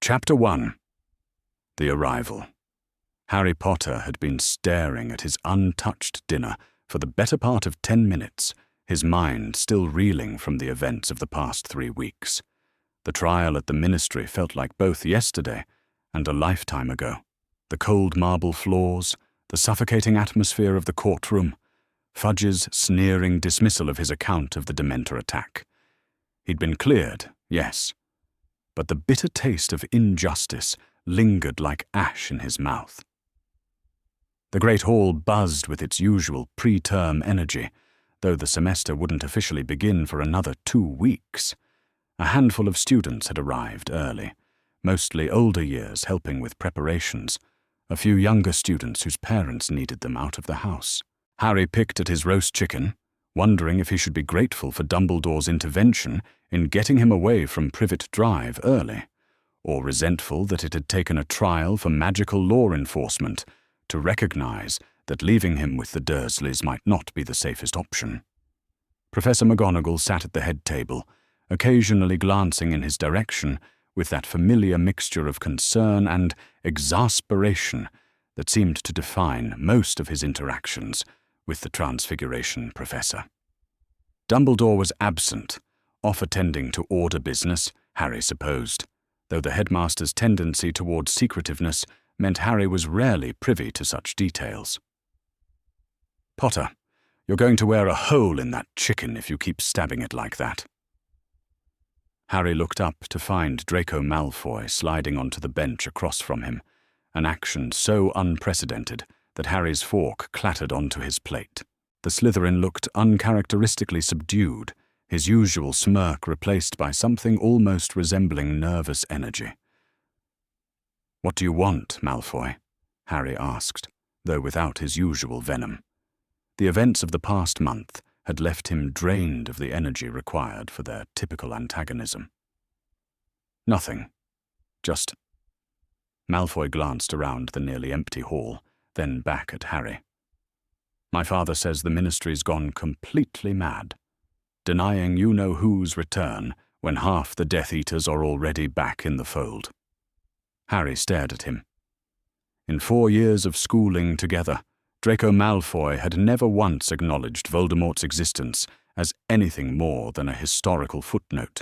Chapter 1. The Arrival. Harry Potter had been staring at his untouched dinner for the better part of 10 minutes, his mind still reeling from the events of the past 3 weeks. The trial at the Ministry felt like both yesterday and a lifetime ago. The cold marble floors, the suffocating atmosphere of the courtroom, Fudge's sneering dismissal of his account of the Dementor attack. He'd been cleared, yes, but the bitter taste of injustice lingered like ash in his mouth. The Great Hall buzzed with its usual pre-term energy, though the semester wouldn't officially begin for another 2 weeks. A handful of students had arrived early, mostly older years helping with preparations, a few younger students whose parents needed them out of the house. Harry picked at his roast chicken, wondering if he should be grateful for Dumbledore's intervention in getting him away from Privet Drive early, or resentful that it had taken a trial for magical law enforcement to recognize that leaving him with the Dursleys might not be the safest option. Professor McGonagall sat at the head table, occasionally glancing in his direction with that familiar mixture of concern and exasperation that seemed to define most of his interactions with the Transfiguration Professor. Dumbledore was absent, off attending to order business, Harry supposed, though the headmaster's tendency towards secretiveness meant Harry was rarely privy to such details. "Potter, you're going to wear a hole in that chicken if you keep stabbing it like that." Harry looked up to find Draco Malfoy sliding onto the bench across from him, an action so unprecedented that Harry's fork clattered onto his plate. The Slytherin looked uncharacteristically subdued, his usual smirk replaced by something almost resembling nervous energy. "What do you want, Malfoy?" Harry asked, though without his usual venom. The events of the past month had left him drained of the energy required for their typical antagonism. "Nothing. Just—" Malfoy glanced around the nearly empty hall, then back at Harry. "My father says the Ministry's gone completely mad, denying you-know-who's return when half the Death Eaters are already back in the fold." Harry stared at him. In 4 years of schooling together, Draco Malfoy had never once acknowledged Voldemort's existence as anything more than a historical footnote,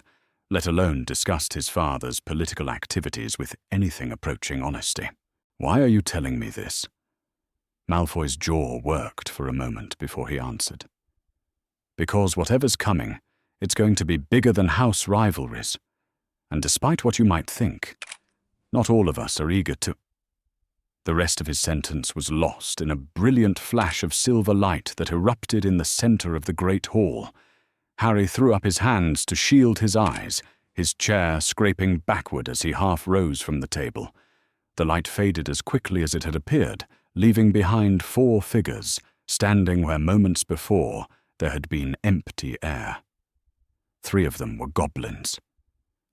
let alone discussed his father's political activities with anything approaching honesty. "Why are you telling me this?" Malfoy's jaw worked for a moment before he answered. "Because whatever's coming, it's going to be bigger than house rivalries. And despite what you might think, not all of us are eager to—" The rest of his sentence was lost in a brilliant flash of silver light that erupted in the center of the Great Hall. Harry threw up his hands to shield his eyes, his chair scraping backward as he half rose from the table. The light faded as quickly as it had appeared, leaving behind 4 figures, standing where moments before there had been empty air. 3 of them were goblins.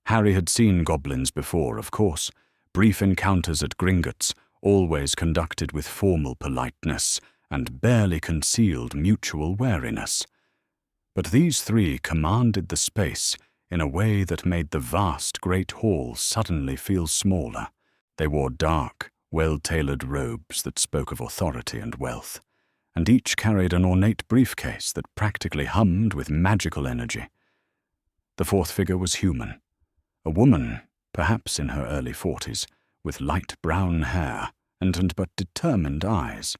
Harry had seen goblins before, of course, brief encounters at Gringotts, always conducted with formal politeness and barely concealed mutual wariness. But these 3 commanded the space in a way that made the vast Great Hall suddenly feel smaller. They wore dark, well-tailored robes that spoke of authority and wealth, and each carried an ornate briefcase that practically hummed with magical energy. The 4th figure was human, a woman, perhaps in her early 40s, with light brown hair and but determined eyes.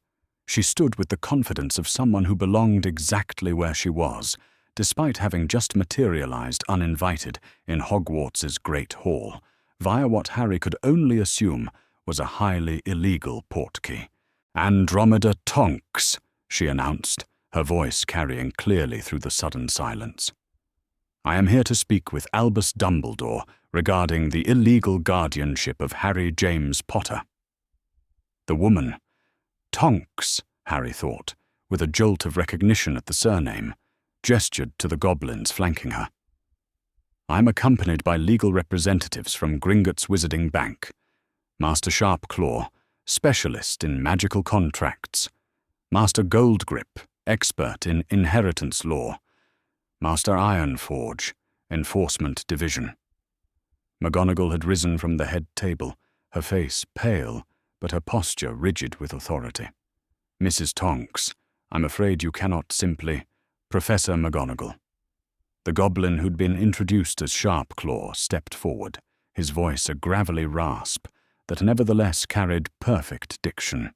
She stood with the confidence of someone who belonged exactly where she was, despite having just materialized uninvited in Hogwarts's Great Hall, via what Harry could only assume was a highly illegal portkey. "Andromeda Tonks," she announced, her voice carrying clearly through the sudden silence. "I am here to speak with Albus Dumbledore regarding the illegal guardianship of Harry James Potter." The woman, Tonks, Harry thought, with a jolt of recognition at the surname, gestured to the goblins flanking her. "I'm accompanied by legal representatives from Gringotts Wizarding Bank. Master Sharpclaw, specialist in magical contracts. Master Goldgrip, expert in inheritance law. Master Ironforge, Enforcement Division. McGonagall had risen from the head table, her face pale, but her posture rigid with authority. "Mrs. Tonks, I'm afraid you cannot simply—" "Professor McGonagall." The goblin who'd been introduced as Sharpclaw stepped forward, his voice a gravelly rasp that nevertheless carried perfect diction.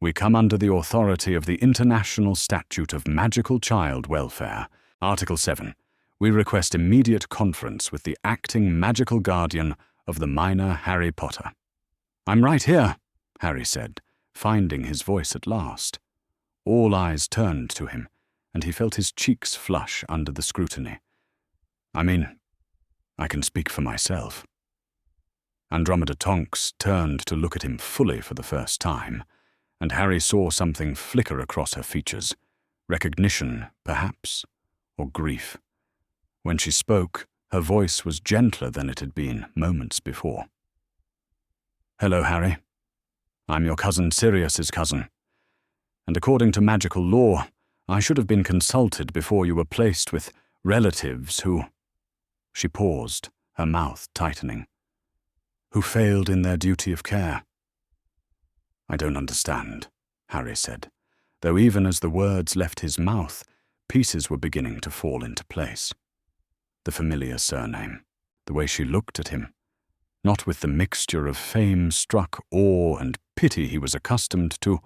"We come under the authority of the International Statute of Magical Child Welfare, Article 7. We request immediate conference with the acting magical guardian of the minor Harry Potter." "I'm right here," Harry said, finding his voice at last. All eyes turned to him, and he felt his cheeks flush under the scrutiny. I can speak for myself." Andromeda Tonks turned to look at him fully for the first time, and Harry saw something flicker across her features. Recognition, perhaps, or grief. When she spoke, her voice was gentler than it had been moments before. "Hello, Harry. I'm your cousin Sirius's cousin. And according to magical law, I should have been consulted before you were placed with relatives who—" She paused, her mouth tightening. "Who failed in their duty of care." "I don't understand," Harry said, though even as the words left his mouth, pieces were beginning to fall into place. The familiar surname, the way she looked at him, not with the mixture of fame-struck awe and pity he was accustomed to,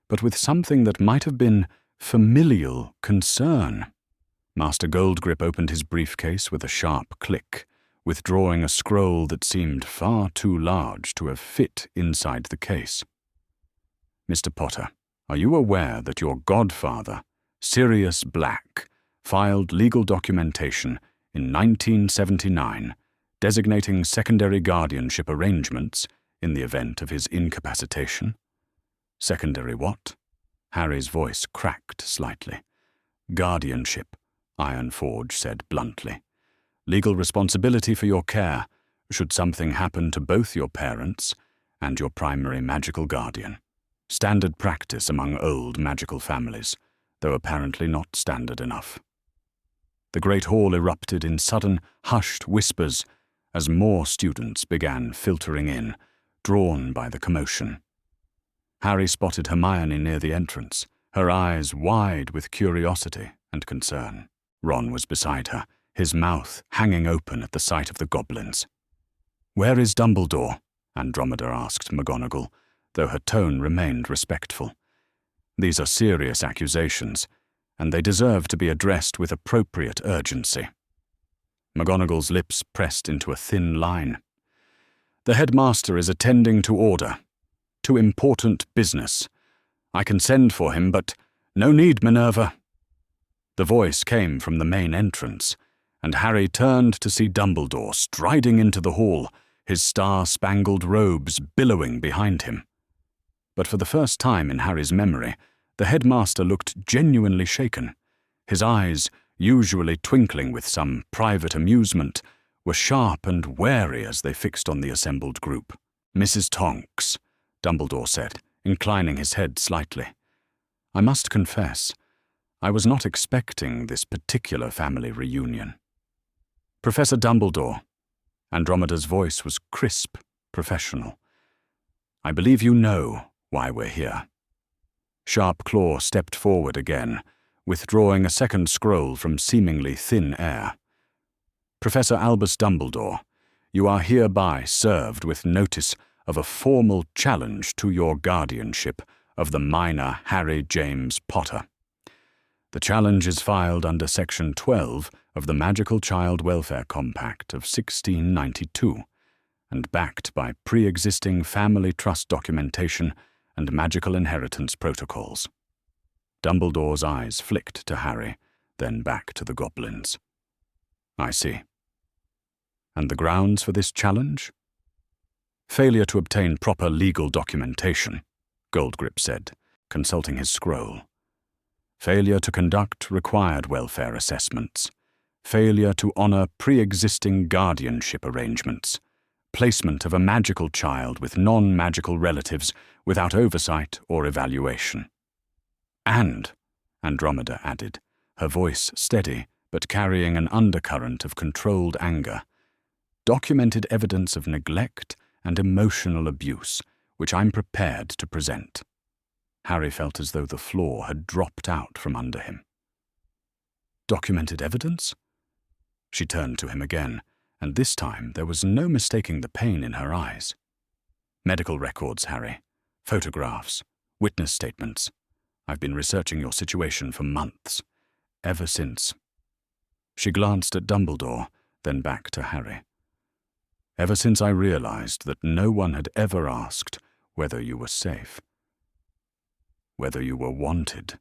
but with something that might have been familial concern. Master Goldgrip opened his briefcase with a sharp click, withdrawing a scroll that seemed far too large to have fit inside the case. "Mr. Potter, are you aware that your godfather, Sirius Black, filed legal documentation in 1979 designating secondary guardianship arrangements in the event of his incapacitation?" "Secondary what?" Harry's voice cracked slightly. "Guardianship," Ironforge said bluntly. "Legal responsibility for your care should something happen to both your parents and your primary magical guardian. Standard practice among old magical families, though apparently not standard enough." The great hall erupted in sudden, hushed whispers as more students began filtering in, drawn by the commotion. Harry spotted Hermione near the entrance, her eyes wide with curiosity and concern. Ron was beside her, his mouth hanging open at the sight of the goblins. "Where is Dumbledore?" Andromeda asked McGonagall, though her tone remained respectful. "These are serious accusations, and they deserve to be addressed with appropriate urgency." McGonagall's lips pressed into a thin line. "The headmaster is attending to order. To important business. I can send for him, but no need, Minerva." The voice came from the main entrance, and Harry turned to see Dumbledore striding into the hall, his star-spangled robes billowing behind him. But for the first time in Harry's memory, the headmaster looked genuinely shaken. His eyes, usually twinkling with some private amusement, were sharp and wary as they fixed on the assembled group. "Mrs. Tonks," Dumbledore said, inclining his head slightly. "I must confess, I was not expecting this particular family reunion." "Professor Dumbledore," Andromeda's voice was crisp, professional. "I believe you know why we're here." Sharpclaw stepped forward again, withdrawing a second scroll from seemingly thin air. "Professor Albus Dumbledore, you are hereby served with notice of a formal challenge to your guardianship of the minor Harry James Potter. The challenge is filed under Section 12 of the Magical Child Welfare Compact of 1692, and backed by pre-existing family trust documentation and magical inheritance protocols." Dumbledore's eyes flicked to Harry, then back to the goblins. "I see. And the grounds for this challenge?" "Failure to obtain proper legal documentation," Goldgrip said, consulting his scroll. "Failure to conduct required welfare assessments. Failure to honor pre-existing guardianship arrangements. Placement of a magical child with non-magical relatives without oversight or evaluation. And," Andromeda added, her voice steady but carrying an undercurrent of controlled anger, documented evidence of neglect and emotional abuse, which I'm prepared to present." Harry felt as though the floor had dropped out from under him. "Documented evidence?" She turned to him again, and this time there was no mistaking the pain in her eyes. "Medical records, Harry. Photographs. Witness statements. I've been researching your situation for months. Ever since." She glanced at Dumbledore, then back to Harry. "Ever since I realized that no one had ever asked whether you were safe. Whether you were wanted."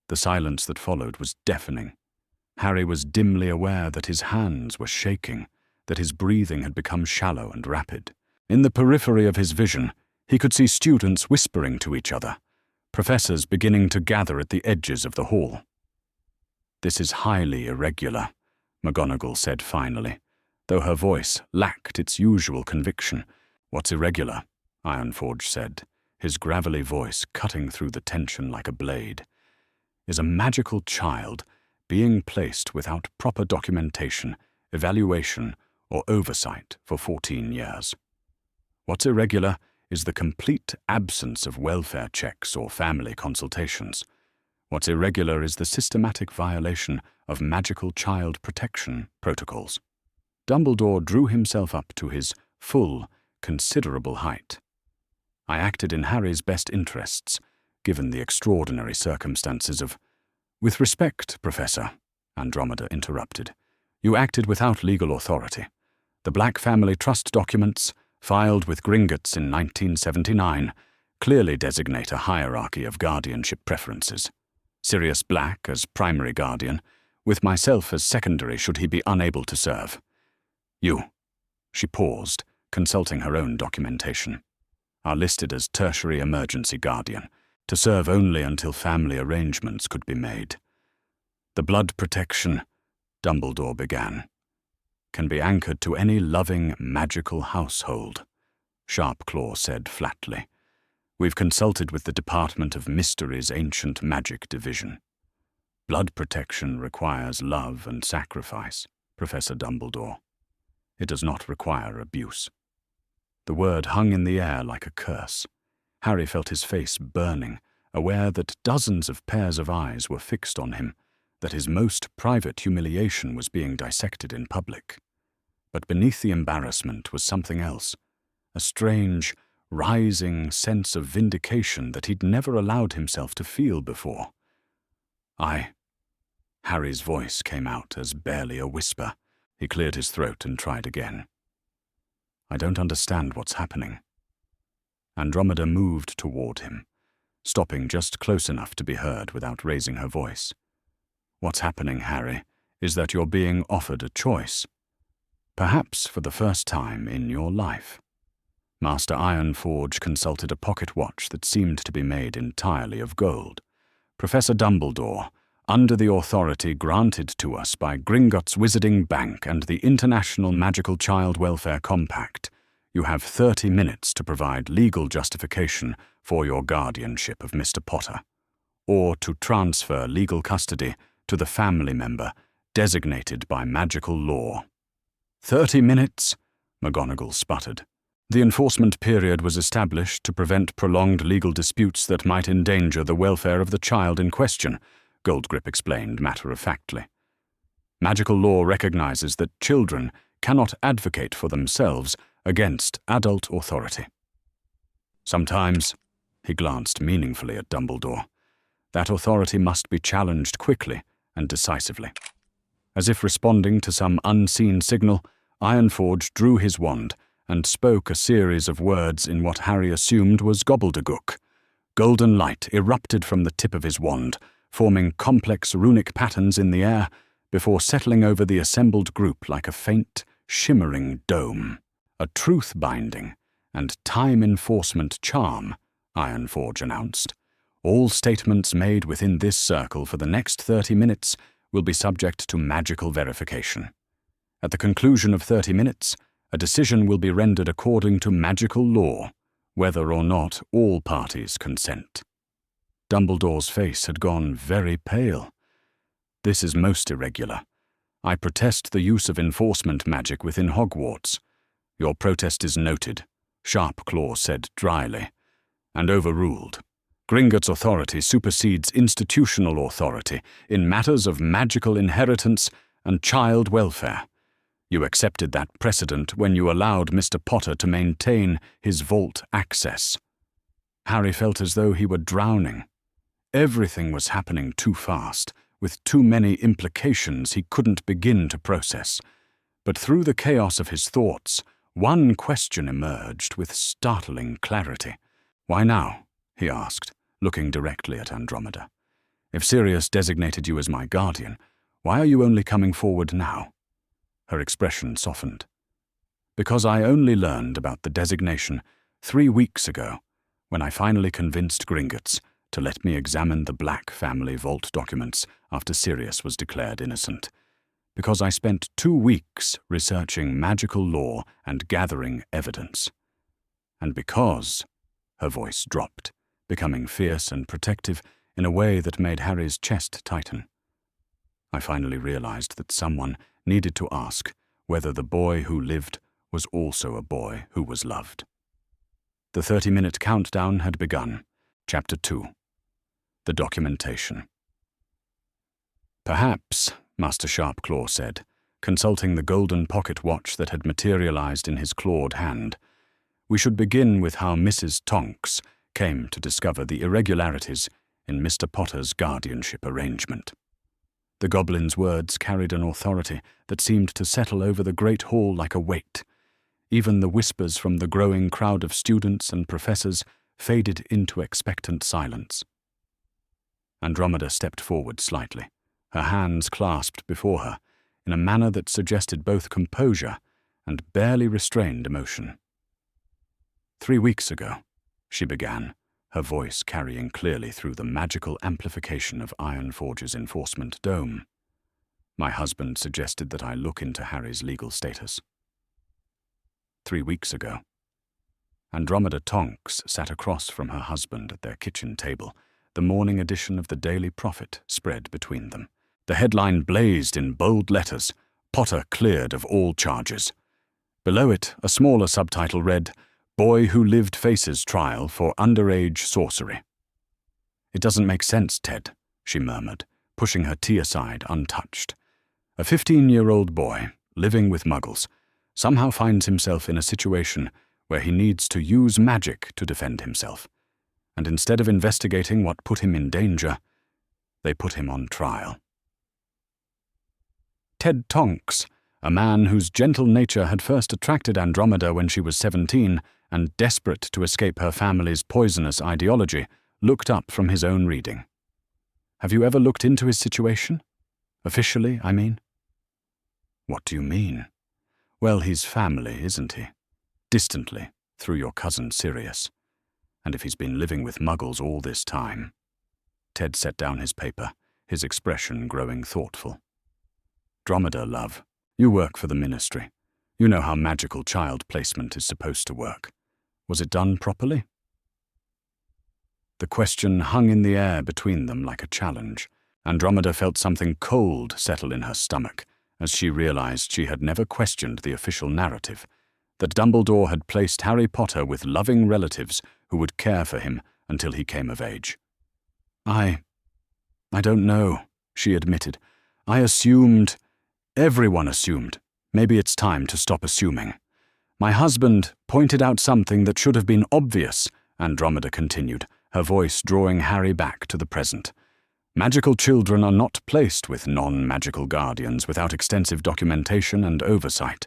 The silence that followed was deafening. Harry was dimly aware that his hands were shaking, that his breathing had become shallow and rapid. In the periphery of his vision, he could see students whispering to each other, professors beginning to gather at the edges of the hall. "This is highly irregular," McGonagall said finally, though her voice lacked its usual conviction. "What's irregular?" Ironforge said, his gravelly voice cutting through the tension like a blade, "is a magical child being placed without proper documentation, evaluation, or oversight for 14 years. What's irregular is the complete absence of welfare checks or family consultations. What's irregular is the systematic violation of magical child protection protocols." Dumbledore drew himself up to his full, considerable height. "I acted in Harry's best interests, given the extraordinary circumstances of—" "With respect, Professor," Andromeda interrupted, "you acted without legal authority. The Black family trust documents, filed with Gringotts in 1979, clearly designate a hierarchy of guardianship preferences. Sirius Black as primary guardian, with myself as secondary should he be unable to serve. You," she paused, consulting her own documentation, "are listed as tertiary emergency guardian, to serve only until family arrangements could be made. The blood protection," Dumbledore began, "can be anchored to any loving, magical household," Sharpclaw said flatly. "We've consulted with the Department of Mystery's Ancient Magic Division. Blood protection requires love and sacrifice, Professor Dumbledore. It does not require abuse." The word hung in the air like a curse. Harry felt his face burning, aware that dozens of pairs of eyes were fixed on him, that his most private humiliation was being dissected in public. But beneath the embarrassment was something else, a strange, rising sense of vindication that he'd never allowed himself to feel before. Harry's voice came out as barely a whisper. He cleared his throat and tried again. "I don't understand what's happening." Andromeda moved toward him, stopping just close enough to be heard without raising her voice. "What's happening, Harry, is that you're being offered a choice. Perhaps for the first time in your life." Master Ironforge consulted a pocket watch that seemed to be made entirely of gold. "Professor Dumbledore, under the authority granted to us by Gringotts Wizarding Bank and the International Magical Child Welfare Compact, you have 30 minutes to provide legal justification for your guardianship of Mr. Potter, or to transfer legal custody to the family member designated by magical law." 30 minutes, McGonagall sputtered. "The enforcement period was established to prevent prolonged legal disputes that might endanger the welfare of the child in question," Goldgrip explained matter-of-factly. "Magical law recognizes that children cannot advocate for themselves against adult authority. Sometimes," he glanced meaningfully at Dumbledore, "that authority must be challenged quickly and decisively." As if responding to some unseen signal, Ironforge drew his wand and spoke a series of words in what Harry assumed was gobbledygook. Golden light erupted from the tip of his wand, forming complex runic patterns in the air before settling over the assembled group like a faint, shimmering dome. "A truth-binding and time-enforcement charm," Ironforge announced. "All statements made within this circle for the next 30 minutes will be subject to magical verification. At the conclusion of 30 minutes, a decision will be rendered according to magical law, whether or not all parties consent." Dumbledore's face had gone very pale. "This is most irregular. I protest the use of enforcement magic within Hogwarts. Your protest is noted, Sharpclaw said dryly, and overruled. Gringotts' authority supersedes institutional authority in matters of magical inheritance and child welfare. You accepted that precedent when you allowed Mr. Potter to maintain his vault access. Harry felt as though he were drowning. Everything was happening too fast, with too many implications he couldn't begin to process. But through the chaos of his thoughts, one question emerged with startling clarity. "Why now?" he asked, looking directly at Andromeda. "If Sirius designated you as my guardian, why are you only coming forward now?" Her expression softened. "Because I only learned about the designation 3 weeks ago, when I finally convinced Gringotts to let me examine the Black family vault documents after Sirius was declared innocent. Because I spent 2 weeks researching magical law and gathering evidence. And because," her voice dropped, becoming fierce and protective in a way that made Harry's chest tighten, "I finally realized that someone needed to ask whether the boy who lived was also a boy who was loved." The 30-minute countdown had begun. Chapter 2. The Documentation. "Perhaps," Master Sharpclaw said, consulting the golden pocket watch that had materialized in his clawed hand, "we should begin with how Mrs. Tonks came to discover the irregularities in Mr. Potter's guardianship arrangement." The goblin's words carried an authority that seemed to settle over the great hall like a weight. Even the whispers from the growing crowd of students and professors faded into expectant silence. Andromeda stepped forward slightly, her hands clasped before her, in a manner that suggested both composure and barely restrained emotion. "3 weeks ago," she began, her voice carrying clearly through the magical amplification of Ironforge's enforcement dome, "my husband suggested that I look into Harry's legal status." 3 weeks ago. Andromeda Tonks sat across from her husband at their kitchen table, the morning edition of the Daily Prophet spread between them. The headline blazed in bold letters, "Potter cleared of all charges." Below it, a smaller subtitle read, "Boy who lived faces trial for underage sorcery." "It doesn't make sense, Ted," she murmured, pushing her tea aside untouched. "A 15-year-old boy, living with muggles, somehow finds himself in a situation where he needs to use magic to defend himself. And instead of investigating what put him in danger, they put him on trial." Ted Tonks, a man whose gentle nature had first attracted Andromeda when she was 17 and desperate to escape her family's poisonous ideology, looked up from his own reading. "Have you ever looked into his situation? Officially, I mean?" "What do you mean?" "Well, he's family, isn't he? Distantly, through your cousin Sirius. And if he's been living with muggles all this time..." Ted set down his paper, his expression growing thoughtful. "Andromeda, love, you work for the ministry. You know how magical child placement is supposed to work. Was it done properly?" The question hung in the air between them like a challenge. Andromeda felt something cold settle in her stomach as she realized she had never questioned the official narrative, that Dumbledore had placed Harry Potter with loving relatives who would care for him until he came of age. I don't know," she admitted. Everyone assumed. Maybe it's time to stop assuming. My husband pointed out something that should have been obvious," Andromeda continued, her voice drawing Harry back to the present. "Magical children are not placed with non-magical guardians without extensive documentation and oversight.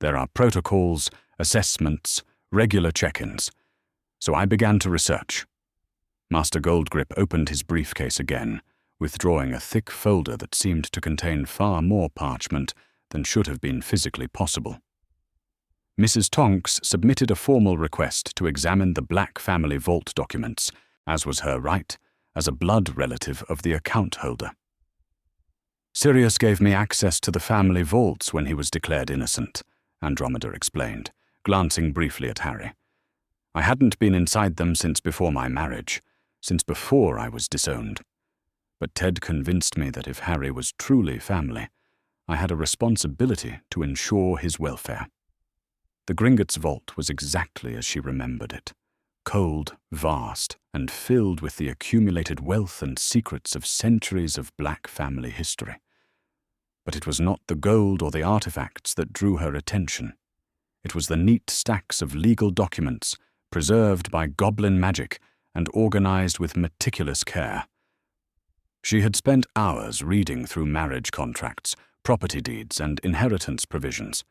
There are protocols, assessments, regular check-ins. So I began to research." Master Goldgrip opened his briefcase again, withdrawing a thick folder that seemed to contain far more parchment than should have been physically possible. Mrs. Tonks submitted a formal request to examine the Black family vault documents, as was her right, as a blood relative of the account holder. "Sirius gave me access to the family vaults when he was declared innocent," Andromeda explained, glancing briefly at Harry. "I hadn't been inside them since before my marriage, since before I was disowned. But Ted convinced me that if Harry was truly family, I had a responsibility to ensure his welfare. The Gringotts vault was exactly as she remembered it, cold, vast, and filled with the accumulated wealth and secrets of centuries of black family history. But it was not the gold or the artifacts that drew her attention. It was the neat stacks of legal documents, preserved by goblin magic and organized with meticulous care. She had spent hours reading through marriage contracts, property deeds, and inheritance provisions,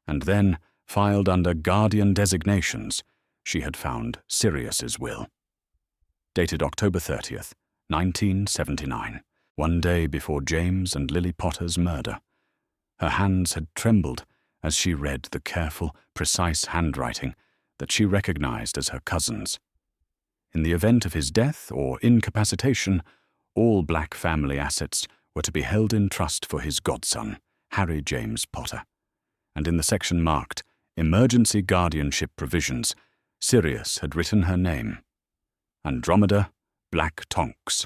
and then, filed under guardian designations, she had found Sirius's will. Dated October 30th, 1979, one day before James and Lily Potter's murder. Her hands had trembled as she read the careful, precise handwriting that she recognized as her cousin's. In the event of his death or incapacitation, all black family assets were to be held in trust for his godson, Harry James Potter. And in the section marked Emergency Guardianship Provisions, Sirius had written her name, Andromeda Black Tonks.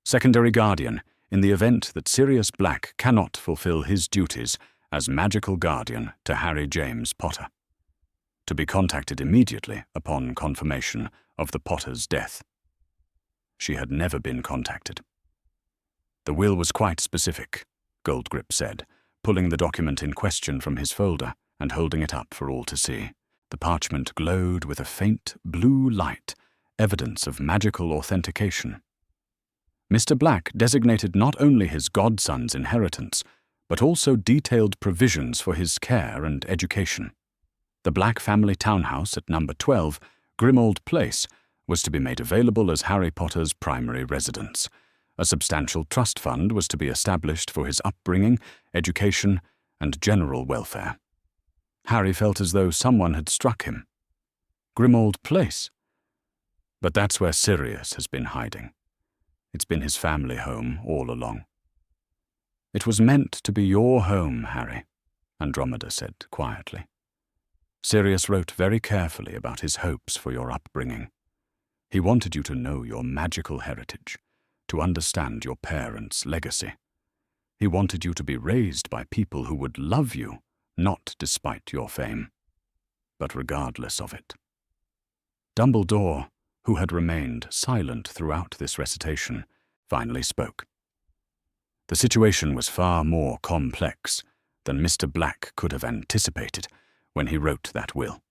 Secondary Guardian, in the event that Sirius Black cannot fulfill his duties as magical guardian to Harry James Potter. To be contacted immediately upon confirmation of the Potter's death. She had never been contacted. The will was quite specific, Goldgrip said, pulling the document in question from his folder and holding it up for all to see. The parchment glowed with a faint blue light, evidence of magical authentication. Mr. Black designated not only his godson's inheritance, but also detailed provisions for his care and education. The Black family townhouse at number 12, Grimmauld Place, was to be made available as Harry Potter's primary residence. A substantial trust fund was to be established for his upbringing, education, and general welfare. Harry felt as though someone had struck him. Grimmauld Place? But that's where Sirius has been hiding. It's been his family home all along. It was meant to be your home, Harry, Andromeda said quietly. Sirius wrote very carefully about his hopes for your upbringing. He wanted you to know your magical heritage, to understand your parents' legacy. He wanted you to be raised by people who would love you, not despite your fame, but regardless of it. Dumbledore, who had remained silent throughout this recitation, finally spoke. The situation was far more complex than Mr. Black could have anticipated when he wrote that will.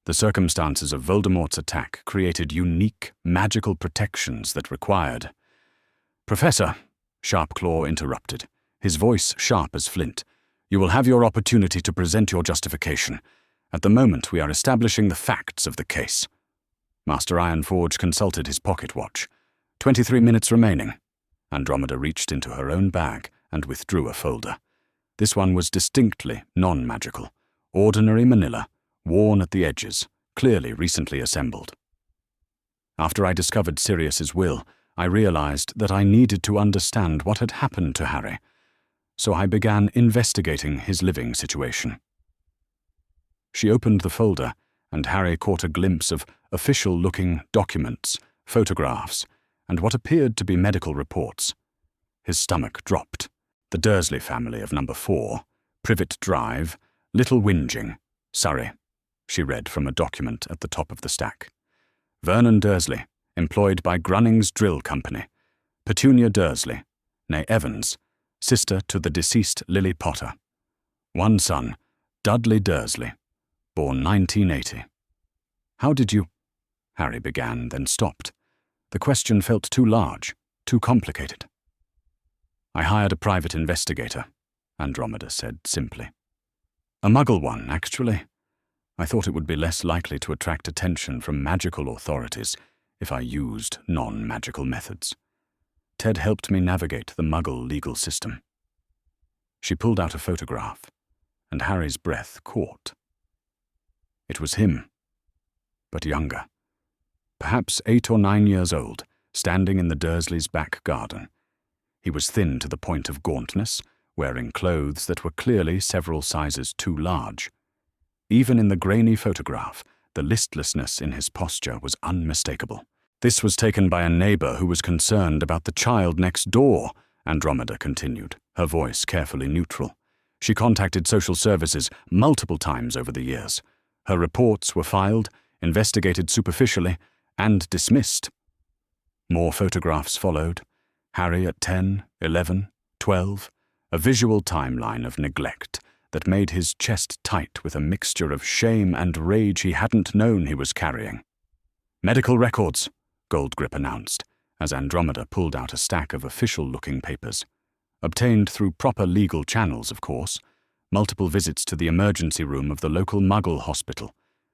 The circumstances of Voldemort's attack created unique magical protections that required— Professor, Sharpclaw interrupted, his voice sharp as flint, you will have your opportunity to present your justification. At the moment we are establishing the facts of the case. Master Ironforge consulted his pocket watch. 23 minutes remaining. Andromeda reached into her own bag and withdrew a folder. This one was distinctly non-magical, ordinary manila, worn at the edges, clearly recently assembled. After I discovered Sirius's will, I realized that I needed to understand what had happened to Harry, so I began investigating his living situation. She opened the folder, and Harry caught a glimpse of official-looking documents, photographs, and what appeared to be medical reports. His stomach dropped. The Dursley family of number 4, Privet Drive, Little Whinging, Surrey, she read from a document at the top of the stack. Vernon Dursley, employed by Grunning's Drill Company. Petunia Dursley, née Evans, sister to the deceased Lily Potter. One son, Dudley Dursley, born 1980. How did you— Harry began, then stopped. The question felt too large, too complicated. I hired a private investigator, Andromeda said simply. A muggle one, actually. I thought it would be less likely to attract attention from magical authorities if I used non-magical methods. Ted helped me navigate the muggle legal system. She pulled out a photograph, and Harry's breath caught. It was him, but younger. Perhaps 8 or 9 years old, standing in the Dursleys' back garden. He was thin to the point of gauntness, wearing clothes that were clearly several sizes too large. Even in the grainy photograph, the listlessness in his posture was unmistakable. This was taken by a neighbor who was concerned about the child next door Andromeda continued, her voice carefully neutral. She contacted social services multiple times over the years. Her reports were filed, investigated superficially, and dismissed. More photographs followed. Harry at 10, 11, 12, a visual timeline of neglect that made his chest tight with a mixture of shame and rage he hadn't known he was carrying. "Medical records," Goldgrip announced, as Andromeda pulled out a stack of official-looking papers. Obtained through proper legal channels, of course. Multiple visits to the emergency room of the local Muggle hospital.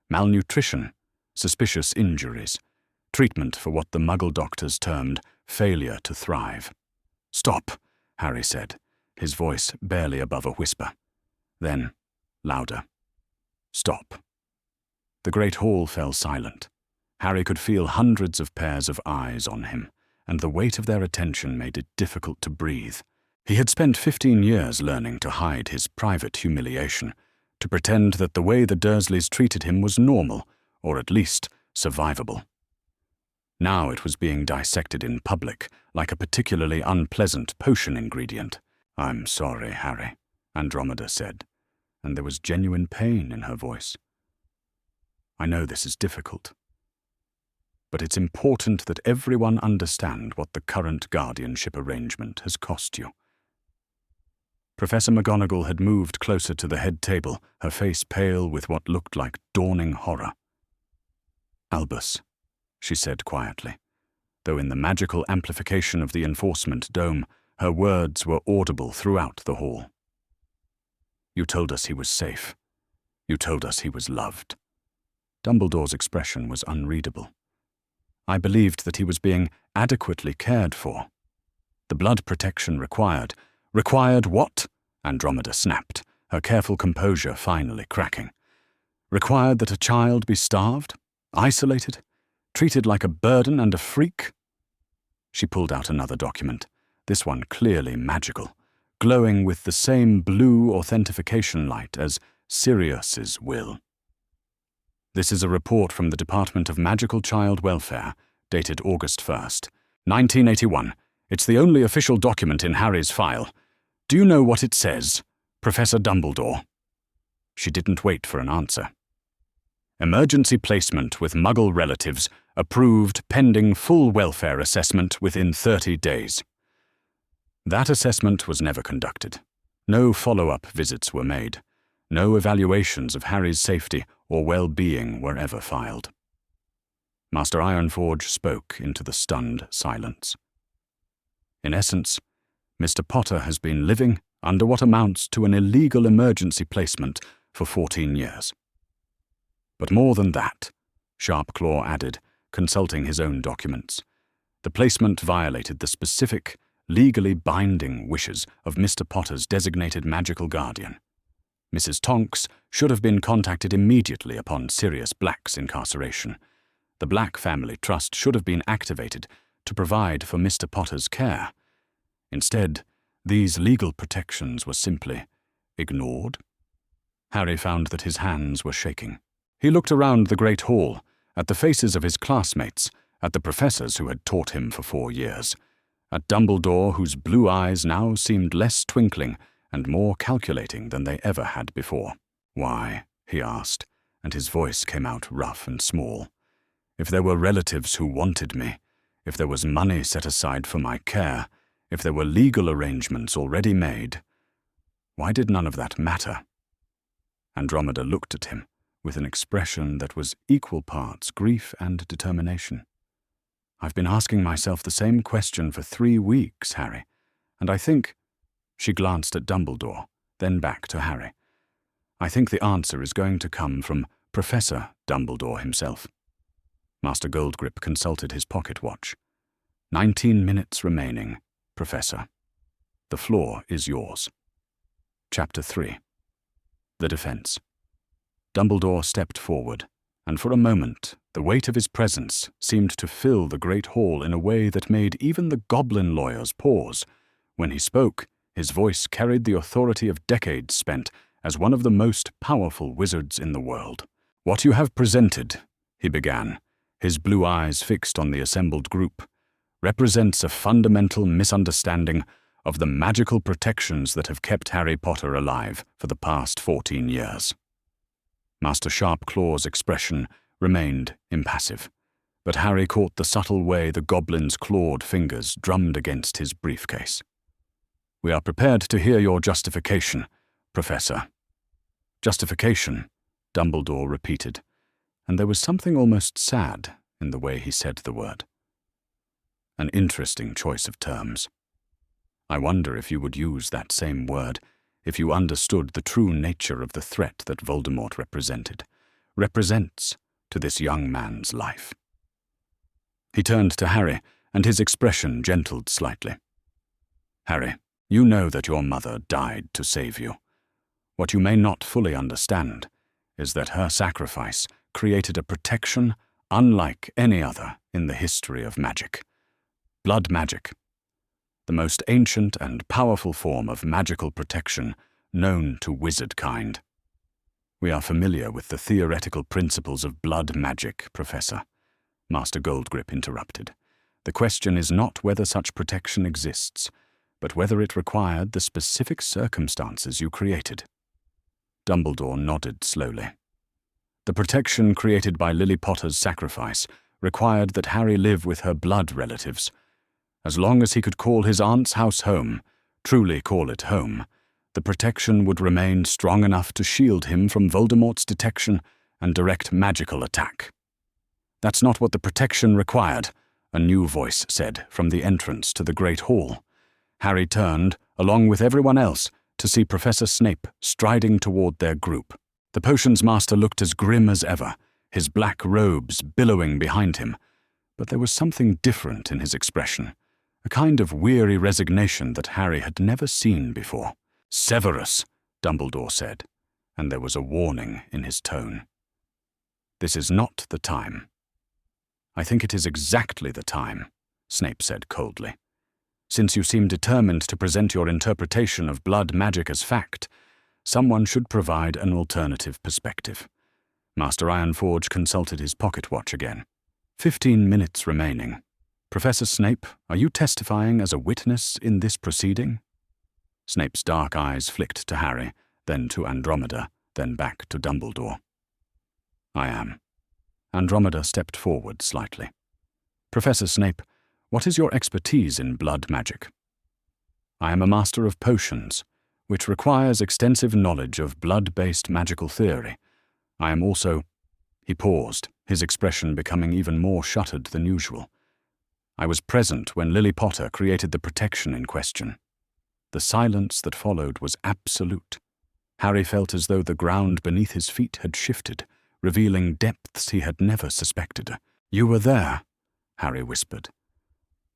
Malnutrition, suspicious injuries, treatment for what the Muggle doctors termed failure to thrive. "Stop," Harry said, his voice barely above a whisper. Then, louder. "Stop." The great hall fell silent. Harry could feel hundreds of pairs of eyes on him, and the weight of their attention made it difficult to breathe. He had spent 15 years learning to hide his private humiliation, to pretend that the way the Dursleys treated him was normal, or at least survivable. Now it was being dissected in public, like a particularly unpleasant potion ingredient. "I'm sorry, Harry," Andromeda said, and there was genuine pain in her voice. "I know this is difficult, but it's important that everyone understand what the current guardianship arrangement has cost you." Professor McGonagall had moved closer to the head table, her face pale with what looked like dawning horror. "Albus," she said quietly, though in the magical amplification of the enforcement dome, her words were audible throughout the hall. "You told us he was safe. You told us he was loved." Dumbledore's expression was unreadable. "I believed that he was being adequately cared for. The blood protection required." "Required what?" Andromeda snapped, her careful composure finally cracking. "Required that a child be starved, isolated, treated like a burden and a freak?" She pulled out another document, this one clearly magical, glowing with the same blue authentication light as Sirius's will. "This is a report from the Department of Magical Child Welfare, dated August 1st, 1981. It's the only official document in Harry's file. Do you know what it says, Professor Dumbledore?" She didn't wait for an answer. "Emergency placement with Muggle relatives, approved pending full welfare assessment within 30 days. That assessment was never conducted. No follow-up visits were made. No evaluations of Harry's safety or well-being were ever filed." Master Ironforge spoke into the stunned silence. "In essence, Mr. Potter has been living under what amounts to an illegal emergency placement for 14 years. But more than that," Sharpclaw added, consulting his own documents. "The placement violated the specific, legally binding wishes of Mr. Potter's designated magical guardian. Mrs. Tonks should have been contacted immediately upon Sirius Black's incarceration. The Black Family Trust should have been activated to provide for Mr. Potter's care. Instead, these legal protections were simply ignored." Harry found that his hands were shaking. He looked around the great hall, at the faces of his classmates, at the professors who had taught him for 4 years, at Dumbledore, whose blue eyes now seemed less twinkling and more calculating than they ever had before. "Why?" he asked, and his voice came out rough and small. "If there were relatives who wanted me, if there was money set aside for my care, if there were legal arrangements already made, why did none of that matter?" Andromeda looked at him with an expression that was equal parts grief and determination. "I've been asking myself the same question for 3 weeks, Harry, and I think—" She glanced at Dumbledore, then back to Harry. "I think the answer is going to come from Professor Dumbledore himself." Master Goldgrip consulted his pocket watch. 19 minutes remaining, Professor. The floor is yours." Chapter 3. The Defense. Dumbledore stepped forward, and for a moment the weight of his presence seemed to fill the great hall in a way that made even the Goblin lawyers pause. When he spoke, his voice carried the authority of decades spent as one of the most powerful wizards in the world. "What you have presented," he began, his blue eyes fixed on the assembled group, "represents a fundamental misunderstanding of the magical protections that have kept Harry Potter alive for the past 14 years. Master Sharpclaw's expression remained impassive, but Harry caught the subtle way the goblin's clawed fingers drummed against his briefcase. "We are prepared to hear your justification, Professor." "Justification," Dumbledore repeated, and there was something almost sad in the way he said the word. An interesting choice of terms. I wonder if you would use that same word if you understood the true nature of the threat that Voldemort represents to this young man's life. He turned to Harry, and his expression gentled slightly. "Harry, you know that your mother died to save you. What you may not fully understand is that her sacrifice created a protection unlike any other in the history of magic. Blood magic, the most ancient and powerful form of magical protection known to wizard kind. We are familiar with the theoretical principles of blood magic, Professor," Master Goldgrip interrupted. "The question is not whether such protection exists, but whether it required the specific circumstances you created." Dumbledore nodded slowly. "The protection created by Lily Potter's sacrifice required that Harry live with her blood relatives. As long as he could call his aunt's house home, truly call it home, the protection would remain strong enough to shield him from Voldemort's detection and direct magical attack." "That's not what the protection required," a new voice said from the entrance to the Great Hall. Harry turned, along with everyone else, to see Professor Snape striding toward their group. The potions master looked as grim as ever, his black robes billowing behind him, but there was something different in his expression, a kind of weary resignation that Harry had never seen before. "Severus," Dumbledore said, and there was a warning in his tone. "This is not the time." "I think it is exactly the time," Snape said coldly. "Since you seem determined to present your interpretation of blood magic as fact, someone should provide an alternative perspective." Master Ironforge consulted his pocket watch again. 15 minutes remaining. "Professor Snape, are you testifying as a witness in this proceeding?" Snape's dark eyes flicked to Harry, then to Andromeda, then back to Dumbledore. "I am." Andromeda stepped forward slightly. "Professor Snape, what is your expertise in blood magic?" "I am a master of potions, which requires extensive knowledge of blood-based magical theory. I am also—" He paused, his expression becoming even more shuttered than usual. "I was present when Lily Potter created the protection in question." The silence that followed was absolute. Harry felt as though the ground beneath his feet had shifted, revealing depths he had never suspected. "You were there," Harry whispered.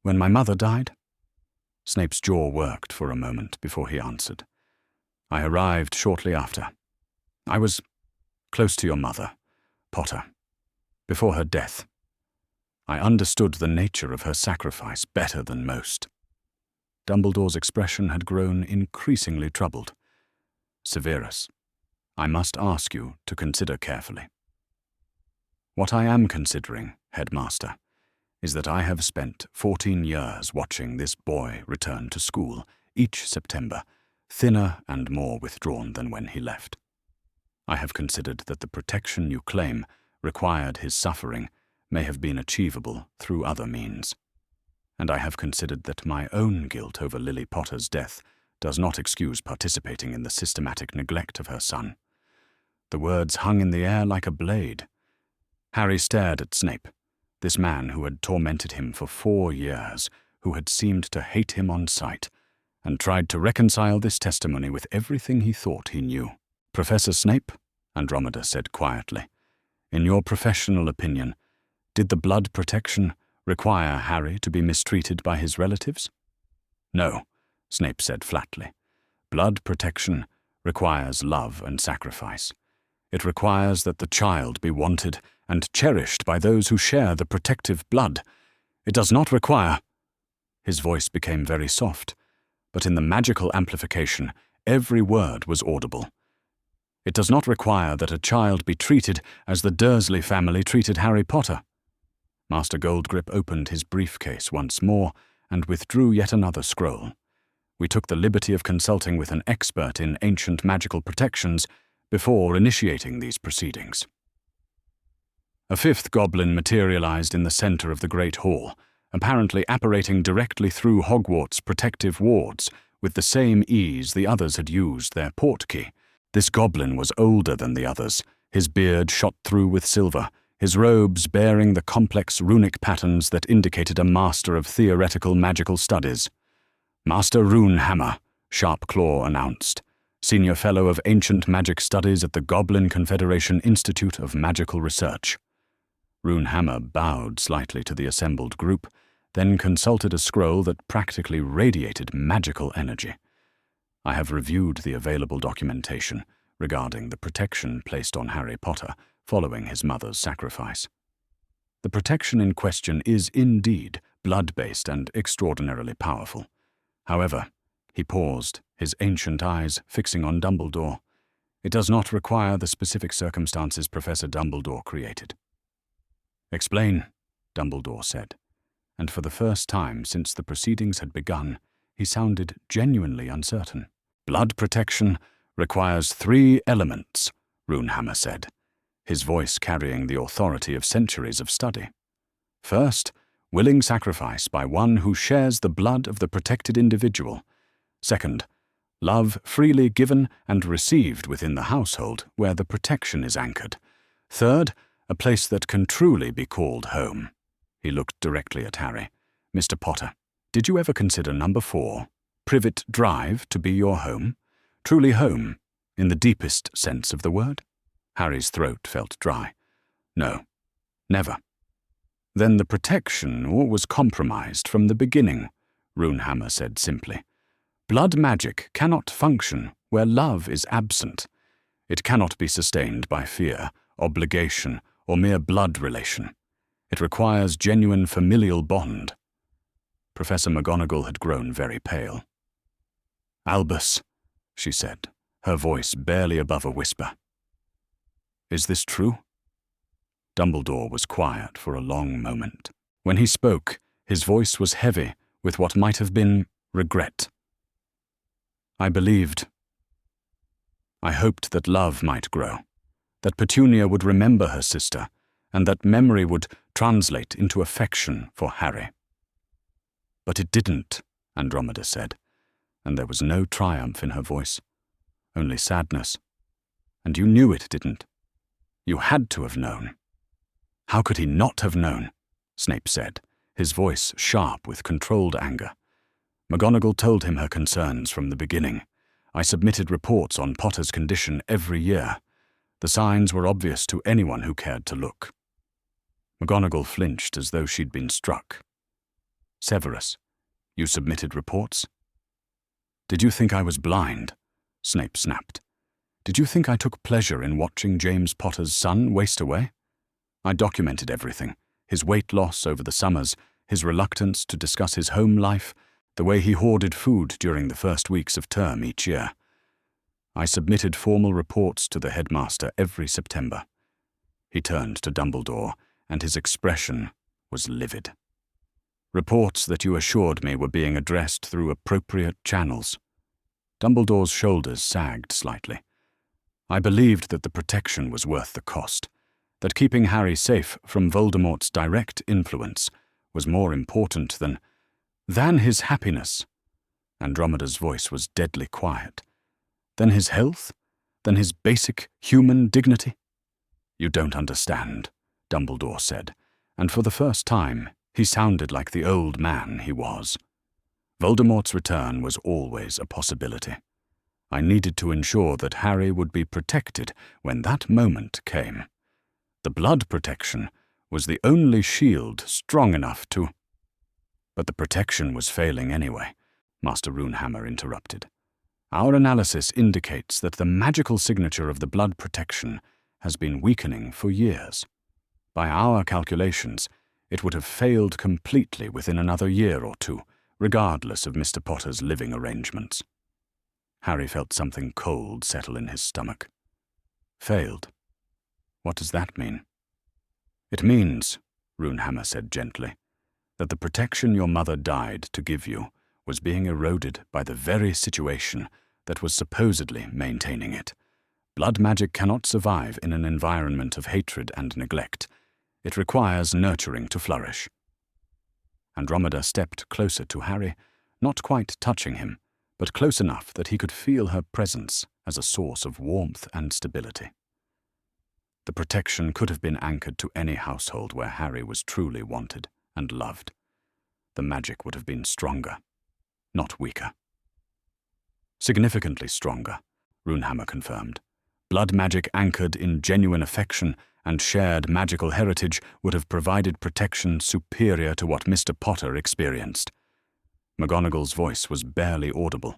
"When my mother died?" Snape's jaw worked for a moment before he answered. "I arrived shortly after. I was close to your mother, Potter, before her death. I understood the nature of her sacrifice better than most." Dumbledore's expression had grown increasingly troubled. "Severus, I must ask you to consider carefully." "What I am considering, Headmaster, is that I have spent 14 years watching this boy return to school each September, thinner and more withdrawn than when he left. I have considered that the protection you claim required his suffering may have been achievable through other means. And I have considered that my own guilt over Lily Potter's death does not excuse participating in the systematic neglect of her son." The words hung in the air like a blade. Harry stared at Snape, this man who had tormented him for 4 years, who had seemed to hate him on sight, and tried to reconcile this testimony with everything he thought he knew. "Professor Snape," Andromeda said quietly, "in your professional opinion, did the blood protection require Harry to be mistreated by his relatives?" "No," Snape said flatly. "Blood protection requires love and sacrifice. It requires that the child be wanted and cherished by those who share the protective blood. It does not require—" His voice became very soft, but in the magical amplification, every word was audible. "It does not require that a child be treated as the Dursley family treated Harry Potter." Master Goldgrip opened his briefcase once more and withdrew yet another scroll. We took the liberty of consulting with an expert in ancient magical protections before initiating these proceedings. A fifth goblin materialized in the center of the Great Hall, apparently apparating directly through Hogwarts' protective wards with the same ease the others had used their portkey. This goblin was older than the others, his beard shot through with silver, his robes bearing the complex runic patterns that indicated a master of theoretical magical studies. Master Runehammer, Sharpclaw announced, Senior Fellow of Ancient Magic Studies at the Goblin Confederation Institute of Magical Research. Runehammer bowed slightly to the assembled group, then consulted a scroll that practically radiated magical energy. I have reviewed the available documentation regarding the protection placed on Harry Potter following his mother's sacrifice. The protection in question is indeed blood-based and extraordinarily powerful. However, he paused, his ancient eyes fixing on Dumbledore. It does not require the specific circumstances Professor Dumbledore created. Explain, Dumbledore said, and for the first time since the proceedings had begun, he sounded genuinely uncertain. Blood protection requires 3 elements, Runehammer said, his voice carrying the authority of centuries of study. First, willing sacrifice by one who shares the blood of the protected individual. Second, love freely given and received within the household where the protection is anchored. Third, a place that can truly be called home. He looked directly at Harry. Mr. Potter, did you ever consider number 4, Privet Drive, to be your home? Truly home, in the deepest sense of the word? Harry's throat felt dry. No, never. Then the protection was compromised from the beginning, Runehammer said simply. Blood magic cannot function where love is absent. It cannot be sustained by fear, obligation, or mere blood relation. It requires genuine familial bond. Professor McGonagall had grown very pale. Albus, she said, her voice barely above a whisper. Is this true? Dumbledore was quiet for a long moment. When he spoke, his voice was heavy with what might have been regret. I believed. I hoped that love might grow, that Petunia would remember her sister, and that memory would translate into affection for Harry. But it didn't, Andromeda said, and there was no triumph in her voice, only sadness. And you knew it didn't. You had to have known. How could he not have known? Snape said, his voice sharp with controlled anger. McGonagall told him her concerns from the beginning. I submitted reports on Potter's condition every year. The signs were obvious to anyone who cared to look. McGonagall flinched as though she'd been struck. Severus, you submitted reports? Did you think I was blind? Snape snapped. Did you think I took pleasure in watching James Potter's son waste away? I documented everything, his weight loss over the summers, his reluctance to discuss his home life, the way he hoarded food during the first weeks of term each year. I submitted formal reports to the headmaster every September. He turned to Dumbledore, and his expression was livid. Reports that you assured me were being addressed through appropriate channels. Dumbledore's shoulders sagged slightly. I believed that the protection was worth the cost, that keeping Harry safe from Voldemort's direct influence was more important than his happiness. Andromeda's voice was deadly quiet. Than his health? Than his basic human dignity? You don't understand, Dumbledore said, and for the first time he sounded like the old man he was. Voldemort's return was always a possibility. I needed to ensure that Harry would be protected when that moment came. The blood protection was the only shield strong enough to— But the protection was failing anyway, Master Runehammer interrupted. Our analysis indicates that the magical signature of the blood protection has been weakening for years. By our calculations, it would have failed completely within another year or 2, regardless of Mr. Potter's living arrangements. Harry felt something cold settle in his stomach. Failed? What does that mean? It means, Runehammer said gently, that the protection your mother died to give you was being eroded by the very situation that was supposedly maintaining it. Blood magic cannot survive in an environment of hatred and neglect. It requires nurturing to flourish. Andromeda stepped closer to Harry, not quite touching him, but close enough that he could feel her presence as a source of warmth and stability. The protection could have been anchored to any household where Harry was truly wanted and loved. The magic would have been stronger, not weaker. Significantly stronger, Runehammer confirmed. Blood magic anchored in genuine affection and shared magical heritage would have provided protection superior to what Mr. Potter experienced. McGonagall's voice was barely audible.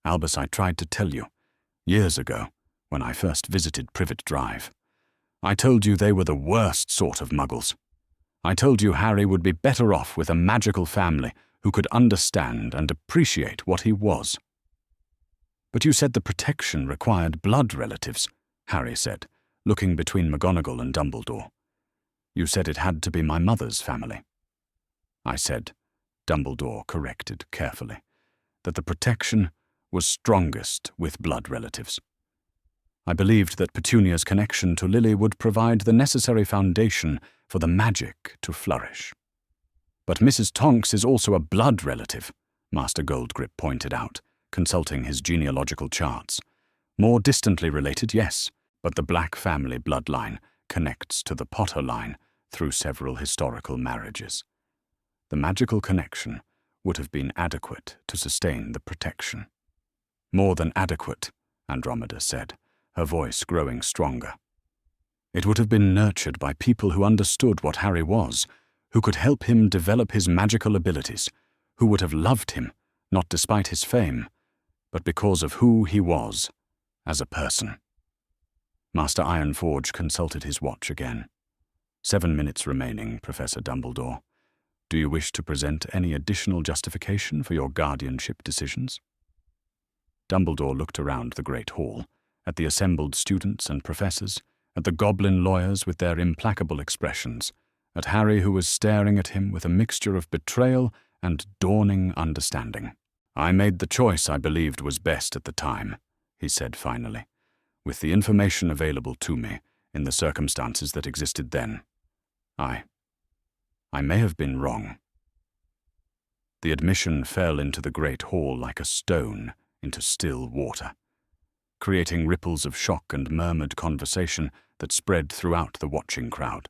Albus, I tried to tell you, years ago, when I first visited Privet Drive. I told you they were the worst sort of muggles. I told you Harry would be better off with a magical family who could understand and appreciate what he was. But you said the protection required blood relatives, Harry said, looking between McGonagall and Dumbledore. You said it had to be my mother's family. I said, Dumbledore corrected carefully, that the protection was strongest with blood relatives. I believed that Petunia's connection to Lily would provide the necessary foundation for the magic to flourish. But Mrs. Tonks is also a blood relative, Master Goldgrip pointed out, consulting his genealogical charts. More distantly related, yes, but the Black family bloodline connects to the Potter line through several historical marriages. The magical connection would have been adequate to sustain the protection. More than adequate, Andromeda said, her voice growing stronger. It would have been nurtured by people who understood what Harry was, who could help him develop his magical abilities, who would have loved him, not despite his fame, but because of who he was as a person. Master Ironforge consulted his watch again. 7 minutes remaining, Professor Dumbledore. Do you wish to present any additional justification for your guardianship decisions? Dumbledore looked around the great hall, at the assembled students and professors, at the goblin lawyers with their implacable expressions, at Harry who was staring at him with a mixture of betrayal and dawning understanding. I made the choice I believed was best at the time, he said finally, with the information available to me in the circumstances that existed then. I may have been wrong. The admission fell into the great hall like a stone into still water, creating ripples of shock and murmured conversation that spread throughout the watching crowd.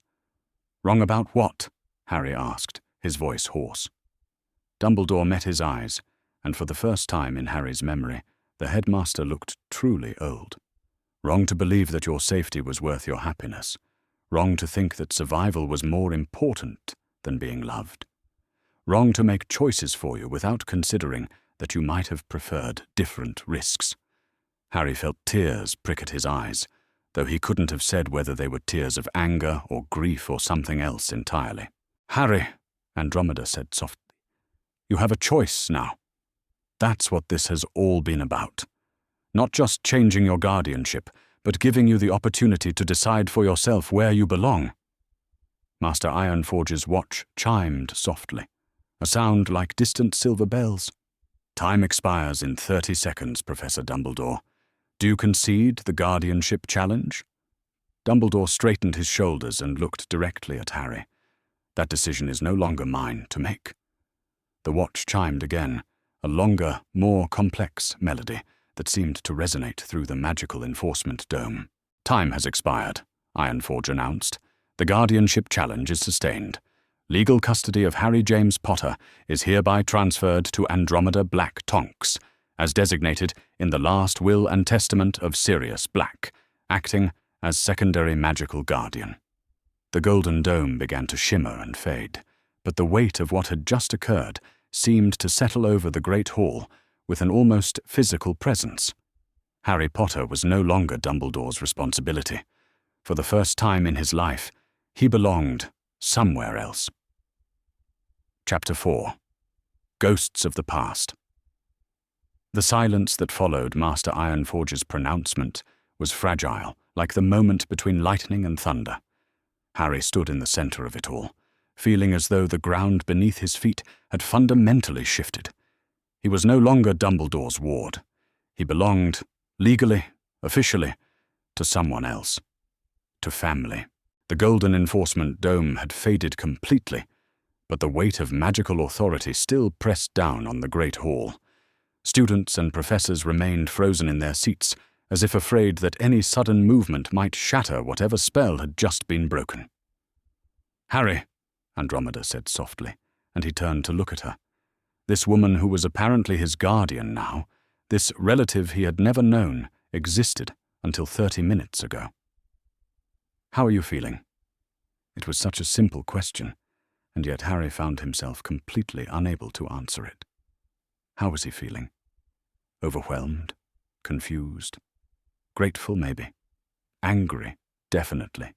Wrong about what? Harry asked, his voice hoarse. Dumbledore met his eyes, and for the first time in Harry's memory, the headmaster looked truly old. Wrong to believe that your safety was worth your happiness. Wrong to think that survival was more important than being loved. Wrong to make choices for you without considering that you might have preferred different risks. Harry felt tears prick at his eyes, though he couldn't have said whether they were tears of anger or grief or something else entirely. Harry, Andromeda said softly, you have a choice now. That's what this has all been about. Not just changing your guardianship, but giving you the opportunity to decide for yourself where you belong. Master Ironforge's watch chimed softly, a sound like distant silver bells. Time expires in 30 seconds, Professor Dumbledore. Do you concede the guardianship challenge? Dumbledore straightened his shoulders and looked directly at Harry. That decision is no longer mine to make. The watch chimed again, a longer, more complex melody that seemed to resonate through the magical enforcement dome. Time has expired, Ironforge announced. The guardianship challenge is sustained. Legal custody of Harry James Potter is hereby transferred to Andromeda Black Tonks, as designated in the last will and testament of Sirius Black, acting as secondary magical guardian. The golden dome began to shimmer and fade, but the weight of what had just occurred seemed to settle over the great hall with an almost physical presence. Harry Potter was no longer Dumbledore's responsibility. For the first time in his life, he belonged somewhere else. Chapter 4. Ghosts of the Past. The silence that followed Master Ironforge's pronouncement was fragile, like the moment between lightning and thunder. Harry stood in the center of it all, feeling as though the ground beneath his feet had fundamentally shifted. He was no longer Dumbledore's ward. He belonged, legally, officially, to someone else. To family. The golden enforcement dome had faded completely, but the weight of magical authority still pressed down on the Great Hall. Students and professors remained frozen in their seats, as if afraid that any sudden movement might shatter whatever spell had just been broken. "Harry," Andromeda said softly, and he turned to look at her. This woman who was apparently his guardian now, this relative he had never known, existed until 30 minutes ago. "How are you feeling?" It was such a simple question, and yet Harry found himself completely unable to answer it. How was he feeling? Overwhelmed? Confused? Grateful, maybe? Angry, definitely.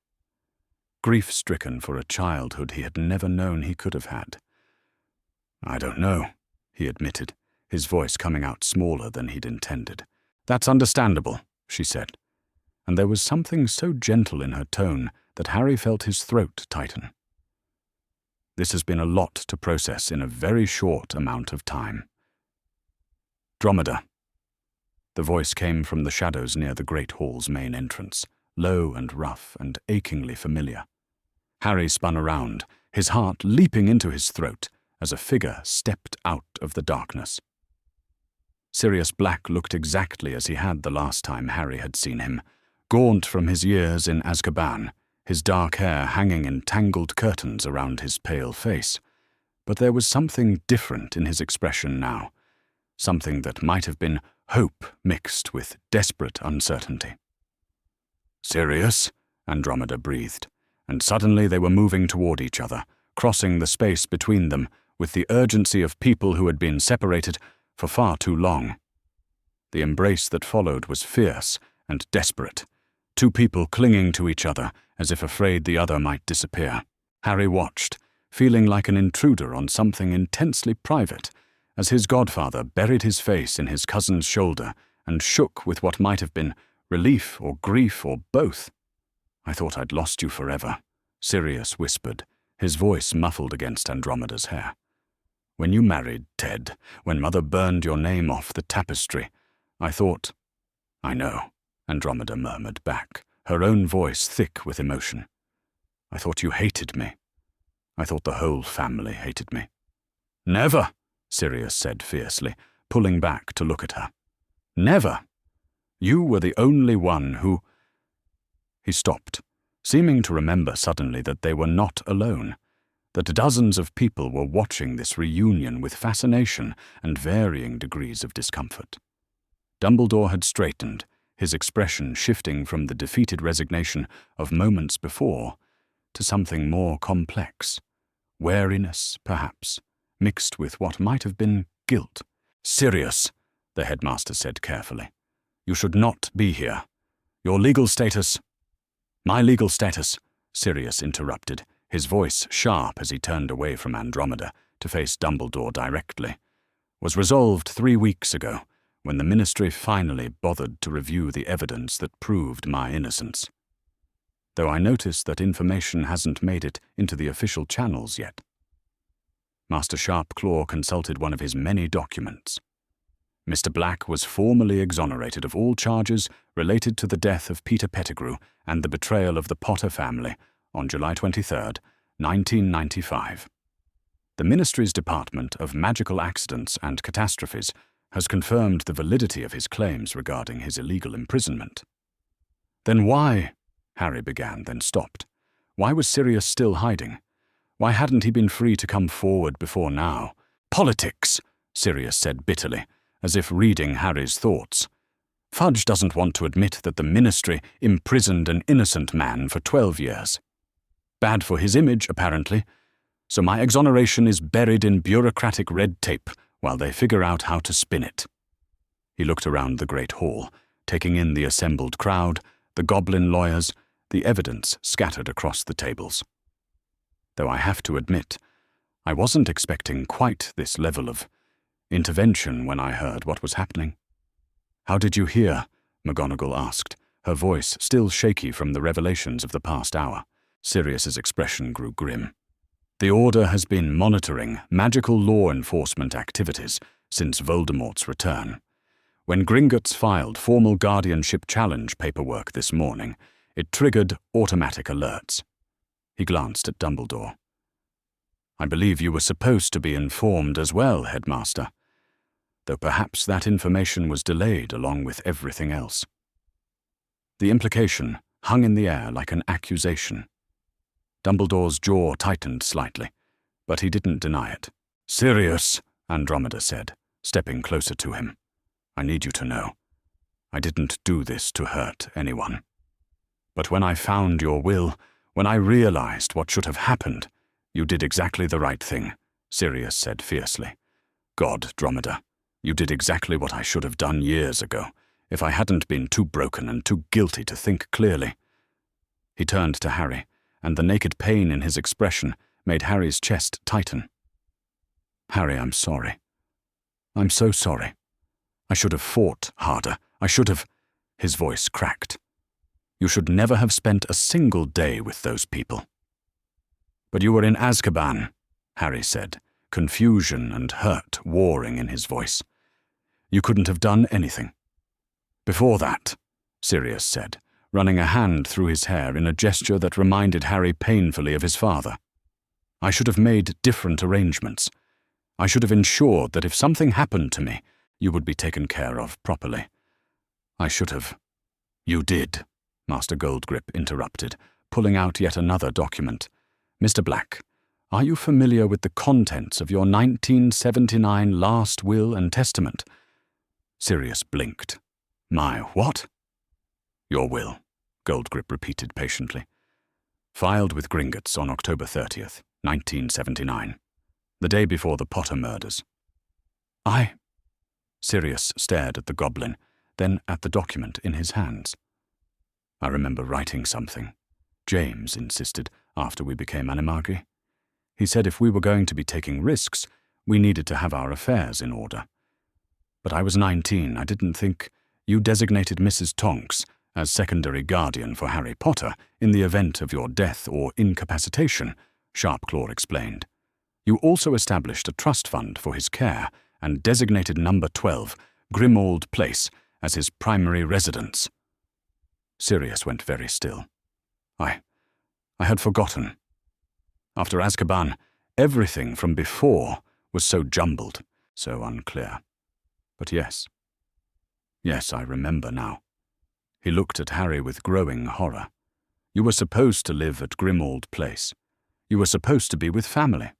Grief-stricken for a childhood he had never known he could have had. "I don't know," he admitted, his voice coming out smaller than he'd intended. "That's understandable," she said, and there was something so gentle in her tone that Harry felt his throat tighten. "This has been a lot to process in a very short amount of time. Andromeda." The voice came from the shadows near the Great Hall's main entrance, low and rough and achingly familiar. Harry spun around, his heart leaping into his throat as a figure stepped out of the darkness. Sirius Black looked exactly as he had the last time Harry had seen him, gaunt from his years in Azkaban, his dark hair hanging in tangled curtains around his pale face. But there was something different in his expression now, something that might have been hope mixed with desperate uncertainty. "Sirius," Andromeda breathed, and suddenly they were moving toward each other, crossing the space between them with the urgency of people who had been separated for far too long. The embrace that followed was fierce and desperate, two people clinging to each other as if afraid the other might disappear. Harry watched, feeling like an intruder on something intensely private, as his godfather buried his face in his cousin's shoulder and shook with what might have been relief or grief or both. "I thought I'd lost you forever," Sirius whispered, his voice muffled against Andromeda's hair. "When you married Ted, when Mother burned your name off the tapestry, I thought—" "I know," Andromeda murmured back, her own voice thick with emotion. "I thought you hated me. I thought the whole family hated me." "Never," Sirius said fiercely, pulling back to look at her. "Never. You were the only one who—" He stopped, seeming to remember suddenly that they were not alone, that dozens of people were watching this reunion with fascination and varying degrees of discomfort. Dumbledore had straightened, his expression shifting from the defeated resignation of moments before to something more complex. Wariness, perhaps, mixed with what might have been guilt. "Sirius," the headmaster said carefully, "you should not be here. Your legal status—" "My legal status," Sirius interrupted, his voice sharp as he turned away from Andromeda to face Dumbledore directly, "was resolved 3 weeks ago, when the Ministry finally bothered to review the evidence that proved my innocence. Though I notice that information hasn't made it into the official channels yet." Master Sharpclaw consulted one of his many documents. Mr. Black was formally exonerated of all charges related to the death of Peter Pettigrew and the betrayal of the Potter family on July 23, 1995. The Ministry's Department of Magical Accidents and Catastrophes has confirmed the validity of his claims regarding his illegal imprisonment. "Then why—" Harry began, then stopped. Why was Sirius still hiding? Why hadn't he been free to come forward before now? "Politics," Sirius said bitterly, as if reading Harry's thoughts. "Fudge doesn't want to admit that the Ministry imprisoned an innocent man for 12 years. Bad for his image, apparently. So my exoneration is buried in bureaucratic red tape while they figure out how to spin it." He looked around the Great Hall, taking in the assembled crowd, the Goblin lawyers, the evidence scattered across the tables. "Though I have to admit, I wasn't expecting quite this level of intervention when I heard what was happening." "How did you hear?" McGonagall asked, her voice still shaky from the revelations of the past hour. Sirius's expression grew grim. "The Order has been monitoring magical law enforcement activities since Voldemort's return. When Gringotts filed formal guardianship challenge paperwork this morning, it triggered automatic alerts. He glanced at Dumbledore. I believe you were supposed to be informed as well, Headmaster, though perhaps that information was delayed along with everything else. The implication hung in the air like an accusation. Dumbledore's jaw tightened slightly, but he didn't deny it. Sirius, Andromeda said, stepping closer to him. I need you to know, I didn't do this to hurt anyone. But when I found your will, when I realized what should have happened, you did exactly the right thing, Sirius said fiercely. God, Dromeda, you did exactly what I should have done years ago, if I hadn't been too broken and too guilty to think clearly. He turned to Harry, and the naked pain in his expression made Harry's chest tighten. Harry, I'm sorry. I'm so sorry. I should have fought harder. I should have... His voice cracked. You should never have spent a single day with those people. But you were in Azkaban, Harry said, confusion and hurt warring in his voice. You couldn't have done anything. Before that, Sirius said, running a hand through his hair in a gesture that reminded Harry painfully of his father. I should have made different arrangements. I should have ensured that if something happened to me, you would be taken care of properly. I should have. You did, Master Goldgrip interrupted, pulling out yet another document. Mr. Black, are you familiar with the contents of your 1979 last will and testament? Sirius blinked. My what? Your will, Goldgrip repeated patiently. Filed with Gringotts on October 30th, 1979, the day before the Potter murders. Sirius stared at the goblin, then at the document in his hands. I remember writing something, James insisted, after we became animagi. He said if we were going to be taking risks, we needed to have our affairs in order. But I was 19, I didn't think. You designated Mrs. Tonks as secondary guardian for Harry Potter in the event of your death or incapacitation, Sharpclaw explained. You also established a trust fund for his care and designated number 12, Grimmauld Place, as his primary residence. Sirius went very still. I had forgotten. After Azkaban, everything from before was so jumbled, so unclear. But yes, I remember now. He looked at Harry with growing horror. You were supposed to live at Grimmauld Place. You were supposed to be with family.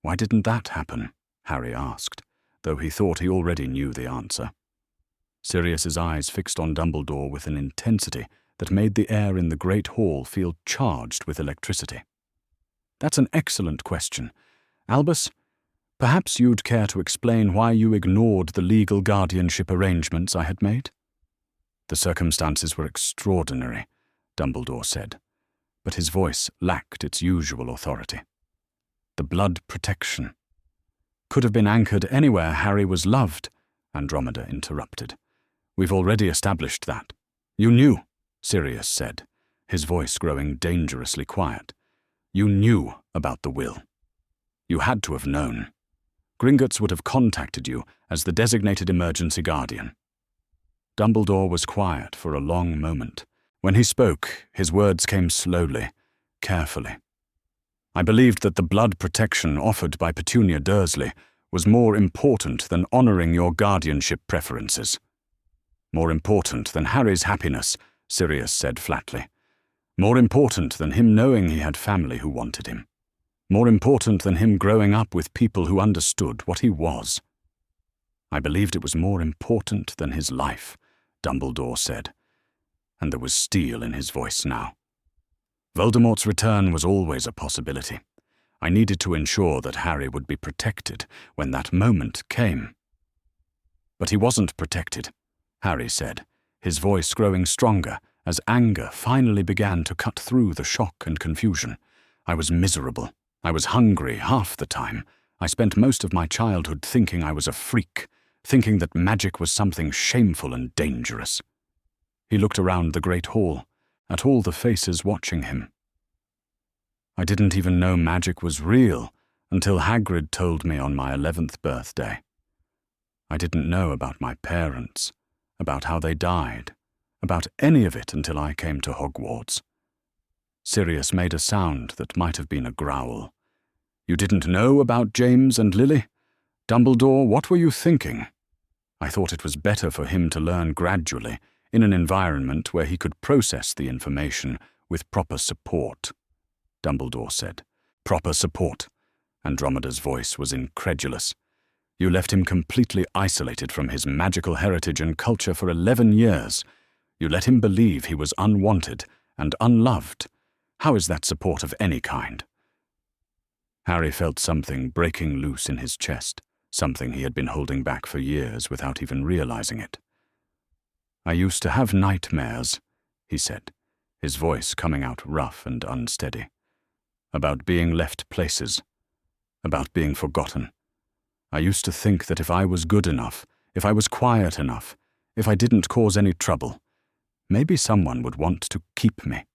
Why didn't that happen? Harry asked, though he thought he already knew the answer. Sirius's eyes fixed on Dumbledore with an intensity that made the air in the great hall feel charged with electricity. That's an excellent question. Albus, perhaps you'd care to explain why you ignored the legal guardianship arrangements I had made? The circumstances were extraordinary, Dumbledore said, but his voice lacked its usual authority. The blood protection could have been anchored anywhere Harry was loved, Andromeda interrupted. We've already established that. You knew, Sirius said, his voice growing dangerously quiet. You knew about the will. You had to have known. Gringotts would have contacted you as the designated emergency guardian. Dumbledore was quiet for a long moment. When he spoke, his words came slowly, carefully. I believed that the blood protection offered by Petunia Dursley was more important than honoring your guardianship preferences. More important than Harry's happiness, Sirius said flatly. More important than him knowing he had family who wanted him. More important than him growing up with people who understood what he was. I believed it was more important than his life, Dumbledore said, and there was steel in his voice now. Voldemort's return was always a possibility. I needed to ensure that Harry would be protected when that moment came. But he wasn't protected, Harry said, his voice growing stronger as anger finally began to cut through the shock and confusion. I was miserable. I was hungry half the time. I spent most of my childhood thinking I was a freak, thinking that magic was something shameful and dangerous. He looked around the great hall, at all the faces watching him. I didn't even know magic was real until Hagrid told me on my 11th birthday. I didn't know about my parents, about how they died, about any of it until I came to Hogwarts. Sirius made a sound that might have been a growl. You didn't know about James and Lily? Dumbledore, what were you thinking? I thought it was better for him to learn gradually, in an environment where he could process the information with proper support. Dumbledore said. Proper support. Andromeda's voice was incredulous. You left him completely isolated from his magical heritage and culture for 11 years. You let him believe he was unwanted and unloved. How is that support of any kind? Harry felt something breaking loose in his chest, something he had been holding back for years without even realizing it. I used to have nightmares, he said, his voice coming out rough and unsteady. About being left places, about being forgotten. I used to think that if I was good enough, if I was quiet enough, if I didn't cause any trouble, maybe someone would want to keep me.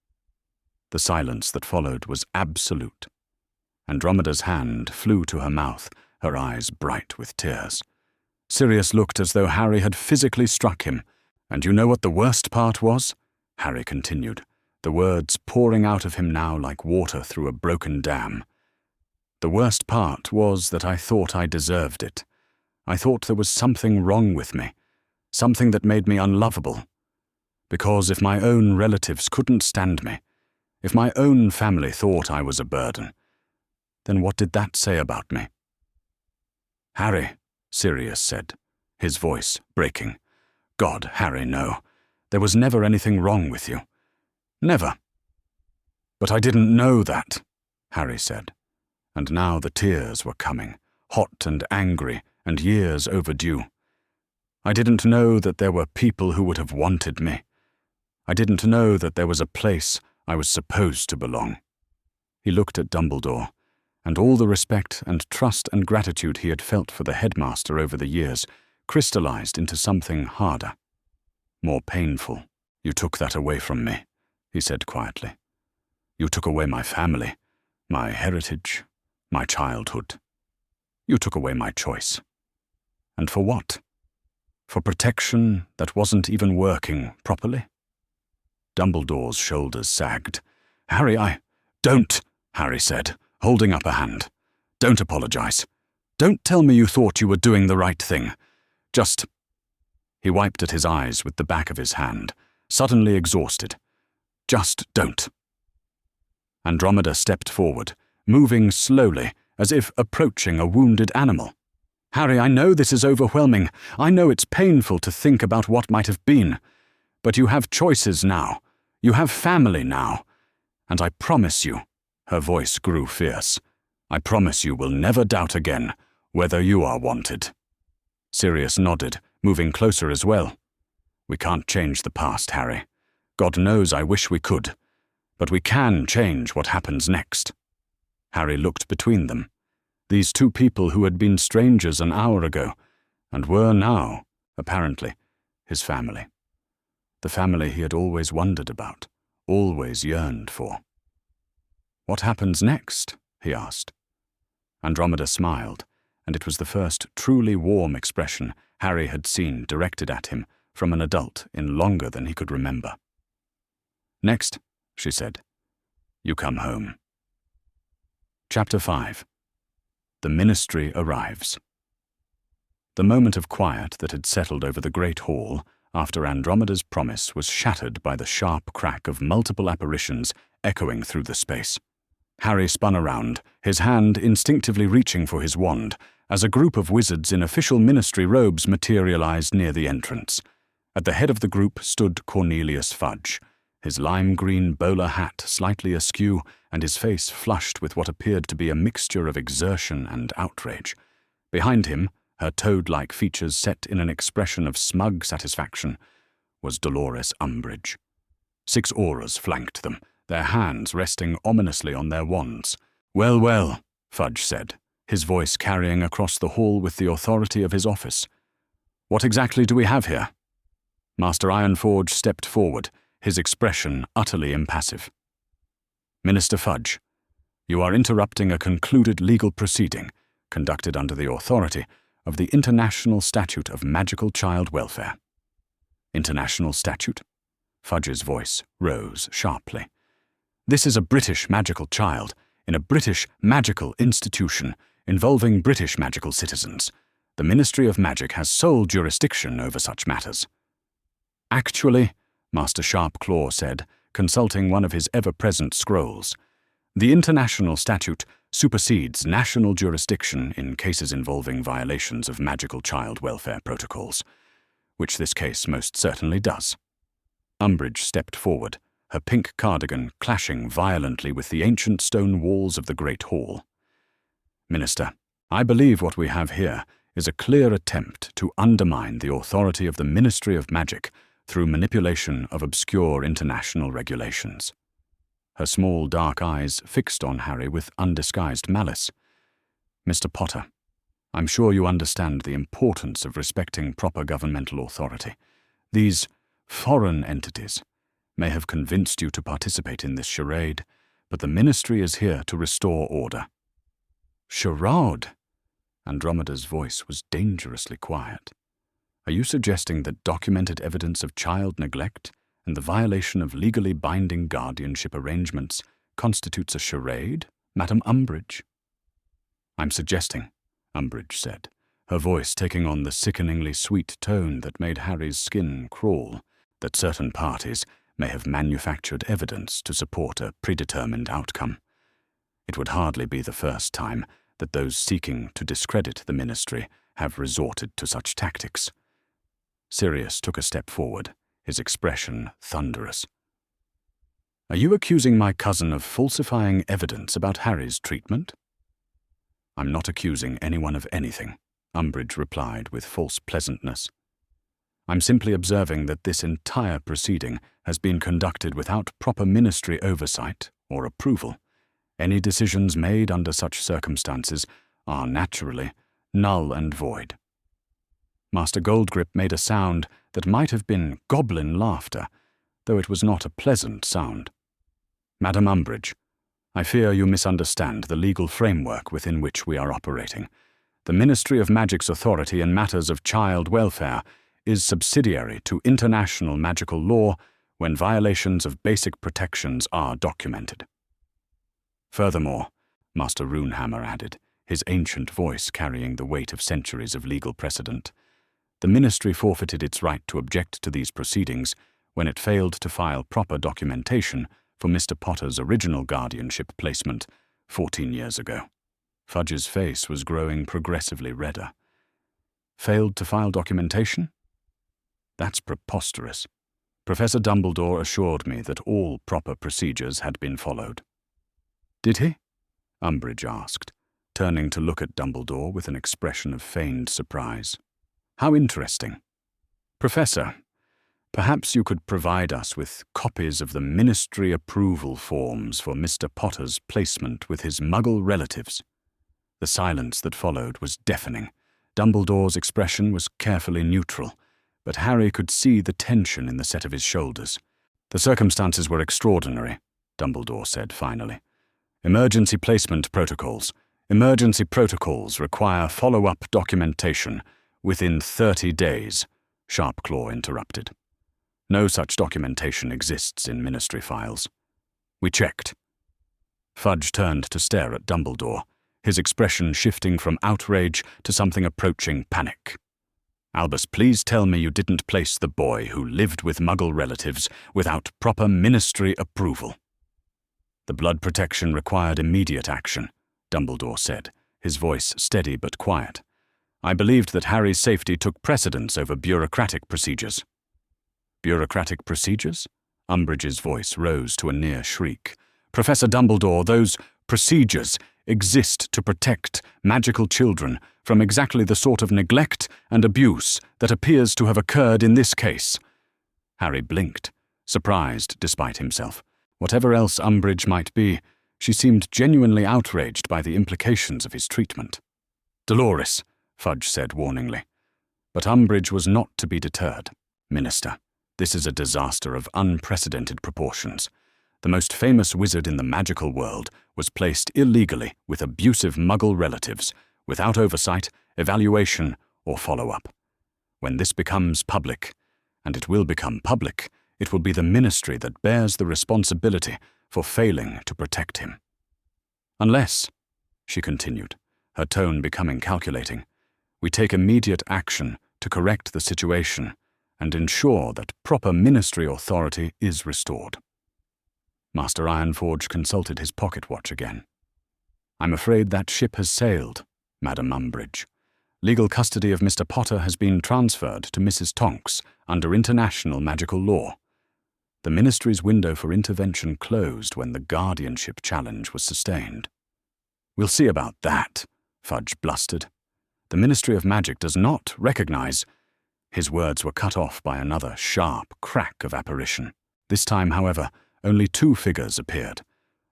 The silence that followed was absolute. Andromeda's hand flew to her mouth, her eyes bright with tears. Sirius looked as though Harry had physically struck him. And you know what the worst part was? Harry continued, the words pouring out of him now like water through a broken dam. The worst part was that I thought I deserved it. I thought there was something wrong with me, something that made me unlovable. Because if my own relatives couldn't stand me, if my own family thought I was a burden, then what did that say about me? Harry, Sirius said, his voice breaking. God, Harry, no. There was never anything wrong with you. Never. But I didn't know that, Harry said. And now the tears were coming, hot and angry and years overdue. I didn't know that there were people who would have wanted me. I didn't know that there was a place I was supposed to belong. He looked at Dumbledore, and all the respect and trust and gratitude he had felt for the headmaster over the years crystallized into something harder, more painful. You took that away from me, he said quietly. You took away my family, my heritage, my childhood. You took away my choice. And for what? For protection that wasn't even working properly? Dumbledore's shoulders sagged. Harry, Don't, Harry said, holding up a hand. Don't apologize. Don't tell me you thought you were doing the right thing. Just... He wiped at his eyes with the back of his hand, suddenly exhausted. Just don't. Andromeda stepped forward, moving slowly, as if approaching a wounded animal. Harry, I know this is overwhelming. I know it's painful to think about what might have been. But you have choices now. You have family now. And I promise you, her voice grew fierce, I promise you will never doubt again whether you are wanted. Sirius nodded, moving closer as well. We can't change the past, Harry. God knows I wish we could. But we can change what happens next. Harry looked between them. These two people who had been strangers an hour ago, and were now, apparently, his family. The family he had always wondered about, always yearned for. What happens next? He asked. Andromeda smiled, and it was the first truly warm expression Harry had seen directed at him from an adult in longer than he could remember. Next, she said, you come home. Chapter 5. The Ministry arrives. The moment of quiet that had settled over the great hall after Andromeda's promise was shattered by the sharp crack of multiple apparitions echoing through the space. Harry spun around, his hand instinctively reaching for his wand, as a group of wizards in official ministry robes materialized near the entrance. At the head of the group stood Cornelius Fudge, his lime-green bowler hat slightly askew and his face flushed with what appeared to be a mixture of exertion and outrage. Behind him, her toad-like features set in an expression of smug satisfaction, was Dolores Umbridge. 6 auras flanked them, their hands resting ominously on their wands. Well, well, Fudge said, his voice carrying across the hall with the authority of his office. What exactly do we have here? Master Ironforge stepped forward, his expression utterly impassive. Minister Fudge, you are interrupting a concluded legal proceeding, conducted under the authority of the International Statute of Magical Child Welfare. International statute? Fudge's voice rose sharply. This is a British magical child in a British magical institution involving British magical citizens. The Ministry of Magic has sole jurisdiction over such matters. Actually, Master Sharpclaw said, consulting one of his ever-present scrolls, the international statute supersedes national jurisdiction in cases involving violations of magical child welfare protocols, which this case most certainly does. Umbridge stepped forward, her pink cardigan clashing violently with the ancient stone walls of the Great Hall. Minister, I believe what we have here is a clear attempt to undermine the authority of the Ministry of Magic through manipulation of obscure international regulations. Her small dark eyes fixed on Harry with undisguised malice. Mr. Potter, I'm sure you understand the importance of respecting proper governmental authority. These foreign entities may have convinced you to participate in this charade, but the Ministry is here to restore order. Charade? Andromeda's voice was dangerously quiet. Are you suggesting that documented evidence of child neglect and the violation of legally binding guardianship arrangements constitutes a charade, Madam Umbridge? I'm suggesting, Umbridge said, her voice taking on the sickeningly sweet tone that made Harry's skin crawl, that certain parties may have manufactured evidence to support a predetermined outcome. It would hardly be the first time that those seeking to discredit the Ministry have resorted to such tactics. Sirius took a step forward, his expression thunderous. Are you accusing my cousin of falsifying evidence about Harry's treatment? I'm not accusing anyone of anything, Umbridge replied with false pleasantness. I'm simply observing that this entire proceeding has been conducted without proper Ministry oversight or approval. Any decisions made under such circumstances are naturally null and void. Master Goldgrip made a sound that might have been goblin laughter, though it was not a pleasant sound. Madam Umbridge, I fear you misunderstand the legal framework within which we are operating. The Ministry of Magic's authority in matters of child welfare is subsidiary to international magical law when violations of basic protections are documented. Furthermore, Master Runehammer added, his ancient voice carrying the weight of centuries of legal precedent, the Ministry forfeited its right to object to these proceedings when it failed to file proper documentation for Mr. Potter's original guardianship placement 14 years ago. Fudge's face was growing progressively redder. Failed to file documentation? That's preposterous. Professor Dumbledore assured me that all proper procedures had been followed. Did he? Umbridge asked, turning to look at Dumbledore with an expression of feigned surprise. How interesting. Professor, perhaps you could provide us with copies of the Ministry approval forms for Mr. Potter's placement with his Muggle relatives. The silence that followed was deafening. Dumbledore's expression was carefully neutral, but Harry could see the tension in the set of his shoulders. The circumstances were extraordinary, Dumbledore said finally. Emergency placement protocols. Emergency protocols require follow-up documentation within 30 days, Sharpclaw interrupted. No such documentation exists in Ministry files. We checked. Fudge turned to stare at Dumbledore, his expression shifting from outrage to something approaching panic. Albus, please tell me you didn't place the boy who lived with Muggle relatives without proper Ministry approval. The blood protection required immediate action, Dumbledore said, his voice steady but quiet. I believed that Harry's safety took precedence over bureaucratic procedures. Bureaucratic procedures? Umbridge's voice rose to a near shriek. Professor Dumbledore, those procedures exist to protect magical children from exactly the sort of neglect and abuse that appears to have occurred in this case. Harry blinked, surprised despite himself. Whatever else Umbridge might be, she seemed genuinely outraged by the implications of his treatment. Dolores, Fudge said warningly. But Umbridge was not to be deterred. Minister, this is a disaster of unprecedented proportions. The most famous wizard in the magical world was placed illegally with abusive Muggle relatives, without oversight evaluation, or follow-up. When this becomes public, and it will become public, it will be the ministry that bears the responsibility for failing to protect him. Unless, she continued, her tone becoming calculating, we take immediate action to correct the situation and ensure that proper ministry authority is restored. Master Ironforge consulted his pocket watch again. I'm afraid that ship has sailed, Madam Umbridge. Legal custody of Mr. Potter has been transferred to Mrs. Tonks under international magical law. The Ministry's window for intervention closed when the guardianship challenge was sustained. We'll see about that, Fudge blustered. The Ministry of Magic does not recognize— His words were cut off by another sharp crack of apparition. This time, however, only two figures appeared,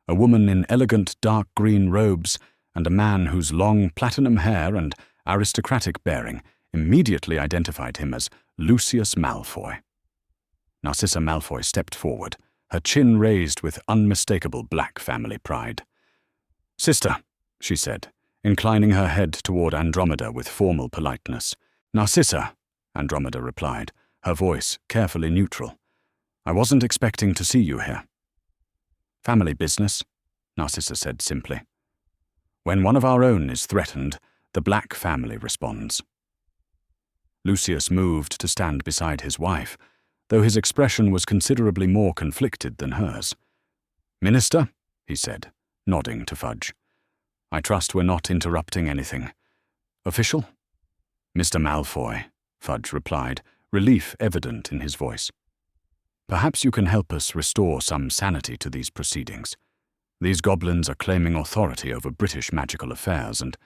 a woman in elegant dark green robes and a man whose long platinum hair and aristocratic bearing immediately identified him as Lucius Malfoy. Narcissa Malfoy stepped forward, her chin raised with unmistakable black family pride. "Sister," she said, inclining her head toward Andromeda with formal politeness. "Narcissa," Andromeda replied, her voice carefully neutral. "I wasn't expecting to see you here." "Family business," Narcissa said simply. "When one of our own is threatened, the Black family responds." Lucius moved to stand beside his wife, though his expression was considerably more conflicted than hers. "Minister," he said, nodding to Fudge. "I trust we're not interrupting anything. Official?" "Mr. Malfoy," Fudge replied, relief evident in his voice. "Perhaps you can help us restore some sanity to these proceedings. These goblins are claiming authority over British magical affairs, and—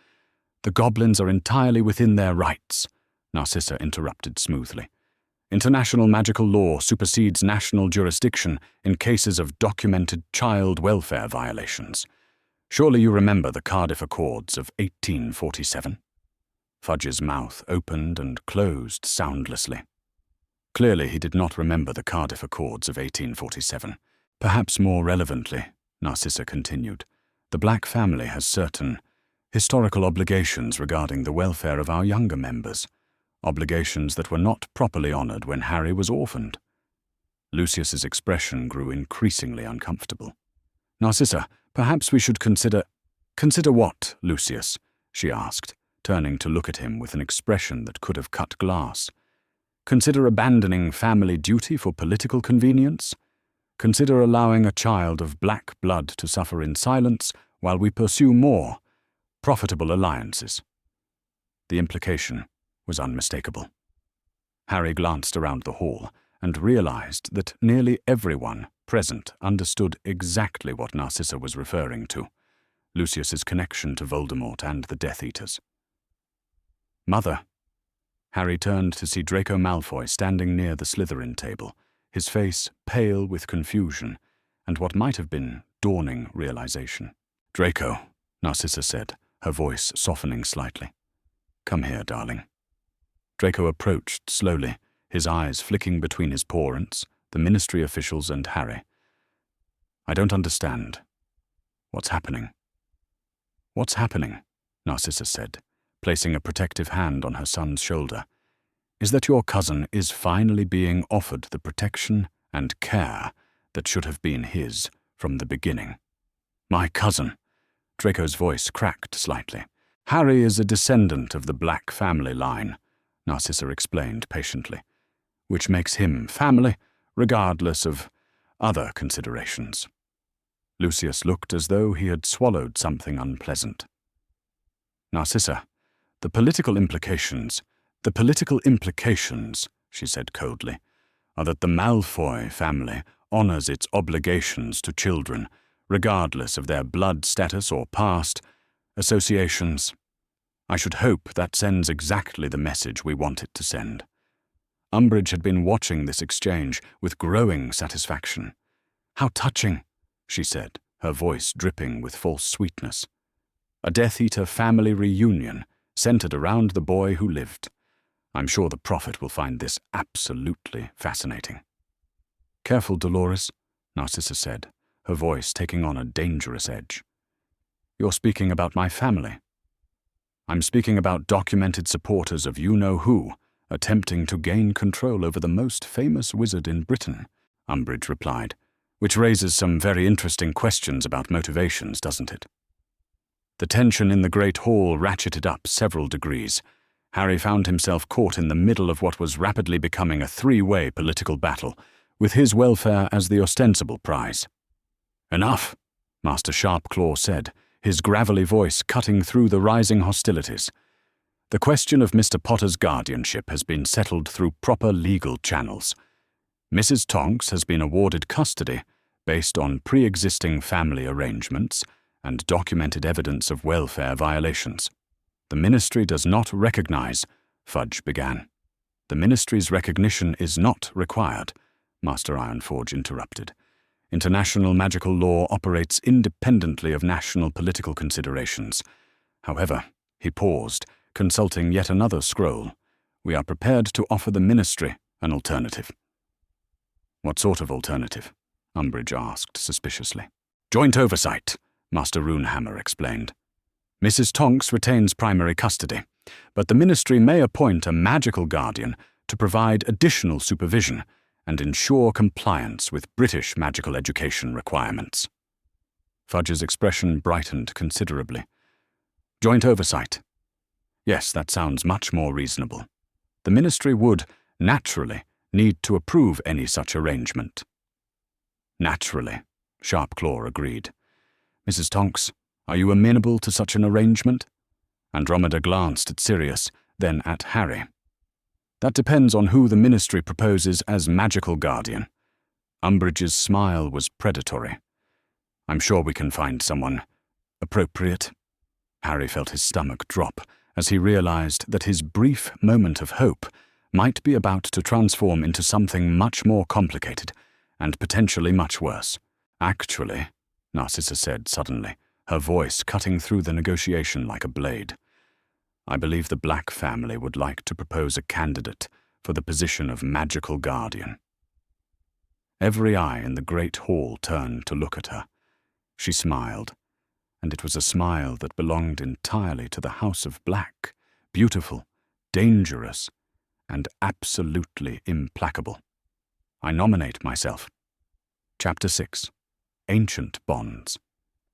The goblins are entirely within their rights," Narcissa interrupted smoothly. "International magical law supersedes national jurisdiction in cases of documented child welfare violations. Surely you remember the Cardiff Accords of 1847? Fudge's mouth opened and closed soundlessly. Clearly he did not remember the Cardiff Accords of 1847. Perhaps more relevantly, Narcissa continued, the Black family has certain historical obligations regarding the welfare of our younger members, obligations that were not properly honored when Harry was orphaned." Lucius's expression grew increasingly uncomfortable. "Narcissa, perhaps we should consider— Consider what, Lucius?" she asked, turning to look at him with an expression that could have cut glass. "Consider abandoning family duty for political convenience? Consider allowing a child of Black blood to suffer in silence while we pursue more profitable alliances?" The implication was unmistakable. Harry glanced around the hall and realized that nearly everyone present understood exactly what Narcissa was referring to, Lucius's connection to Voldemort and the Death Eaters. "Mother." Harry turned to see Draco Malfoy standing near the Slytherin table, his face pale with confusion and what might have been dawning realization. "Draco," Narcissa said, her voice softening slightly. "Come here, darling." Draco approached slowly, his eyes flicking between his parents, the ministry officials, and Harry. "I don't understand. What's happening?" "What's happening?" Narcissa said, placing a protective hand on her son's shoulder, "is that your cousin is finally being offered the protection and care that should have been his from the beginning." "My cousin!" Draco's voice cracked slightly. "Harry is a descendant of the Black family line," Narcissa explained patiently, "which makes him family regardless of other considerations." Lucius looked as though he had swallowed something unpleasant. "Narcissa, the political implications, she said coldly, are that the Malfoy family honors its obligations to children, regardless of their blood status or past associations. I should hope that sends exactly the message we want it to send." Umbridge had been watching this exchange with growing satisfaction. "How touching," she said, her voice dripping with false sweetness. "A Death Eater family reunion centered around the boy who lived. I'm sure the Prophet will find this absolutely fascinating." "Careful, Dolores," Narcissa said, her voice taking on a dangerous edge. "You're speaking about my family." I'm speaking about documented supporters of you-know-who, attempting to gain control over the most famous wizard in Britain, Umbridge replied, which raises some very interesting questions about motivations, doesn't it? The tension in the Great Hall ratcheted up several degrees. Harry found himself caught in the middle of what was rapidly becoming a three-way political battle, with his welfare as the ostensible prize. "Enough," Master Sharpclaw said, his gravelly voice cutting through the rising hostilities. "The question of Mr. Potter's guardianship has been settled through proper legal channels. Mrs. Tonks has been awarded custody based on pre-existing family arrangements and documented evidence of welfare violations. The Ministry does not recognize," Fudge began. "The Ministry's recognition is not required," Master Ironforge interrupted. "International magical law operates independently of national political considerations. However," he paused, consulting yet another scroll, "we are prepared to offer the Ministry an alternative." "What sort of alternative?" Umbridge asked suspiciously. "Joint oversight," Master Runehammer explained. "Mrs. Tonks retains primary custody, but the Ministry may appoint a magical guardian to provide additional supervision and ensure compliance with British magical education requirements." Fudge's expression brightened considerably. "Joint oversight. Yes, that sounds much more reasonable. The Ministry would, naturally, need to approve any such arrangement." "Naturally," Sharpclaw agreed. "Mrs. Tonks, are you amenable to such an arrangement?" Andromeda glanced at Sirius, then at Harry. "That depends on who the Ministry proposes as magical guardian." Umbridge's smile was predatory. "I'm sure we can find someone appropriate." Harry felt his stomach drop as he realized that his brief moment of hope might be about to transform into something much more complicated and potentially much worse. "Actually," Narcissa said suddenly, her voice cutting through the negotiation like a blade, "I believe the Black family would like to propose a candidate for the position of magical guardian." Every eye in the Great Hall turned to look at her. She smiled, and it was a smile that belonged entirely to the House of Black, beautiful, dangerous, and absolutely implacable. "I nominate myself." Chapter 6. Ancient Bonds.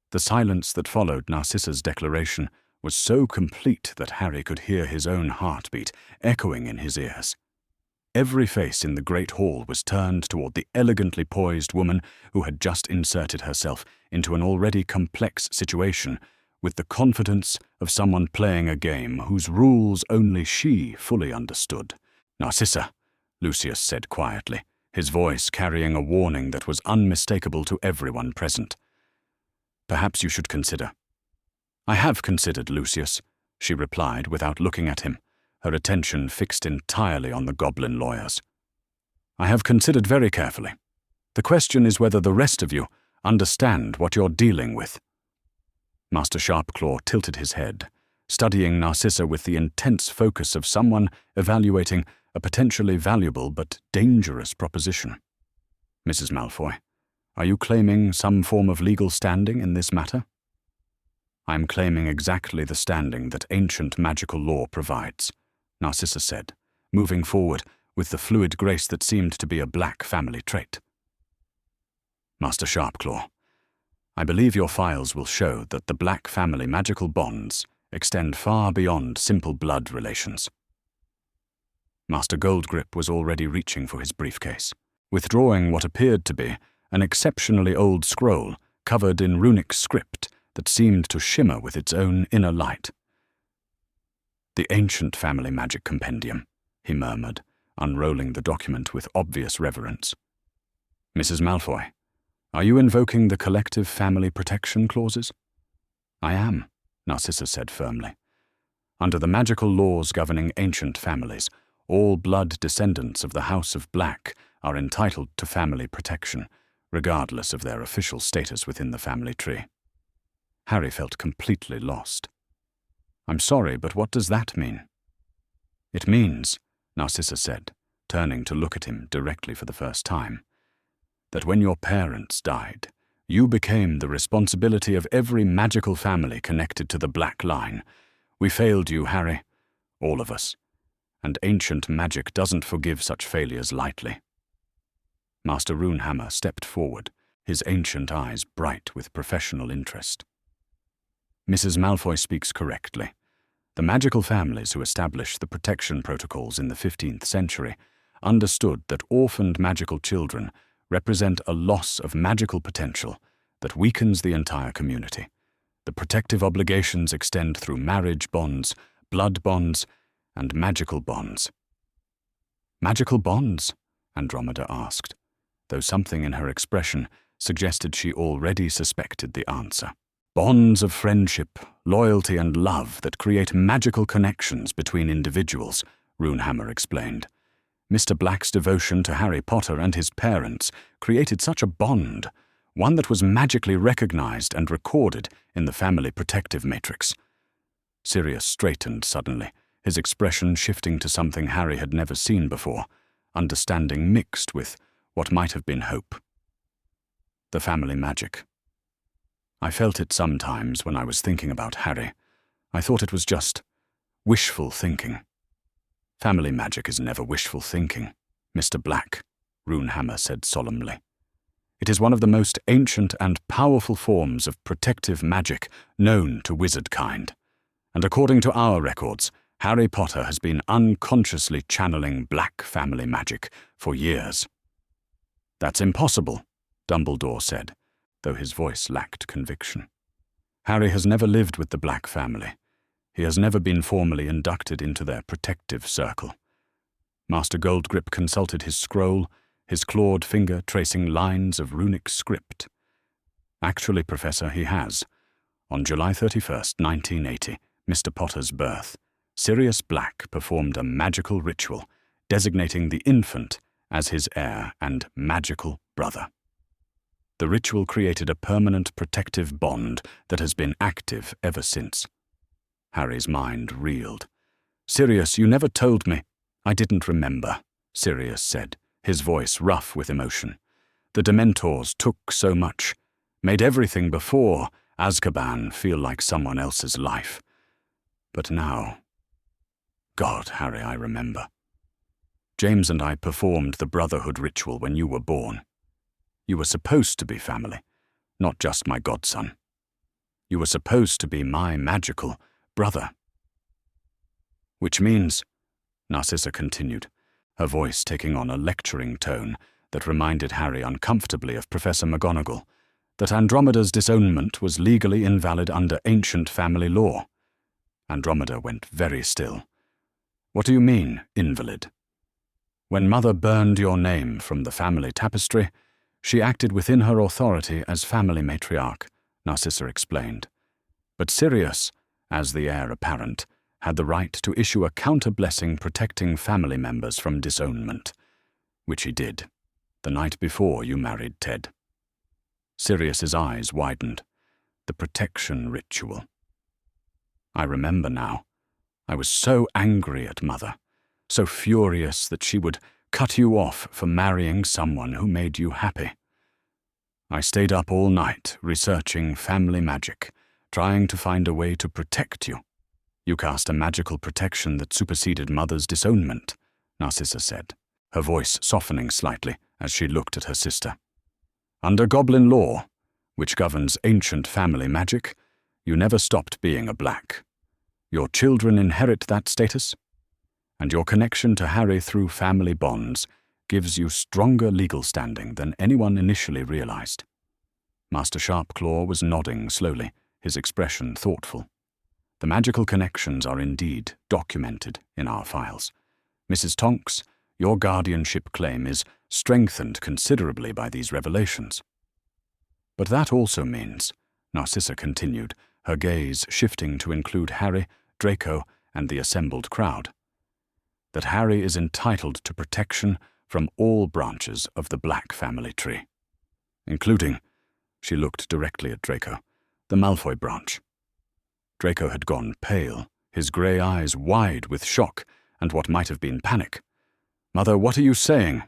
The silence that followed Narcissa's declaration was so complete that Harry could hear his own heartbeat echoing in his ears. Every face in the Great Hall was turned toward the elegantly poised woman who had just inserted herself into an already complex situation with the confidence of someone playing a game whose rules only she fully understood. "Narcissa," Lucius said quietly, his voice carrying a warning that was unmistakable to everyone present. "Perhaps you should consider." "I have considered, Lucius," she replied without looking at him, her attention fixed entirely on the Goblin lawyers. "I have considered very carefully. The question is whether the rest of you understand what you're dealing with." Master Sharpclaw tilted his head, studying Narcissa with the intense focus of someone evaluating a potentially valuable but dangerous proposition. "Mrs. Malfoy, are you claiming some form of legal standing in this matter?" "I am claiming exactly the standing that ancient magical law provides," Narcissa said, moving forward with the fluid grace that seemed to be a Black family trait. "Master Sharpclaw, I believe your files will show that the Black family magical bonds extend far beyond simple blood relations." Master Goldgrip was already reaching for his briefcase, withdrawing what appeared to be an exceptionally old scroll covered in runic script that seemed to shimmer with its own inner light. "The ancient family magic compendium," he murmured, unrolling the document with obvious reverence. "Mrs. Malfoy, are you invoking the collective family protection clauses?" "I am," Narcissa said firmly. "Under the magical laws governing ancient families, all blood descendants of the House of Black are entitled to family protection, regardless of their official status within the family tree." Harry felt completely lost. "I'm sorry, but what does that mean?" "It means," Narcissa said, turning to look at him directly for the first time, "that when your parents died, you became the responsibility of every magical family connected to the Black line, We failed you, Harry. All of us. And ancient magic doesn't forgive such failures lightly. Master Runehammer stepped forward, his ancient eyes bright with professional interest. Mrs. Malfoy speaks correctly. The magical families who established the protection protocols in the 15th century understood that orphaned magical children represent a loss of magical potential that weakens the entire community. The protective obligations extend through marriage bonds, blood bonds, and magical bonds. Magical bonds? Andromeda asked, though something in her expression suggested she already suspected the answer. Bonds of friendship, loyalty, and love that create magical connections between individuals, Runehammer explained. Mr. Black's devotion to Harry Potter and his parents created such a bond, one that was magically recognized and recorded in the family protective matrix. Sirius straightened suddenly, his expression shifting to something Harry had never seen before, understanding mixed with what might have been hope. The family magic. I felt it sometimes when I was thinking about Harry. I thought it was just wishful thinking. Family magic is never wishful thinking, Mr. Black, Runehammer said solemnly. It is one of the most ancient and powerful forms of protective magic known to wizard kind. And according to our records, Harry Potter has been unconsciously channeling black family magic for years. That's impossible, Dumbledore said, though his voice lacked conviction. Harry has never lived with the Black family. He has never been formally inducted into their protective circle. Master Goldgrip consulted his scroll, his clawed finger tracing lines of runic script. Actually, Professor, he has. On July 31st, 1980, Mr. Potter's birth, Sirius Black performed a magical ritual, designating the infant as his heir and magical brother. The ritual created a permanent protective bond that has been active ever since. Harry's mind reeled. Sirius, you never told me. I didn't remember, Sirius said, his voice rough with emotion. The Dementors took so much, made everything before Azkaban feel like someone else's life. But now... God, Harry, I remember. James and I performed the Brotherhood ritual when you were born. You were supposed to be family, not just my godson. You were supposed to be my magical brother. Which means, Narcissa continued, her voice taking on a lecturing tone that reminded Harry uncomfortably of Professor McGonagall, that Andromeda's disownment was legally invalid under ancient family law. Andromeda went very still. What do you mean, invalid? When Mother burned your name from the family tapestry, she acted within her authority as family matriarch, Narcissa explained. But Sirius, as the heir apparent, had the right to issue a counter-blessing protecting family members from disownment, which he did, the night before you married Ted. Sirius's eyes widened. The protection ritual. I remember now. I was so angry at Mother, so furious that she would cut you off for marrying someone who made you happy. I stayed up all night researching family magic, trying to find a way to protect you. You cast a magical protection that superseded Mother's disownment, Narcissa said, her voice softening slightly as she looked at her sister. Under Goblin law, which governs ancient family magic, you never stopped being a Black. Your children inherit that status, and your connection to Harry through family bonds gives you stronger legal standing than anyone initially realized. Master Sharpclaw was nodding slowly, his expression thoughtful. The magical connections are indeed documented in our files. Mrs. Tonks, your guardianship claim is strengthened considerably by these revelations. But that also means, Narcissa continued, her gaze shifting to include Harry, Draco, and the assembled crowd, that Harry is entitled to protection from all branches of the Black family tree, including, she looked directly at Draco, the Malfoy branch. Draco had gone pale, his grey eyes wide with shock and what might have been panic. Mother, what are you saying?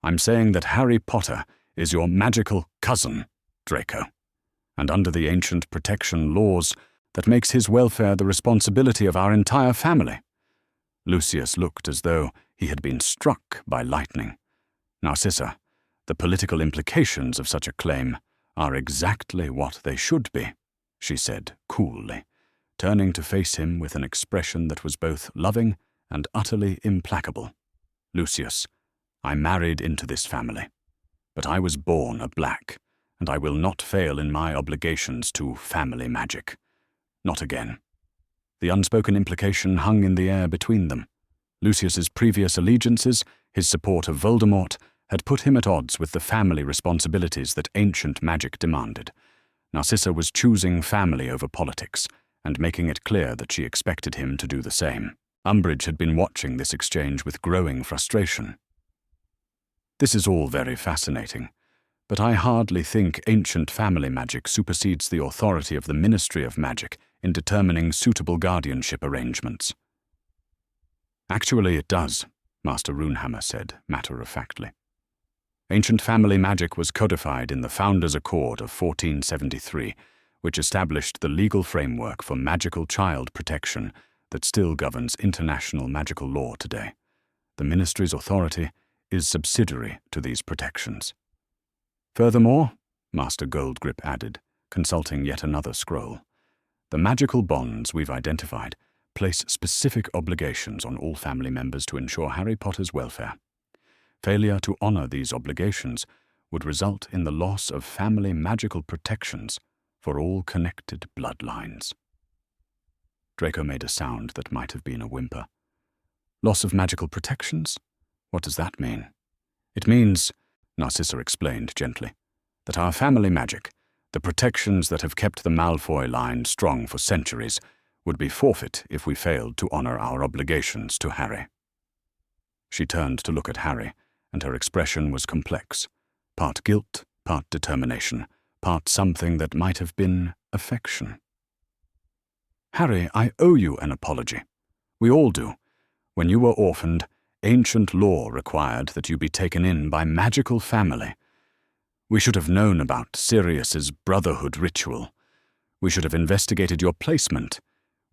I'm saying that Harry Potter is your magical cousin, Draco, and under the ancient protection laws, that makes his welfare the responsibility of our entire family." Lucius looked as though he had been struck by lightning. "Narcissa, the political implications of such a claim are exactly what they should be," she said coolly, turning to face him with an expression that was both loving and utterly implacable. "Lucius, I married into this family, but I was born a black, and I will not fail in my obligations to family magic. Not again." The unspoken implication hung in the air between them. Lucius's previous allegiances, his support of Voldemort, had put him at odds with the family responsibilities that ancient magic demanded. Narcissa was choosing family over politics, and making it clear that she expected him to do the same. Umbridge had been watching this exchange with growing frustration. "This is all very fascinating, but I hardly think ancient family magic supersedes the authority of the Ministry of Magic in determining suitable guardianship arrangements." "Actually, it does," Master Runehammer said, matter-of-factly. Ancient family magic was codified in the Founders' Accord of 1473, which established the legal framework for magical child protection that still governs international magical law today. The Ministry's authority is subsidiary to these protections. "Furthermore," Master Goldgrip added, consulting yet another scroll, "the magical bonds we've identified place specific obligations on all family members to ensure Harry Potter's welfare. Failure to honor these obligations would result in the loss of family magical protections for all connected bloodlines." Draco made a sound that might have been a whimper. "Loss of magical protections? What does that mean?" "It means," Narcissa explained gently, "that our family magic, the protections that have kept the Malfoy line strong for centuries, would be forfeit if we failed to honor our obligations to Harry." She turned to look at Harry, and her expression was complex, part guilt, part determination, part something that might have been affection. "Harry, I owe you an apology. We all do. When you were orphaned, ancient law required that you be taken in by magical family. We should have known about Sirius's brotherhood ritual. We should have investigated your placement.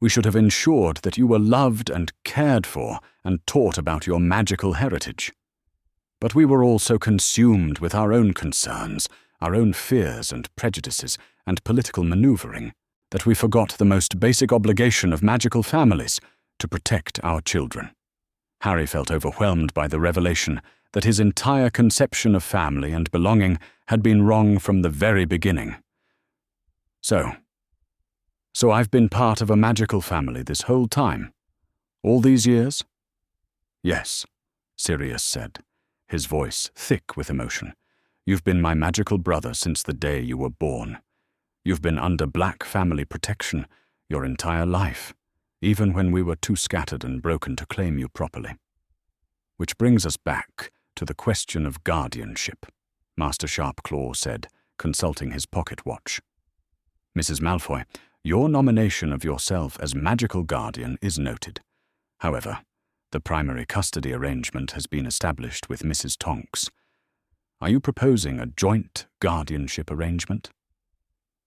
We should have ensured that you were loved and cared for and taught about your magical heritage. But we were all so consumed with our own concerns, our own fears and prejudices, and political maneuvering, that we forgot the most basic obligation of magical families, to protect our children." Harry felt overwhelmed by the revelation that his entire conception of family and belonging had been wrong from the very beginning. So I've been part of a magical family this whole time? All these years?" "Yes," Sirius said, his voice thick with emotion. "You've been my magical brother since the day you were born. You've been under black family protection your entire life, even when we were too scattered and broken to claim you properly. Which brings us back to the question of guardianship," Master Sharpclaw said, consulting his pocket watch. "Mrs. Malfoy, your nomination of yourself as magical guardian is noted. However, the primary custody arrangement has been established with Mrs. Tonks. Are you proposing a joint guardianship arrangement?"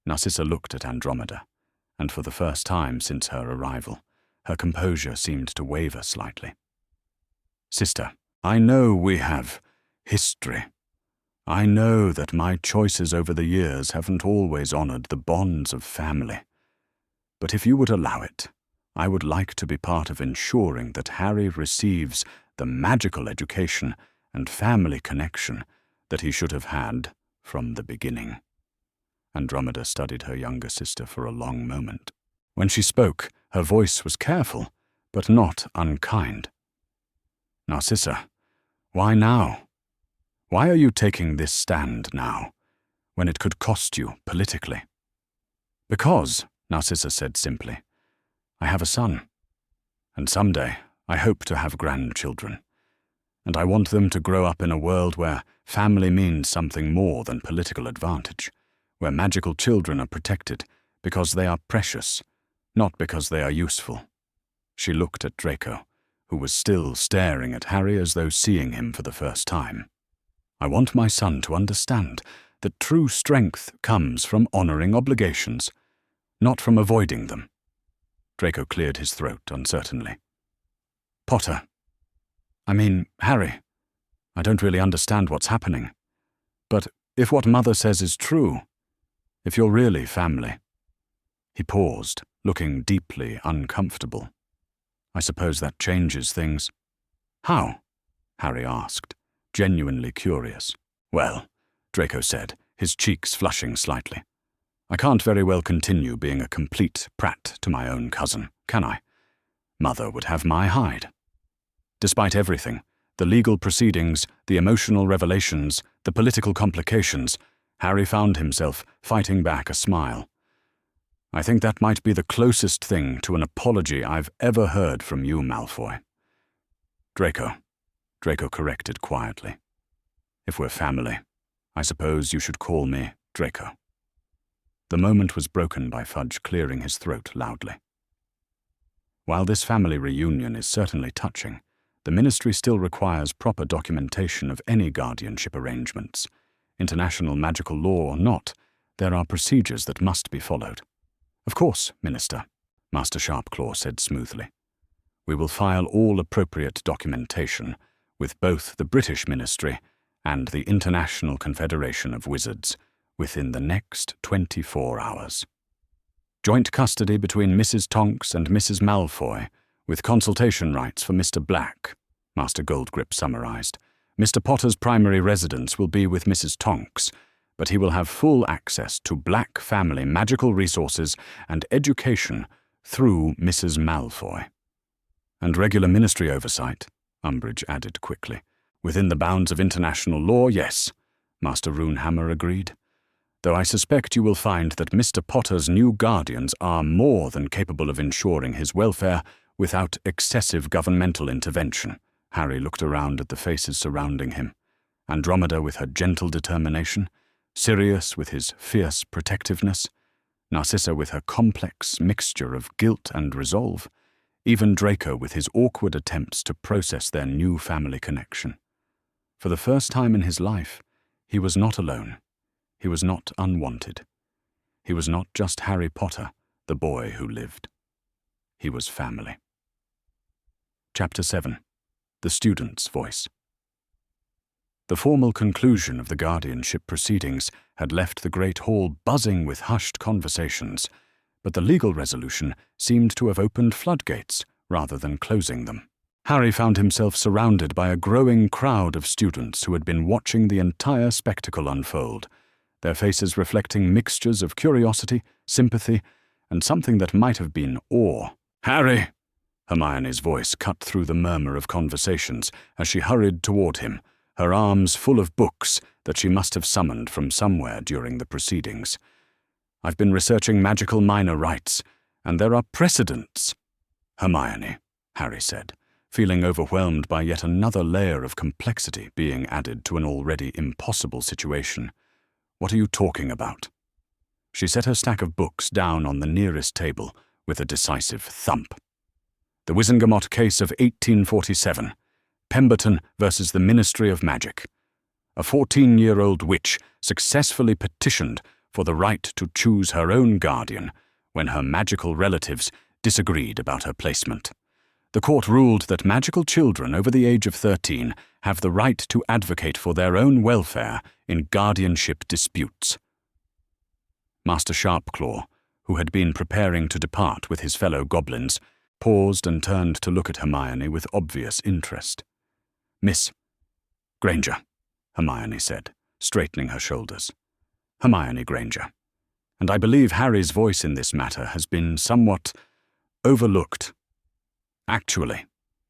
Narcissa looked at Andromeda, and for the first time since her arrival, her composure seemed to waver slightly. "Sister, I know we have history. I know that my choices over the years haven't always honored the bonds of family. But if you would allow it, I would like to be part of ensuring that Harry receives the magical education and family connection that he should have had from the beginning." Andromeda studied her younger sister for a long moment. When she spoke, her voice was careful, but not unkind. "Narcissa, why now? Why are you taking this stand now, when it could cost you politically?" "Because," Narcissa said simply, "I have a son, and someday I hope to have grandchildren, and I want them to grow up in a world where family means something more than political advantage, where magical children are protected because they are precious, not because they are useful." She looked at Draco, who was still staring at Harry as though seeing him for the first time. "I want my son to understand that true strength comes from honoring obligations, not from avoiding them. Draco cleared his throat uncertainly. Potter. Harry. I don't really understand what's happening. But if what Mother says is true, if you're really family. He paused, looking deeply uncomfortable. I suppose that changes things. How? Harry asked, genuinely curious. Well, Draco said, his cheeks flushing slightly. I can't very well continue being a complete prat to my own cousin, can I? Mother would have my hide. Despite everything, the legal proceedings, the emotional revelations, the political complications, Harry found himself fighting back a smile. I think that might be the closest thing to an apology I've ever heard from you, Malfoy. Draco corrected quietly. If we're family, I suppose you should call me Draco. The moment was broken by Fudge clearing his throat loudly. While this family reunion is certainly touching, the Ministry still requires proper documentation of any guardianship arrangements. International magical law or not, there are procedures that must be followed. Of course, Minister, Master Sharpclaw said smoothly. We will file all appropriate documentation with both the British Ministry and the International Confederation of Wizards within the next 24 hours. Joint custody between Mrs. Tonks and Mrs. Malfoy, with consultation rights for Mr. Black, Master Goldgrip summarized. Mr. Potter's primary residence will be with Mrs. Tonks, but he will have full access to Black family magical resources and education through Mrs. Malfoy. And regular ministry oversight, Umbridge added quickly. Within the bounds of international law, yes, Master Runehammer agreed. Though I suspect you will find that Mr. Potter's new guardians are more than capable of ensuring his welfare without excessive governmental intervention. Harry looked around at the faces surrounding him. Andromeda with her gentle determination, Sirius with his fierce protectiveness, Narcissa with her complex mixture of guilt and resolve, even Draco with his awkward attempts to process their new family connection. For the first time in his life, he was not alone. He was not unwanted. He was not just Harry Potter, the boy who lived. He was family. Chapter 7. The Student's Voice. The formal conclusion of the guardianship proceedings had left the Great Hall buzzing with hushed conversations, but the legal resolution seemed to have opened floodgates rather than closing them. Harry found himself surrounded by a growing crowd of students who had been watching the entire spectacle unfold, their faces reflecting mixtures of curiosity, sympathy, and something that might have been awe. "Harry!" Hermione's voice cut through the murmur of conversations as she hurried toward him, her arms full of books that she must have summoned from somewhere during the proceedings. "I've been researching magical minor rights, and there are precedents." "Hermione," Harry said, feeling overwhelmed by yet another layer of complexity being added to an already impossible situation. "What are you talking about?" She set her stack of books down on the nearest table with a decisive thump. "The Wizengamot case of 1847. Pemberton versus the Ministry of Magic. A 14-year-old witch successfully petitioned for the right to choose her own guardian when her magical relatives disagreed about her placement. The court ruled that magical children over the age of 13 have the right to advocate for their own welfare in guardianship disputes." Master Sharpclaw, who had been preparing to depart with his fellow goblins, paused and turned to look at Hermione with obvious interest. "Miss Granger," Hermione said, straightening her shoulders. "Hermione Granger. And I believe Harry's voice in this matter has been somewhat overlooked." "Actually,"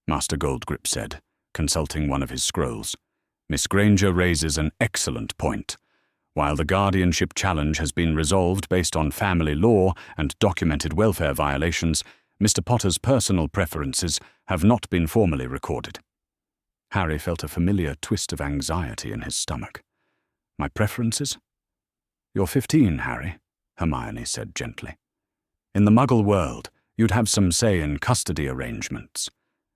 Master Goldgrip said, consulting one of his scrolls, "Miss Granger raises an excellent point. While the guardianship challenge has been resolved based on family law and documented welfare violations, Mr. Potter's personal preferences have not been formally recorded." Harry felt a familiar twist of anxiety in his stomach. "My preferences?" "You're 15, Harry," Hermione said gently. "In the Muggle world, you'd have some say in custody arrangements.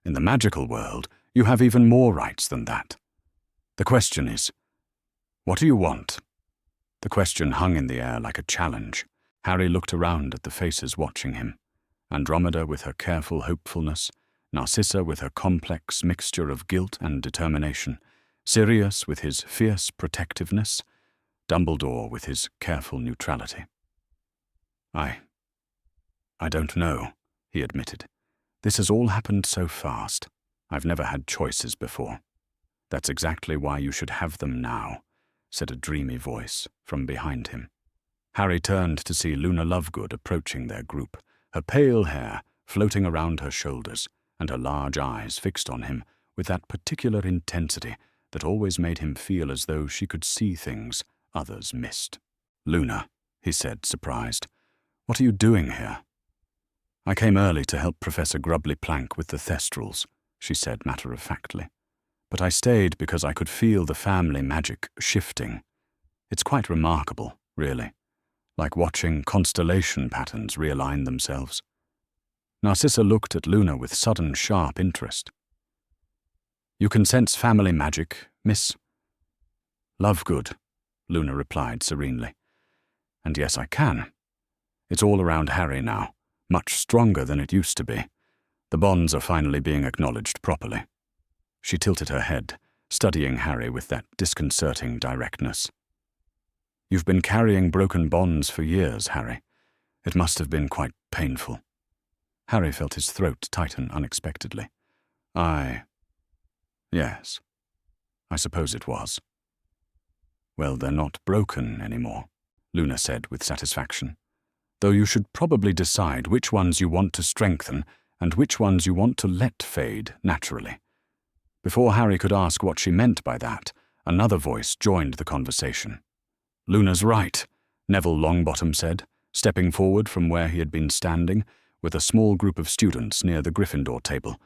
In the magical world, you have even more rights than that. The question is, what do you want?" The question hung in the air like a challenge. Harry looked around at the faces watching him. Andromeda with her careful hopefulness, Narcissa with her complex mixture of guilt and determination, Sirius with his fierce protectiveness, Dumbledore with his careful neutrality. I don't know, he admitted. This has all happened so fast. I've never had choices before. That's exactly why you should have them now, said a dreamy voice from behind him. Harry turned to see Luna Lovegood approaching their group, her pale hair floating around her shoulders and her large eyes fixed on him with that particular intensity that always made him feel as though she could see things others missed. "Luna," he said, surprised, "what are you doing here?" "I came early to help Professor Grubbly-Plank with the Thestrals," she said matter-of-factly. "But I stayed because I could feel the family magic shifting. It's quite remarkable, really, like watching constellation patterns realign themselves." Narcissa looked at Luna with sudden, sharp interest. "You can sense family magic, Miss?" "Lovegood," Luna replied serenely. "And yes, I can. It's all around Harry now, much stronger than it used to be. The bonds are finally being acknowledged properly." She tilted her head, studying Harry with that disconcerting directness. "You've been carrying broken bonds for years, Harry. It must have been quite painful." Harry felt his throat tighten unexpectedly. Yes, I suppose it was." "Well, they're not broken anymore," Luna said with satisfaction. "Though you should probably decide which ones you want to strengthen and which ones you want to let fade naturally." Before Harry could ask what she meant by that, another voice joined the conversation. "Luna's right," Neville Longbottom said, stepping forward from where he had been standing with a small group of students near the Gryffindor table.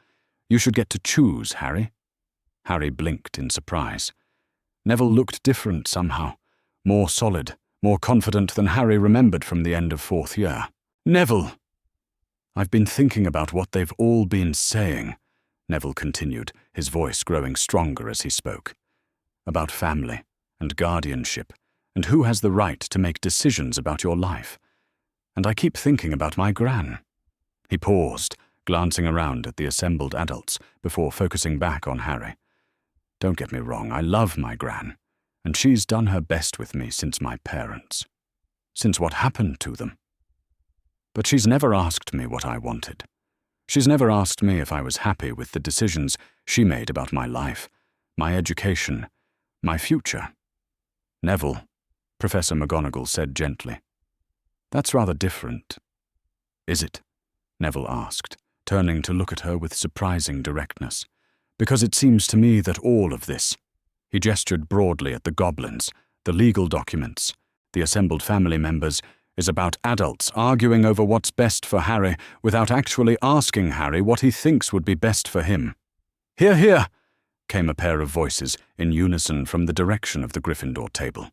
"You should get to choose, Harry." Harry blinked in surprise. Neville looked different somehow, more solid, more confident than Harry remembered from the end of fourth year. "Neville!" "I've been thinking about what they've all been saying," Neville continued, his voice growing stronger as he spoke. "About family and guardianship and who has the right to make decisions about your life. And I keep thinking about my Gran." He paused, glancing around at the assembled adults before focusing back on Harry. "Don't get me wrong, I love my Gran, and she's done her best with me since my parents. Since what happened to them. But she's never asked me what I wanted. She's never asked me if I was happy with the decisions she made about my life, my education, my future." "Neville," Professor McGonagall said gently. "That's rather different." "Is it?" Neville asked, turning to look at her with surprising directness. "Because it seems to me that all of this," he gestured broadly at the goblins, the legal documents, the assembled family members, "is about adults arguing over what's best for Harry without actually asking Harry what he thinks would be best for him." "Hear, hear!" came a pair of voices in unison from the direction of the Gryffindor table.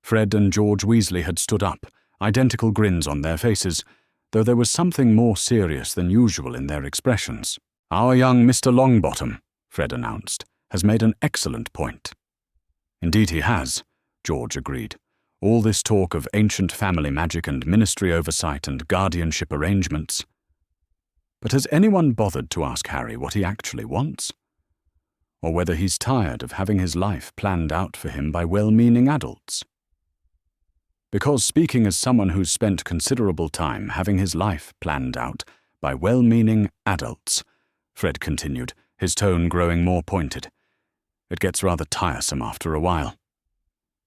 Fred and George Weasley had stood up, identical grins on their faces, though there was something more serious than usual in their expressions. "Our young Mr. Longbottom," Fred announced, "has made an excellent point." "Indeed he has," George agreed. "All this talk of ancient family magic and ministry oversight and guardianship arrangements. But has anyone bothered to ask Harry what he actually wants? Or whether he's tired of having his life planned out for him by well-meaning adults? Because speaking as someone who's spent considerable time having his life planned out by well-meaning adults," Fred continued, his tone growing more pointed, "it gets rather tiresome after a while."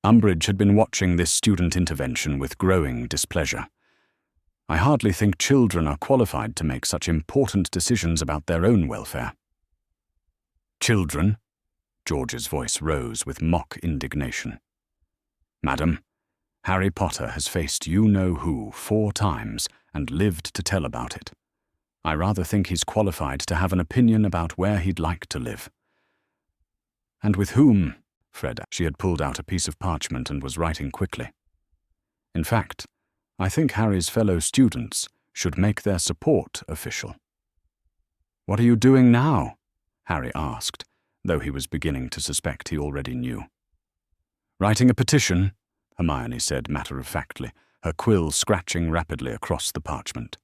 Umbridge had been watching this student intervention with growing displeasure. "I hardly think children are qualified to make such important decisions about their own welfare." "Children?" George's voice rose with mock indignation. "Madam, Harry Potter has faced you-know-who 4 times and lived to tell about it. I rather think he's qualified to have an opinion about where he'd like to live." "And with whom?" Fred. She had pulled out a piece of parchment and was writing quickly. "In fact, I think Harry's fellow students should make their support official." "What are you doing now?" Harry asked, though he was beginning to suspect he already knew. "Writing a petition," Hermione said matter-of-factly, her quill scratching rapidly across the parchment.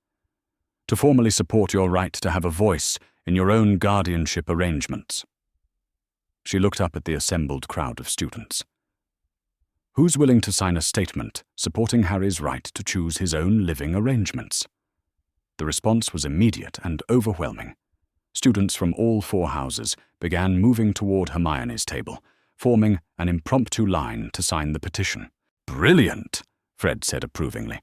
To formally support your right to have a voice in your own guardianship arrangements. She looked up at the assembled crowd of students. Who's willing to sign a statement supporting Harry's right to choose his own living arrangements? The response was immediate and overwhelming. Students from all 4 houses began moving toward Hermione's table, forming an impromptu line to sign the petition. "Brilliant," Fred said approvingly,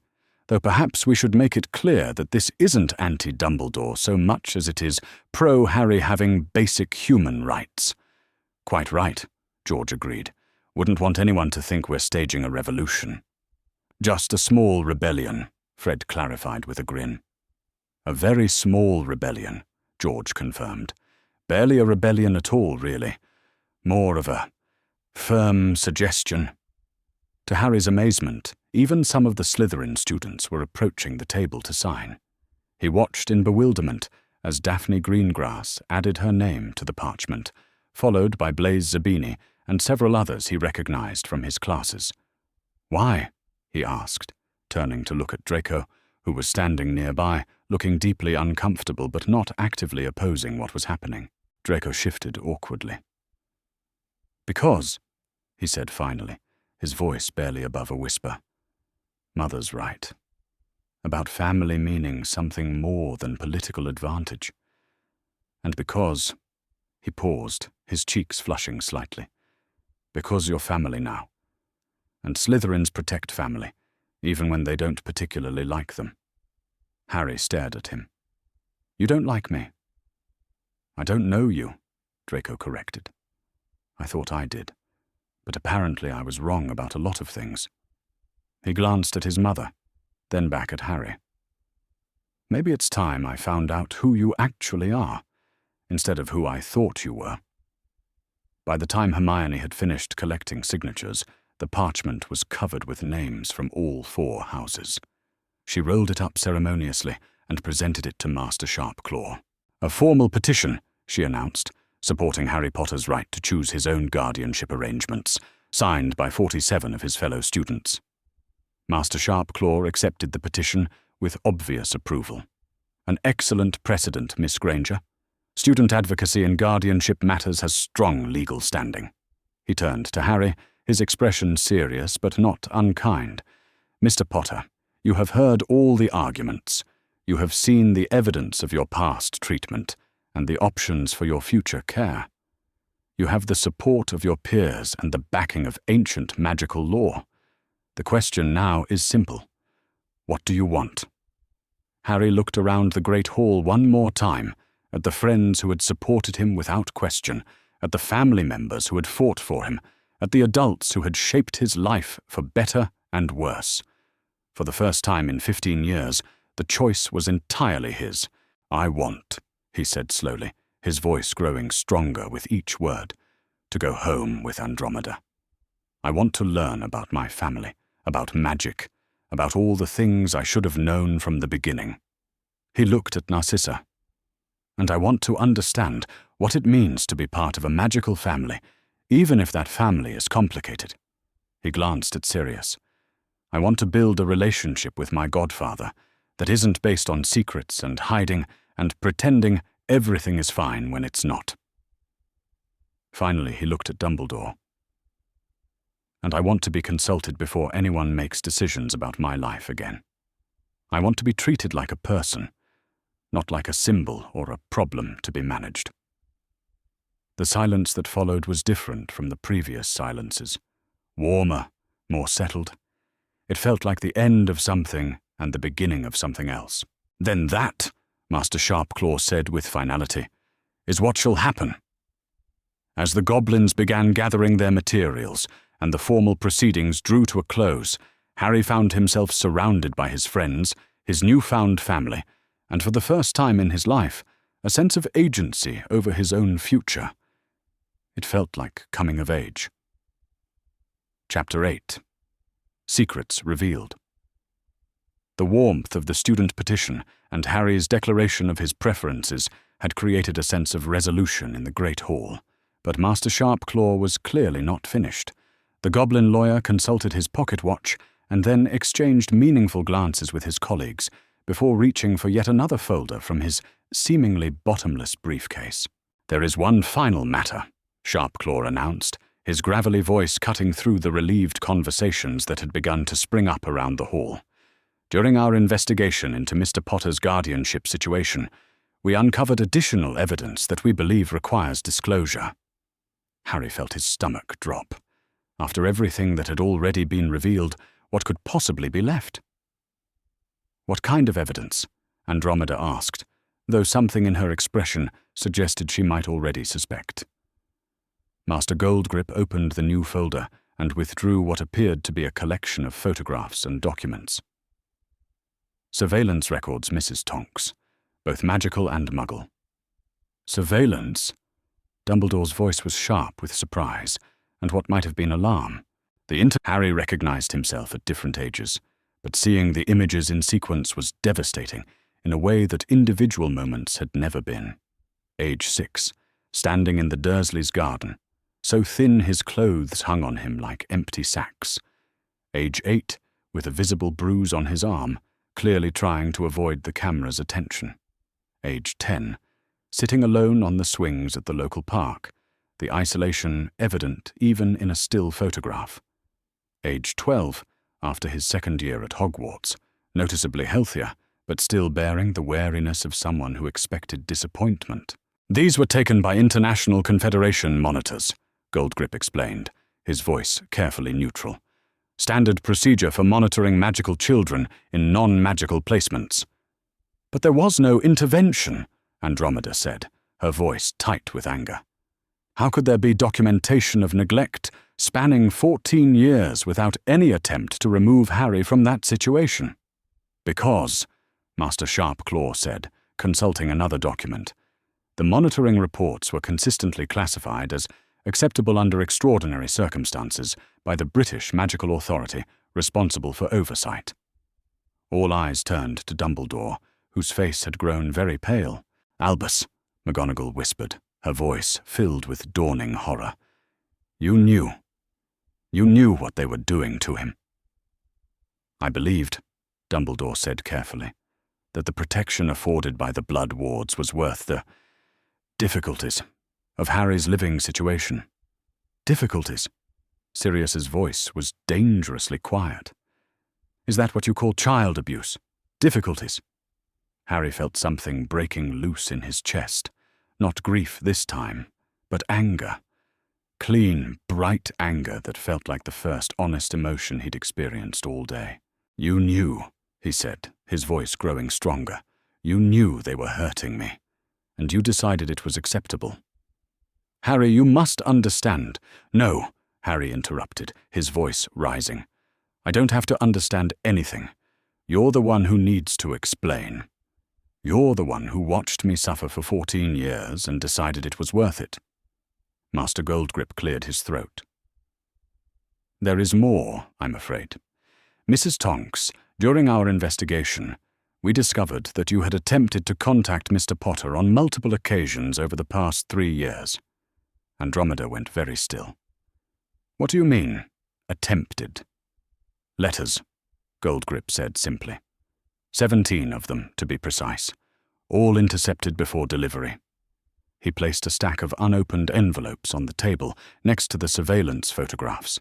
"though perhaps we should make it clear that this isn't anti-Dumbledore so much as it is pro-Harry having basic human rights." "Quite right," George agreed. "Wouldn't want anyone to think we're staging a revolution." "Just a small rebellion," Fred clarified with a grin. "A very small rebellion," George confirmed. "Barely a rebellion at all, really. More of a firm suggestion." To Harry's amazement, even some of the Slytherin students were approaching the table to sign. He watched in bewilderment as Daphne Greengrass added her name to the parchment, followed by Blaise Zabini and several others he recognized from his classes. "Why?" he asked, turning to look at Draco, who was standing nearby, looking deeply uncomfortable but not actively opposing what was happening. Draco shifted awkwardly. "Because," he said finally, his voice barely above a whisper, "Mother's right. About family meaning something more than political advantage. And because," he paused, his cheeks flushing slightly, "because you're family now. And Slytherins protect family, even when they don't particularly like them." Harry stared at him. "You don't like me?" "I don't know you," Draco corrected. "I thought I did, but apparently I was wrong about a lot of things." He glanced at his mother, then back at Harry. "Maybe it's time I found out who you actually are, instead of who I thought you were." By the time Hermione had finished collecting signatures, the parchment was covered with names from all 4 houses. She rolled it up ceremoniously and presented it to Master Sharpclaw. "A formal petition," she announced, supporting Harry Potter's right to choose his own guardianship arrangements, signed by 47 of his fellow students. Master Sharpclaw accepted the petition with obvious approval. "An excellent precedent, Miss Granger. Student advocacy in guardianship matters has strong legal standing." He turned to Harry, his expression serious but not unkind. "Mr. Potter, you have heard all the arguments. You have seen the evidence of your past treatment and the options for your future care. You have the support of your peers and the backing of ancient magical law. The question now is simple. What do you want?" Harry looked around the great hall one more time, at the friends who had supported him without question, at the family members who had fought for him, at the adults who had shaped his life for better and worse. For the first time in 15 years, the choice was entirely his. "I want," he said slowly, his voice growing stronger with each word, "to go home with Andromeda. I want to learn about my family, about magic, about all the things I should have known from the beginning." He looked at Narcissa. "And I want to understand what it means to be part of a magical family, even if that family is complicated." He glanced at Sirius. "I want to build a relationship with my godfather that isn't based on secrets and hiding and pretending everything is fine when it's not." Finally, he looked at Dumbledore. "And I want to be consulted before anyone makes decisions about my life again. I want to be treated like a person, not like a symbol or a problem to be managed." The silence that followed was different from the previous silences. Warmer, more settled. It felt like the end of something and the beginning of something else. "Then that," Master Sharpclaw said with finality, "is what shall happen." As the goblins began gathering their materials and the formal proceedings drew to a close, Harry found himself surrounded by his friends, his newfound family, and for the first time in his life, a sense of agency over his own future. It felt like coming of age. Chapter 8. Secrets Revealed. The warmth of the student petition and Harry's declaration of his preferences had created a sense of resolution in the great hall, but Master Sharpclaw was clearly not finished. The goblin lawyer consulted his pocket watch and then exchanged meaningful glances with his colleagues before reaching for yet another folder from his seemingly bottomless briefcase. "There is one final matter," Sharpclaw announced, his gravelly voice cutting through the relieved conversations that had begun to spring up around the hall. "During our investigation into Mr. Potter's guardianship situation, we uncovered additional evidence that we believe requires disclosure." Harry felt his stomach drop. After everything that had already been revealed, what could possibly be left? "What kind of evidence?" Andromeda asked, though something in her expression suggested she might already suspect. Master Goldgrip opened the new folder and withdrew what appeared to be a collection of photographs and documents. "Surveillance records, Mrs. Tonks, both magical and muggle." "Surveillance?" Dumbledore's voice was sharp with surprise, and what might have been alarm. Harry recognized himself at different ages, but seeing the images in sequence was devastating in a way that individual moments had never been. Age 6, standing in the Dursleys' garden, so thin his clothes hung on him like empty sacks. Age 8, with a visible bruise on his arm, clearly trying to avoid the camera's attention. Age 10, sitting alone on the swings at the local park, the isolation evident even in a still photograph. Age 12, after his second year at Hogwarts, noticeably healthier, but still bearing the wariness of someone who expected disappointment. "These were taken by International Confederation monitors," Goldgrip explained, his voice carefully neutral. "Standard procedure for monitoring magical children in non-magical placements." "But there was no intervention," Andromeda said, her voice tight with anger. "How could there be documentation of neglect spanning 14 years without any attempt to remove Harry from that situation?" "Because," Master Sharpclaw said, consulting another document, "the monitoring reports were consistently classified as acceptable under extraordinary circumstances by the British Magical Authority responsible for oversight." All eyes turned to Dumbledore, whose face had grown very pale. "Albus," McGonagall whispered, her voice filled with dawning horror. You knew what they were doing to him." "I believed," Dumbledore said carefully, "that the protection afforded by the blood wards was worth the difficulties of Harry's living situation." "Difficulties?" Sirius's voice was dangerously quiet. "Is that what you call child abuse? Difficulties?" Harry felt something breaking loose in his chest, not grief this time, but anger. Clean, bright anger that felt like the first honest emotion he'd experienced all day. "You knew," he said, his voice growing stronger. "You knew they were hurting me, and you decided it was acceptable." "Harry, you must understand." "No," Harry interrupted, his voice rising. "I don't have to understand anything. You're the one who needs to explain. You're the one who watched me suffer for 14 years and decided it was worth it." Master Goldgrip cleared his throat. "There is more, I'm afraid. Mrs. Tonks, during our investigation, we discovered that you had attempted to contact Mr. Potter on multiple occasions over the past 3 years. Andromeda went very still. "What do you mean, attempted?" "Letters," Goldgrip said simply. 17 of them, to be precise, all intercepted before delivery. He placed a stack of unopened envelopes on the table next to the surveillance photographs.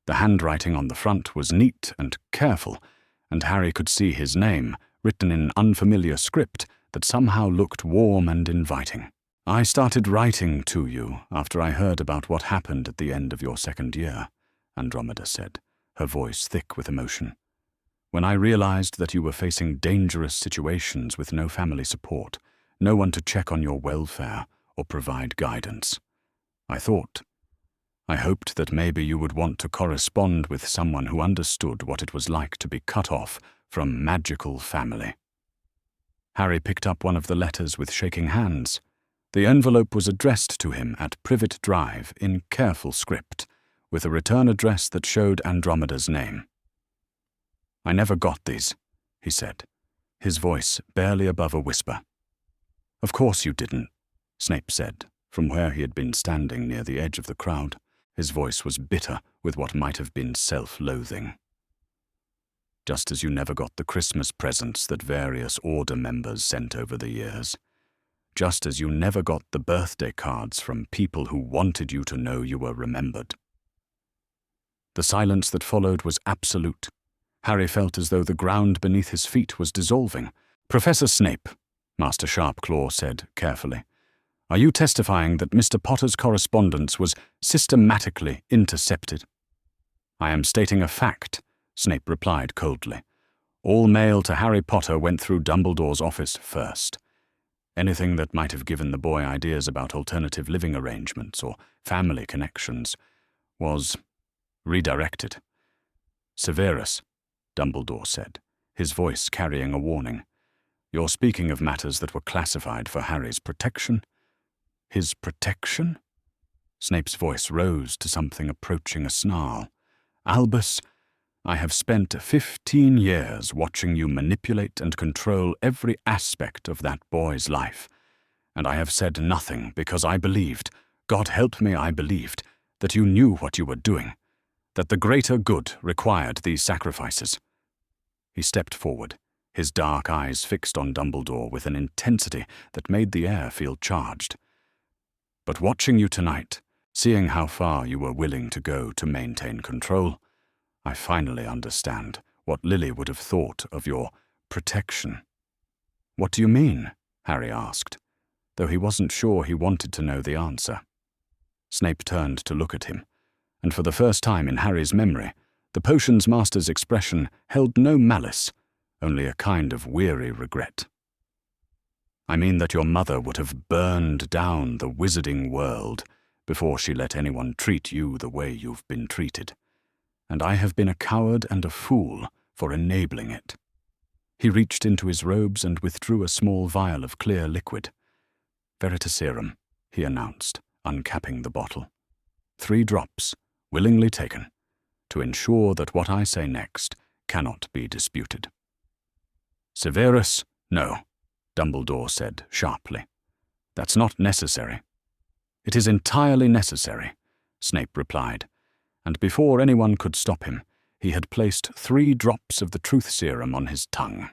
The handwriting on the front was neat and careful, and Harry could see his name, written in unfamiliar script that somehow looked warm and inviting. "I started writing to you after I heard about what happened at the end of your second year," Andromeda said, her voice thick with emotion. "When I realized that you were facing dangerous situations with no family support, no one to check on your welfare or provide guidance, I hoped that maybe you would want to correspond with someone who understood what it was like to be cut off from magical family." Harry picked up one of the letters with shaking hands. The envelope was addressed to him at Privet Drive in careful script, with a return address that showed Andromeda's name. "I never got these," he said, his voice barely above a whisper. "Of course you didn't," Snape said, from where he had been standing near the edge of the crowd. His voice was bitter with what might have been self-loathing. just as you never got the Christmas presents that various order members sent over the years. Just as you never got the birthday cards from people who wanted you to know you were remembered. The silence that followed was absolute. Harry felt as though the ground beneath his feet was dissolving. "Professor Snape," Master Sharpclaw said carefully, "are you testifying that Mr. Potter's correspondence was systematically intercepted?" "I am stating a fact," Snape replied coldly. "All mail to Harry Potter went through Dumbledore's office first. Anything that might have given the boy ideas about alternative living arrangements or family connections was redirected." "Severus," Dumbledore said, his voice carrying a warning, "you're speaking of matters that were classified for Harry's protection." "His protection?" Snape's voice rose to something approaching a snarl. "Albus, I have spent 15 years watching you manipulate and control every aspect of that boy's life, and I have said nothing because I believed, God help me, I believed, that you knew what you were doing, that the greater good required these sacrifices." He stepped forward, his dark eyes fixed on Dumbledore with an intensity that made the air feel charged. "But watching you tonight, seeing how far you were willing to go to maintain control, I finally understand what Lily would have thought of your protection." "What do you mean?" Harry asked, though he wasn't sure he wanted to know the answer. Snape turned to look at him, and for the first time in Harry's memory, the potions master's expression held no malice, only a kind of weary regret. "I mean that your mother would have burned down the wizarding world before she let anyone treat you the way you've been treated. And I have been a coward and a fool for enabling it." He reached into his robes and withdrew a small vial of clear liquid. "Veritaserum," he announced, uncapping the bottle. 3 drops, willingly taken, to ensure that what I say next cannot be disputed." "Severus, no," Dumbledore said sharply. "That's not necessary." "It is entirely necessary," Snape replied, and before anyone could stop him, he had placed 3 drops of the truth serum on his tongue.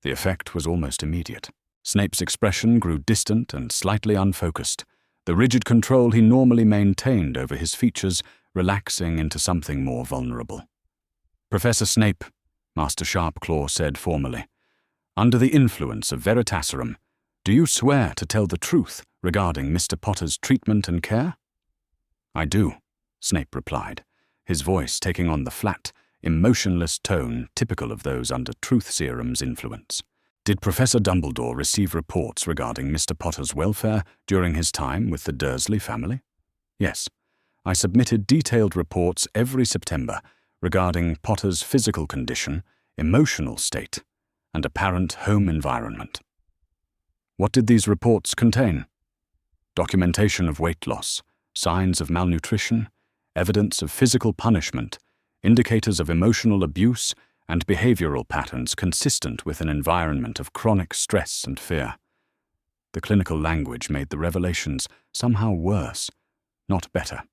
The effect was almost immediate. Snape's expression grew distant and slightly unfocused, the rigid control he normally maintained over his features relaxing into something more vulnerable. "Professor Snape," Master Sharpclaw said formally, "under the influence of Veritaserum, do you swear to tell the truth regarding Mr. Potter's treatment and care?" "I do," Snape replied, his voice taking on the flat, emotionless tone typical of those under truth serum's influence. "Did Professor Dumbledore receive reports regarding Mr. Potter's welfare during his time with the Dursley family?" "Yes. I submitted detailed reports every September regarding Potter's physical condition, emotional state, and apparent home environment." "What did these reports contain?" "Documentation of weight loss, signs of malnutrition, evidence of physical punishment, indicators of emotional abuse, and behavioral patterns consistent with an environment of chronic stress and fear." The clinical language made the revelations somehow worse, not better.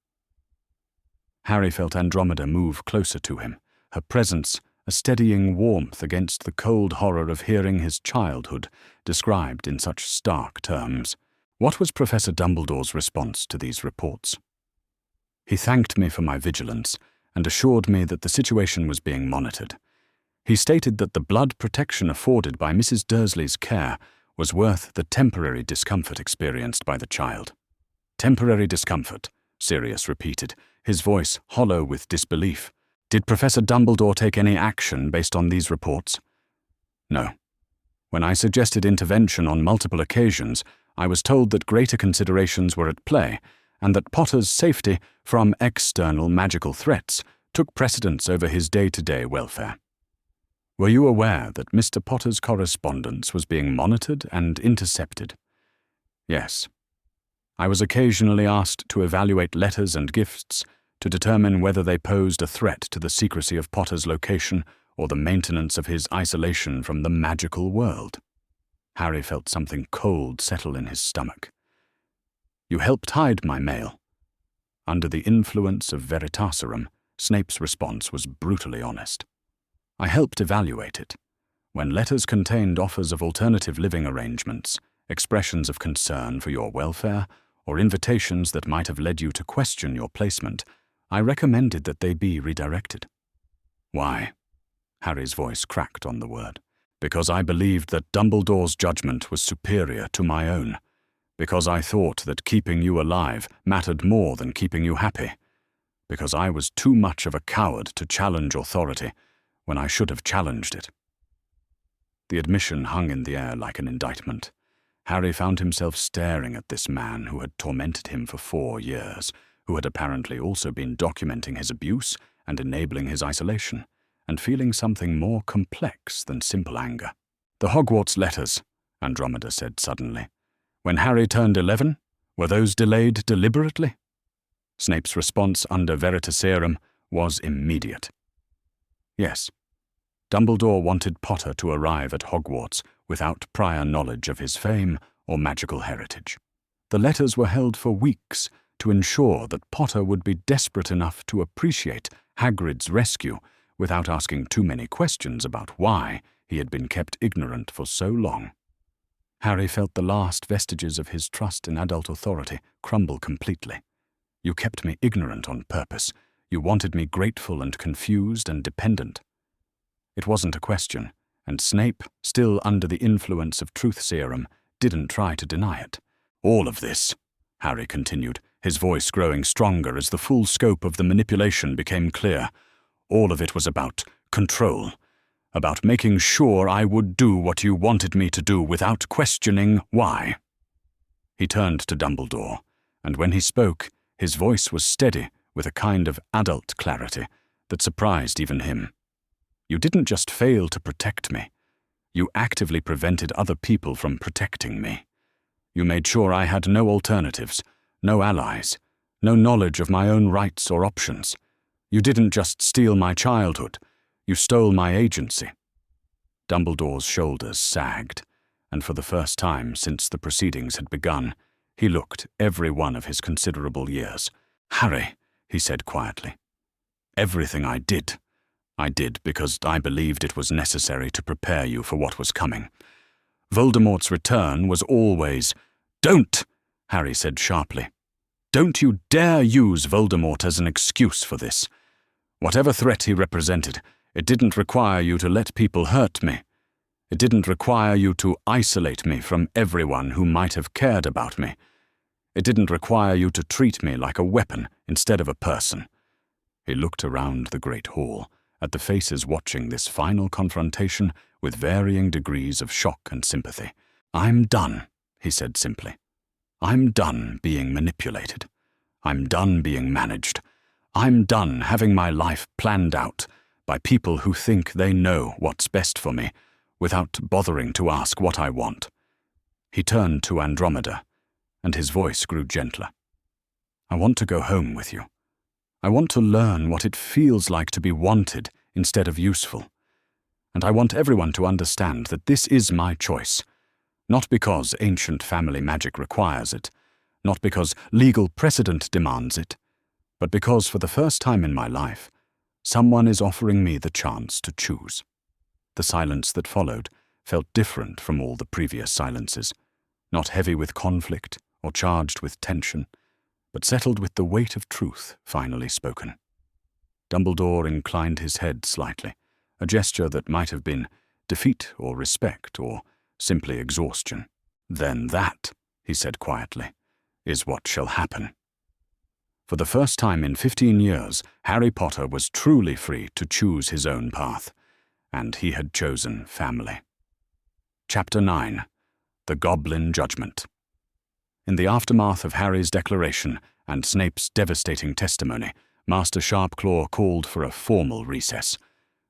Harry felt Andromeda move closer to him, her presence a steadying warmth against the cold horror of hearing his childhood described in such stark terms. What was Professor Dumbledore's response to these reports? "He thanked me for my vigilance and assured me that the situation was being monitored. He stated that the blood protection afforded by Mrs. Dursley's care was worth the temporary discomfort experienced by the child." "Temporary discomfort," Sirius repeated, his voice hollow with disbelief. "Did Professor Dumbledore take any action based on these reports?" "No. When I suggested intervention on multiple occasions, I was told that greater considerations were at play, and that Potter's safety from external magical threats took precedence over his day-to-day welfare." "Were you aware that Mr. Potter's correspondence was being monitored and intercepted?" "Yes. I was occasionally asked to evaluate letters and gifts to determine whether they posed a threat to the secrecy of Potter's location or the maintenance of his isolation from the magical world." Harry felt something cold settle in his stomach. "You helped hide my mail." Under the influence of Veritaserum, Snape's response was brutally honest. I helped evaluate it. When letters contained offers of alternative living arrangements, expressions of concern for your welfare, or invitations that might have led you to question your placement, I recommended that they be redirected. Why? Harry's voice cracked on the word. Because I believed that Dumbledore's judgment was superior to my own. Because I thought that keeping you alive mattered more than keeping you happy. Because I was too much of a coward to challenge authority when I should have challenged it. The admission hung in the air like an indictment. Harry found himself staring at this man who had tormented him for 4 years, who had apparently also been documenting his abuse and enabling his isolation, and feeling something more complex than simple anger. "The Hogwarts letters," Andromeda said suddenly. "When Harry turned 11, were those delayed deliberately?" Snape's response under Veritaserum was immediate. Yes. Dumbledore wanted Potter to arrive at Hogwarts without prior knowledge of his fame or magical heritage. The letters were held for weeks to ensure that Potter would be desperate enough to appreciate Hagrid's rescue without asking too many questions about why he had been kept ignorant for so long. Harry felt the last vestiges of his trust in adult authority crumble completely. You kept me ignorant on purpose. You wanted me grateful and confused and dependent. It wasn't a question, and Snape, still under the influence of truth serum, didn't try to deny it. "All of this," Harry continued, his voice growing stronger as the full scope of the manipulation became clear, "all of it was about control, about making sure I would do what you wanted me to do without questioning why." He turned to Dumbledore, and when he spoke, his voice was steady with a kind of adult clarity that surprised even him. "You didn't just fail to protect me. You actively prevented other people from protecting me. You made sure I had no alternatives, no allies, no knowledge of my own rights or options. You didn't just steal my childhood, you stole my agency." Dumbledore's shoulders sagged, and for the first time since the proceedings had begun, he looked every one of his considerable years. "Harry," he said quietly, "everything I did because I believed it was necessary to prepare you for what was coming. Voldemort's return was always—" "Don't!" Harry said sharply. "Don't you dare use Voldemort as an excuse for this. Whatever threat he represented, it didn't require you to let people hurt me. It didn't require you to isolate me from everyone who might have cared about me. It didn't require you to treat me like a weapon instead of a person." He looked around the great hall, at the faces watching this final confrontation with varying degrees of shock and sympathy. "I'm done," he said simply. "I'm done being manipulated. I'm done being managed. I'm done having my life planned out by people who think they know what's best for me without bothering to ask what I want." He turned to Andromeda, and his voice grew gentler. "I want to go home with you. I want to learn what it feels like to be wanted instead of useful. And I want everyone to understand that this is my choice, not because ancient family magic requires it, not because legal precedent demands it, but because for the first time in my life, someone is offering me the chance to choose." The silence that followed felt different from all the previous silences, not heavy with conflict or charged with tension, but settled with the weight of truth finally spoken. Dumbledore inclined his head slightly, a gesture that might have been defeat or respect or simply exhaustion. "Then that," he said quietly, "is what shall happen." For the first time in 15 years, Harry Potter was truly free to choose his own path, and he had chosen family. Chapter 9. The Goblin Judgment. In the aftermath of Harry's declaration and Snape's devastating testimony, Master Sharpclaw called for a formal recess.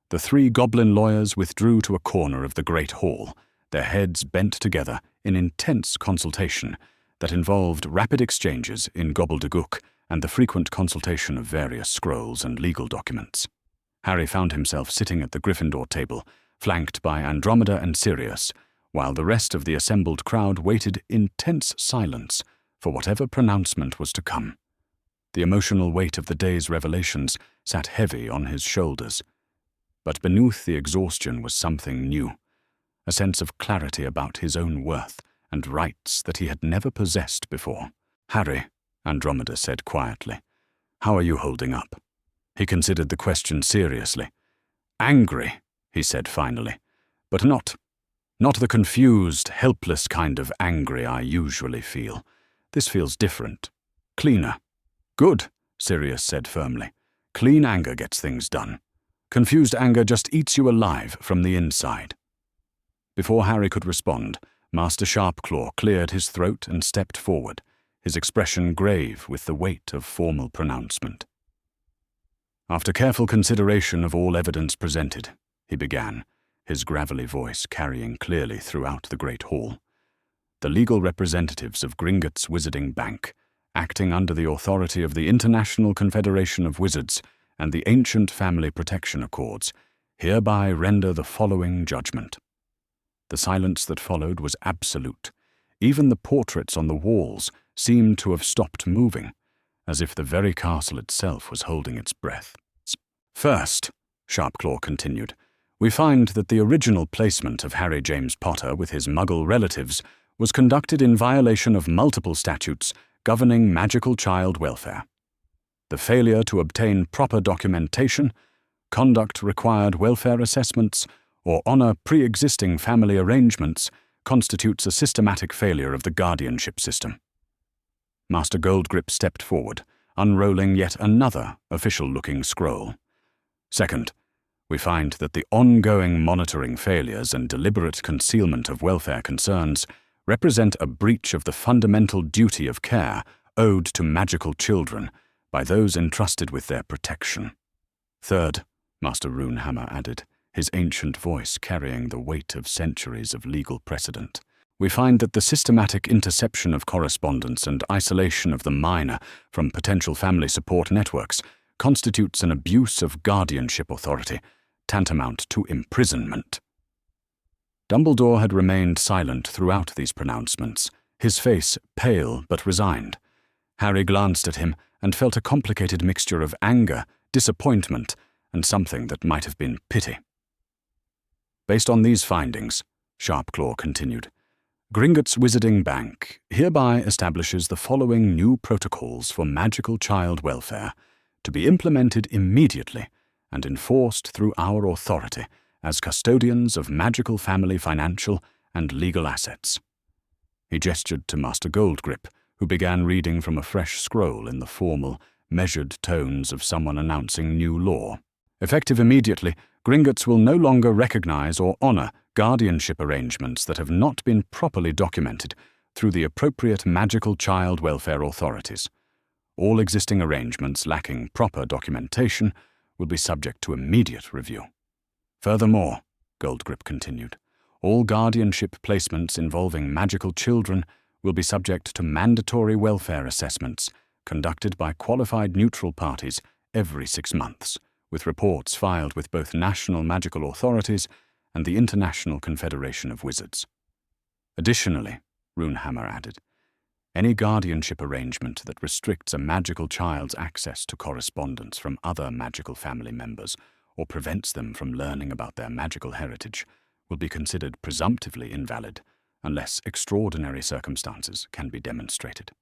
The 3 goblin lawyers withdrew to a corner of the great hall, their heads bent together in intense consultation that involved rapid exchanges in gobbledygook and the frequent consultation of various scrolls and legal documents. Harry found himself sitting at the Gryffindor table, flanked by Andromeda and Sirius, while the rest of the assembled crowd waited in tense silence for whatever pronouncement was to come. The emotional weight of the day's revelations sat heavy on his shoulders. But beneath the exhaustion was something new, a sense of clarity about his own worth and rights that he had never possessed before. "Harry," Andromeda said quietly, "how are you holding up?" He considered the question seriously. "Angry," he said finally, "but not the confused, helpless kind of angry I usually feel. This feels different. Cleaner." "Good," Sirius said firmly. "Clean anger gets things done. Confused anger just eats you alive from the inside." Before Harry could respond, Master Sharpclaw cleared his throat and stepped forward, his expression grave with the weight of formal pronouncement. "After careful consideration of all evidence presented," he began, his gravelly voice carrying clearly throughout the great hall, "the legal representatives of Gringotts Wizarding Bank, acting under the authority of the International Confederation of Wizards and the Ancient Family Protection Accords, hereby render the following judgment." The silence that followed was absolute. Even the portraits on the walls seemed to have stopped moving, as if the very castle itself was holding its breath. "First," Sharpclaw continued, "we find that the original placement of Harry James Potter with his Muggle relatives was conducted in violation of multiple statutes governing magical child welfare. The failure to obtain proper documentation, conduct required welfare assessments, or honor pre-existing family arrangements constitutes a systematic failure of the guardianship system." Master Goldgrip stepped forward, unrolling yet another official-looking scroll. "Second, we find that the ongoing monitoring failures and deliberate concealment of welfare concerns represent a breach of the fundamental duty of care owed to magical children by those entrusted with their protection. Third," Master Runehammer added, his ancient voice carrying the weight of centuries of legal precedent, "we find that the systematic interception of correspondence and isolation of the minor from potential family support networks constitutes an abuse of guardianship authority, tantamount to imprisonment." Dumbledore had remained silent throughout these pronouncements, his face pale but resigned. Harry glanced at him and felt a complicated mixture of anger, disappointment, and something that might have been pity. "Based on these findings," Sharpclaw continued, "Gringotts Wizarding Bank hereby establishes the following new protocols for magical child welfare, to be implemented immediately and enforced through our authority as custodians of magical family financial and legal assets." He gestured to Master Goldgrip, who began reading from a fresh scroll in the formal, measured tones of someone announcing new law. "Effective immediately, Gringotts will no longer recognize or honor guardianship arrangements that have not been properly documented through the appropriate magical child welfare authorities. All existing arrangements lacking proper documentation will be subject to immediate review. Furthermore," Goldgrip continued, "all guardianship placements involving magical children will be subject to mandatory welfare assessments conducted by qualified neutral parties every 6 months, with reports filed with both national magical authorities and the International Confederation of Wizards. Additionally," Runehammer added, "any guardianship arrangement that restricts a magical child's access to correspondence from other magical family members or prevents them from learning about their magical heritage will be considered presumptively invalid unless extraordinary circumstances can be demonstrated."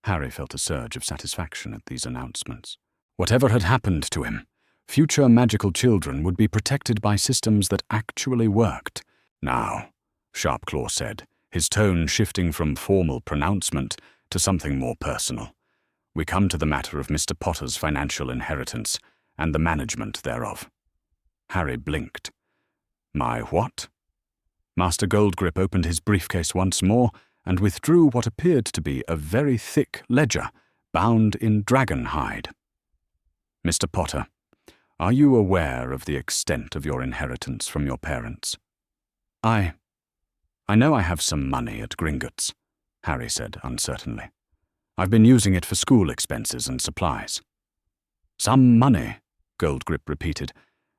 Harry felt a surge of satisfaction at these announcements. Whatever had happened to him, future magical children would be protected by systems that actually worked. "Now," Sharpclaw said, his tone shifting from formal pronouncement to something more personal, "we come to the matter of Mr. Potter's financial inheritance and the management thereof." Harry blinked. "My what?" Master Goldgrip opened his briefcase once more and withdrew what appeared to be a very thick ledger bound in dragon hide. "Mr. Potter, are you aware of the extent of your inheritance from your parents?" I know I have some money at Gringotts," Harry said uncertainly. "I've been using it for school expenses and supplies." "Some money," Goldgrip repeated,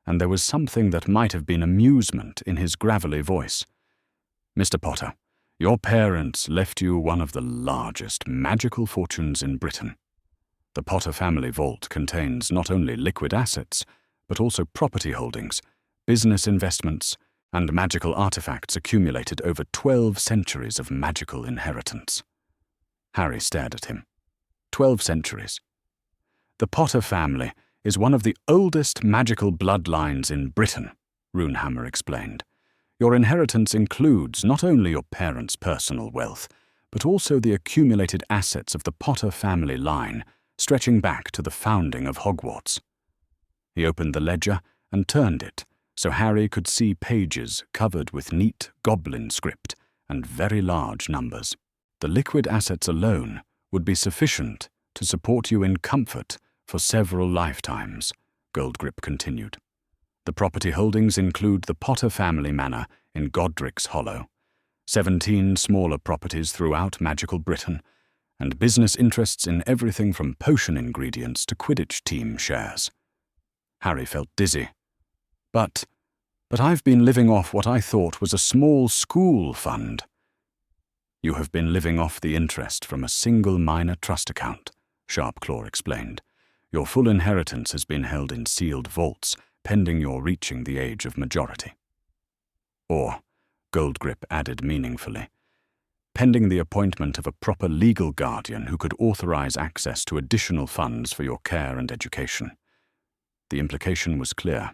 and there was something that might have been amusement in his gravelly voice. "Mr. Potter, your parents left you one of the largest magical fortunes in Britain. The Potter family vault contains not only liquid assets, but also property holdings, business investments, and magical artifacts accumulated over 12 centuries of magical inheritance. Harry stared at him. 12 centuries. The Potter family is one of the oldest magical bloodlines in Britain, Runehammer explained. Your inheritance includes not only your parents' personal wealth, but also the accumulated assets of the Potter family line, stretching back to the founding of Hogwarts. He opened the ledger and turned it so Harry could see pages covered with neat Goblin script and very large numbers. The liquid assets alone would be sufficient to support you in comfort for several lifetimes, Goldgrip continued. The property holdings include the Potter family manor in Godric's Hollow, 17 smaller properties throughout magical Britain, and business interests in everything from potion ingredients to Quidditch team shares. Harry felt dizzy. But I've been living off what I thought was a small school fund. You have been living off the interest from a single minor trust account, Sharpclaw explained. Your full inheritance has been held in sealed vaults, pending your reaching the age of majority. Or, Goldgrip added meaningfully, pending the appointment of a proper legal guardian who could authorize access to additional funds for your care and education. The implication was clear.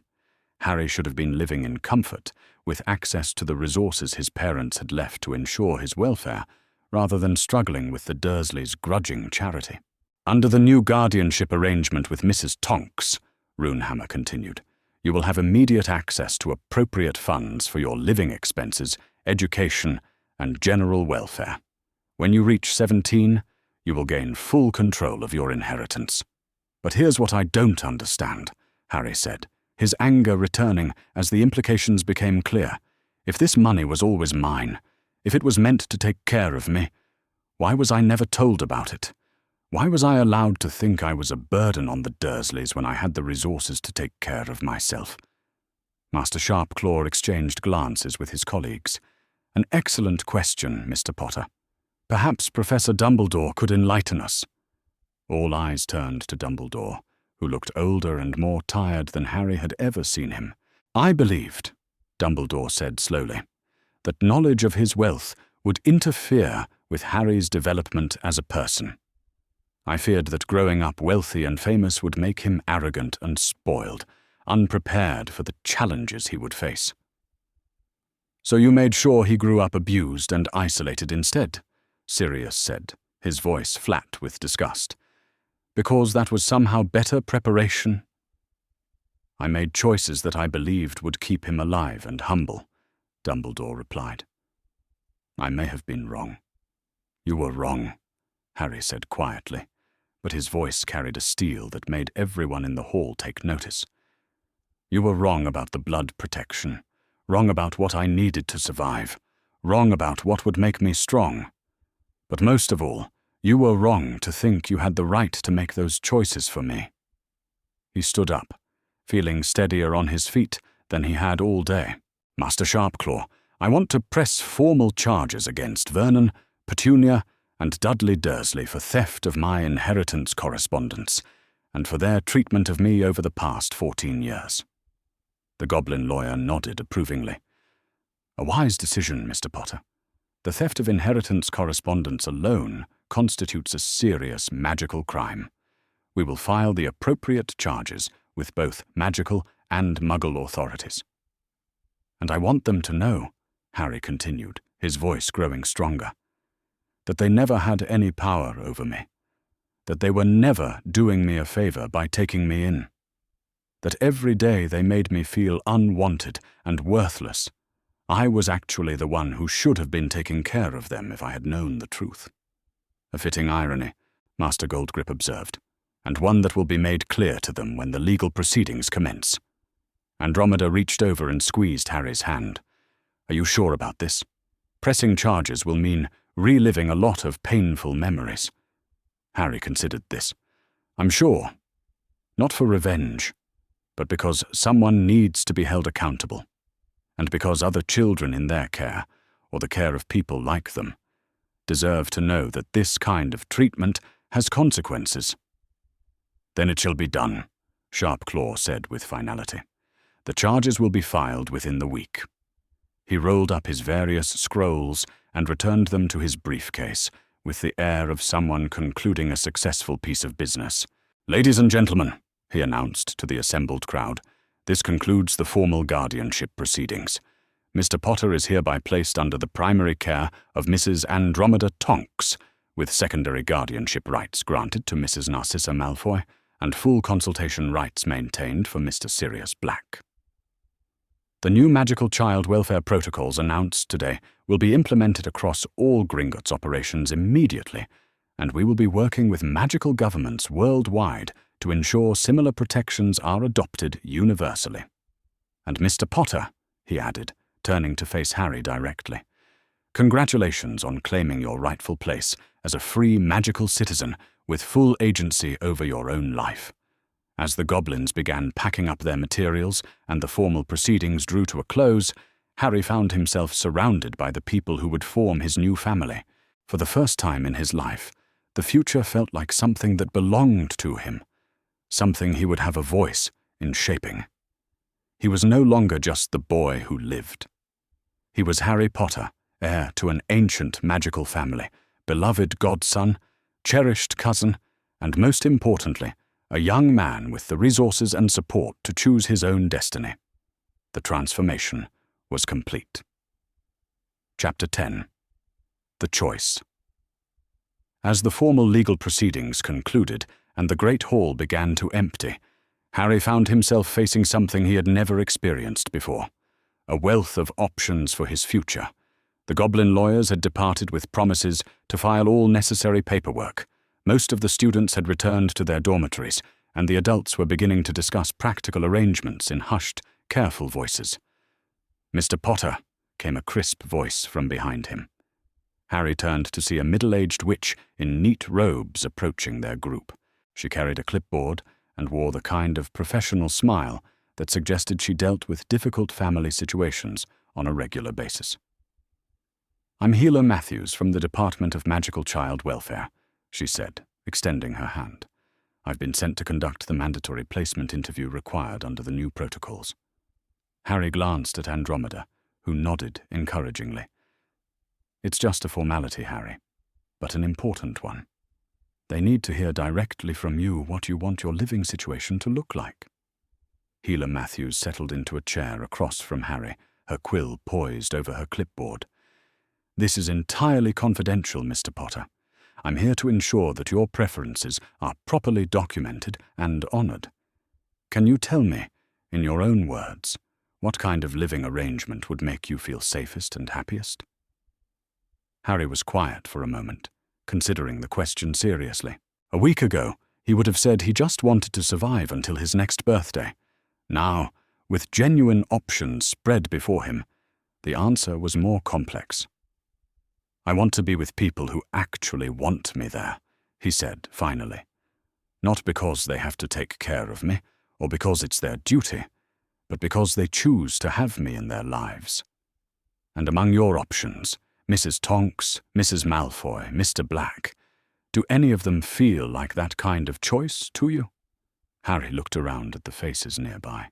Harry should have been living in comfort, with access to the resources his parents had left to ensure his welfare, rather than struggling with the Dursleys' grudging charity. Under the new guardianship arrangement with Mrs. Tonks, Runehammer continued, you will have immediate access to appropriate funds for your living expenses, education, and general welfare. When you reach 17, you will gain full control of your inheritance. But here's what I don't understand, Harry said, his anger returning as the implications became clear. If this money was always mine, if it was meant to take care of me, why was I never told about it? Why was I allowed to think I was a burden on the Dursleys when I had the resources to take care of myself? Master Sharpclaw exchanged glances with his colleagues. An excellent question, Mr. Potter. Perhaps Professor Dumbledore could enlighten us. All eyes turned to Dumbledore, who looked older and more tired than Harry had ever seen him. I believed, Dumbledore said slowly, that knowledge of his wealth would interfere with Harry's development as a person. I feared that growing up wealthy and famous would make him arrogant and spoiled, unprepared for the challenges he would face. So you made sure he grew up abused and isolated instead, Sirius said, his voice flat with disgust. Because that was somehow better preparation? I made choices that I believed would keep him alive and humble, Dumbledore replied. I may have been wrong. You were wrong, Harry said quietly, but his voice carried a steel that made everyone in the hall take notice. You were wrong about the blood protection, wrong about what I needed to survive, wrong about what would make me strong. But most of all, you were wrong to think you had the right to make those choices for me. He stood up, feeling steadier on his feet than he had all day. Master Sharpclaw, I want to press formal charges against Vernon, Petunia, and Dudley Dursley for theft of my inheritance correspondence, and for their treatment of me over the past 14 years. The Goblin lawyer nodded approvingly. A wise decision, Mr. Potter. The theft of inheritance correspondence alone constitutes a serious magical crime. We will file the appropriate charges with both magical and Muggle authorities. And I want them to know, Harry continued, his voice growing stronger, that they never had any power over me, that they were never doing me a favor by taking me in, that every day they made me feel unwanted and worthless. I was actually the one who should have been taking care of them if I had known the truth. A fitting irony, Master Goldgrip observed, and one that will be made clear to them when the legal proceedings commence. Andromeda reached over and squeezed Harry's hand. Are you sure about this? Pressing charges will mean reliving a lot of painful memories. Harry considered this. I'm sure. Not for revenge, but because someone needs to be held accountable, and because other children in their care, or the care of people like them, deserve to know that this kind of treatment has consequences. Then it shall be done, Sharpclaw said with finality. "The charges will be filed within the week." He rolled up his various scrolls and returned them to his briefcase, with the air of someone concluding a successful piece of business. "Ladies and gentlemen," he announced to the assembled crowd, "this concludes the formal guardianship proceedings. Mr. Potter is hereby placed under the primary care of Mrs. Andromeda Tonks, with secondary guardianship rights granted to Mrs. Narcissa Malfoy, and full consultation rights maintained for Mr. Sirius Black. The new magical child welfare protocols announced today will be implemented across all Gringotts operations immediately, and we will be working with magical governments worldwide to ensure similar protections are adopted universally. And Mr. Potter," he added, turning to face Harry directly, "congratulations on claiming your rightful place as a free magical citizen with full agency over your own life." As the goblins began packing up their materials and the formal proceedings drew to a close, Harry found himself surrounded by the people who would form his new family. For the first time in his life, the future felt like something that belonged to him, something he would have a voice in shaping. He was no longer just the boy who lived. He was Harry Potter, heir to an ancient magical family, beloved godson, cherished cousin, and most importantly, a young man with the resources and support to choose his own destiny. The transformation was complete. Chapter 10. The Choice. As the formal legal proceedings concluded and the great hall began to empty, Harry found himself facing something he had never experienced before, a wealth of options for his future. The goblin lawyers had departed with promises to file all necessary paperwork. Most of the students had returned to their dormitories, and the adults were beginning to discuss practical arrangements in hushed, careful voices. "Mr. Potter," came a crisp voice from behind him. Harry turned to see a middle-aged witch in neat robes approaching their group. She carried a clipboard and wore the kind of professional smile that suggested she dealt with difficult family situations on a regular basis. "I'm Healer Matthews from the Department of Magical Child Welfare," she said, extending her hand. "I've been sent to conduct the mandatory placement interview required under the new protocols." Harry glanced at Andromeda, who nodded encouragingly. "It's just a formality, Harry, but an important one. They need to hear directly from you what you want your living situation to look like." Healer Matthews settled into a chair across from Harry, her quill poised over her clipboard. "This is entirely confidential, Mr. Potter. I'm here to ensure that your preferences are properly documented and honored. Can you tell me, in your own words, what kind of living arrangement would make you feel safest and happiest?" Harry was quiet for a moment, considering the question seriously. A week ago, he would have said he just wanted to survive until his next birthday. Now, with genuine options spread before him, the answer was more complex. "I want to be with people who actually want me there," he said finally. "Not because they have to take care of me, or because it's their duty, but because they choose to have me in their lives. And among your options, Mrs. Tonks, Mrs. Malfoy, Mr. Black, do any of them feel like that kind of choice to you?" Harry looked around at the faces nearby.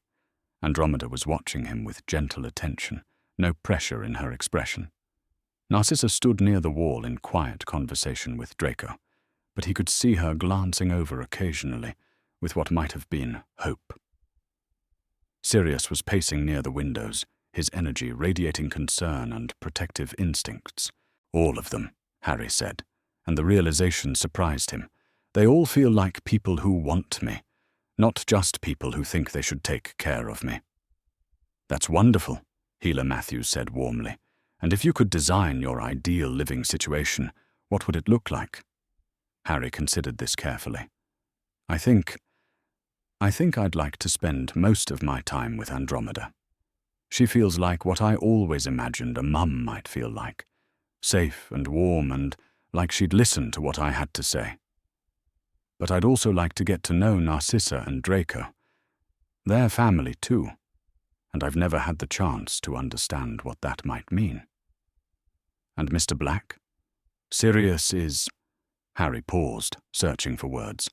Andromeda was watching him with gentle attention, no pressure in her expression. Narcissa stood near the wall in quiet conversation with Draco, but he could see her glancing over occasionally with what might have been hope. Sirius was pacing near the windows, his energy radiating concern and protective instincts. "All of them," Harry said, and the realization surprised him. "They all feel like people who want me, not just people who think they should take care of me." "That's wonderful," Healer Matthews said warmly. "And if you could design your ideal living situation, what would it look like?" Harry considered this carefully. I think I'd like to spend most of my time with Andromeda. She feels like what I always imagined a mum might feel like, safe and warm and like she'd listen to what I had to say. But I'd also like to get to know Narcissa and Draco. They're family too, and I've never had the chance to understand what that might mean. And Mr. Black? Sirius is... Harry paused, searching for words.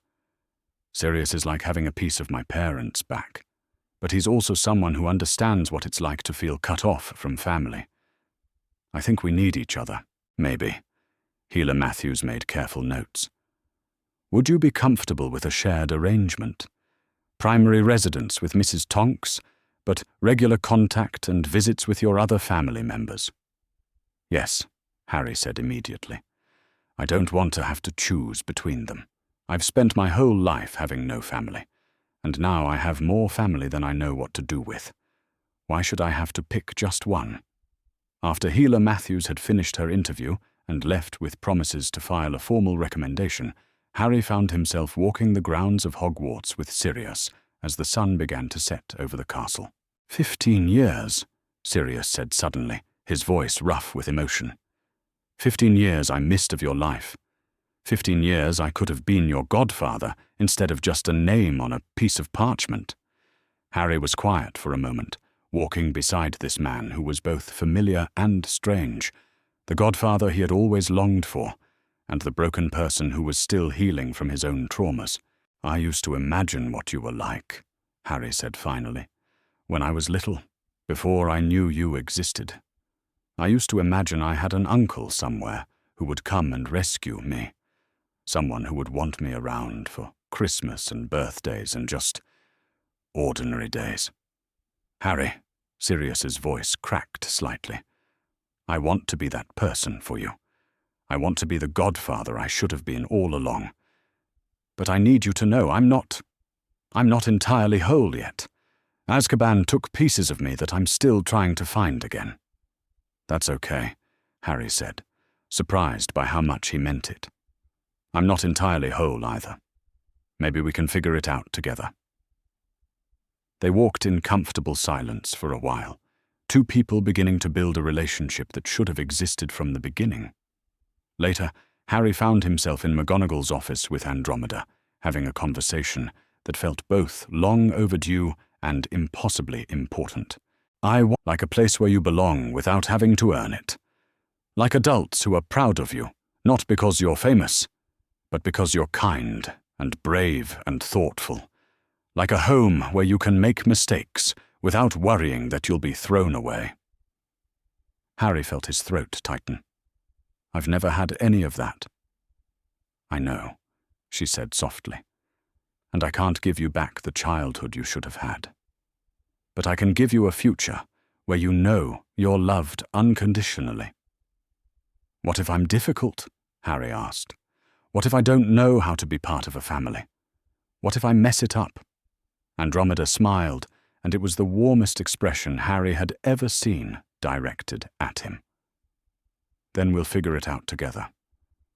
Sirius is like having a piece of my parents back. But he's also someone who understands what it's like to feel cut off from family. I think we need each other, maybe. Healer Matthews made careful notes. Would you be comfortable with a shared arrangement? Primary residence with Mrs. Tonks, but regular contact and visits with your other family members. Yes, Harry said immediately. I don't want to have to choose between them. I've spent my whole life having no family, and now I have more family than I know what to do with. Why should I have to pick just one? After Healer Matthews had finished her interview and left with promises to file a formal recommendation, Harry found himself walking the grounds of Hogwarts with Sirius as the sun began to set over the castle. 15 years, Sirius said suddenly, his voice rough with emotion. 15 years I missed of your life. 15 years I could have been your godfather instead of just a name on a piece of parchment. Harry was quiet for a moment, walking beside this man who was both familiar and strange, the godfather he had always longed for, and the broken person who was still healing from his own traumas. I used to imagine what you were like, Harry said finally, when I was little, before I knew you existed. I used to imagine I had an uncle somewhere who would come and rescue me, someone who would want me around for Christmas and birthdays and just ordinary days. Harry, Sirius's voice cracked slightly. I want to be that person for you. I want to be the godfather I should have been all along. But I need you to know I'm not entirely whole yet. Azkaban took pieces of me that I'm still trying to find again. That's okay, Harry said, surprised by how much he meant it. I'm not entirely whole either. Maybe we can figure it out together. They walked in comfortable silence for a while, two people beginning to build a relationship that should have existed from the beginning. Later, Harry found himself in McGonagall's office with Andromeda, having a conversation that felt both long overdue and impossibly important. Like a place where you belong without having to earn it. Like adults who are proud of you, not because you're famous, but because you're kind and brave and thoughtful. Like a home where you can make mistakes without worrying that you'll be thrown away. Harry felt his throat tighten. I've never had any of that. I know, she said softly, and I can't give you back the childhood you should have had. But I can give you a future where you know you're loved unconditionally. What if I'm difficult? Harry asked. What if I don't know how to be part of a family? What if I mess it up? Andromeda smiled, and it was the warmest expression Harry had ever seen directed at him. Then we'll figure it out together.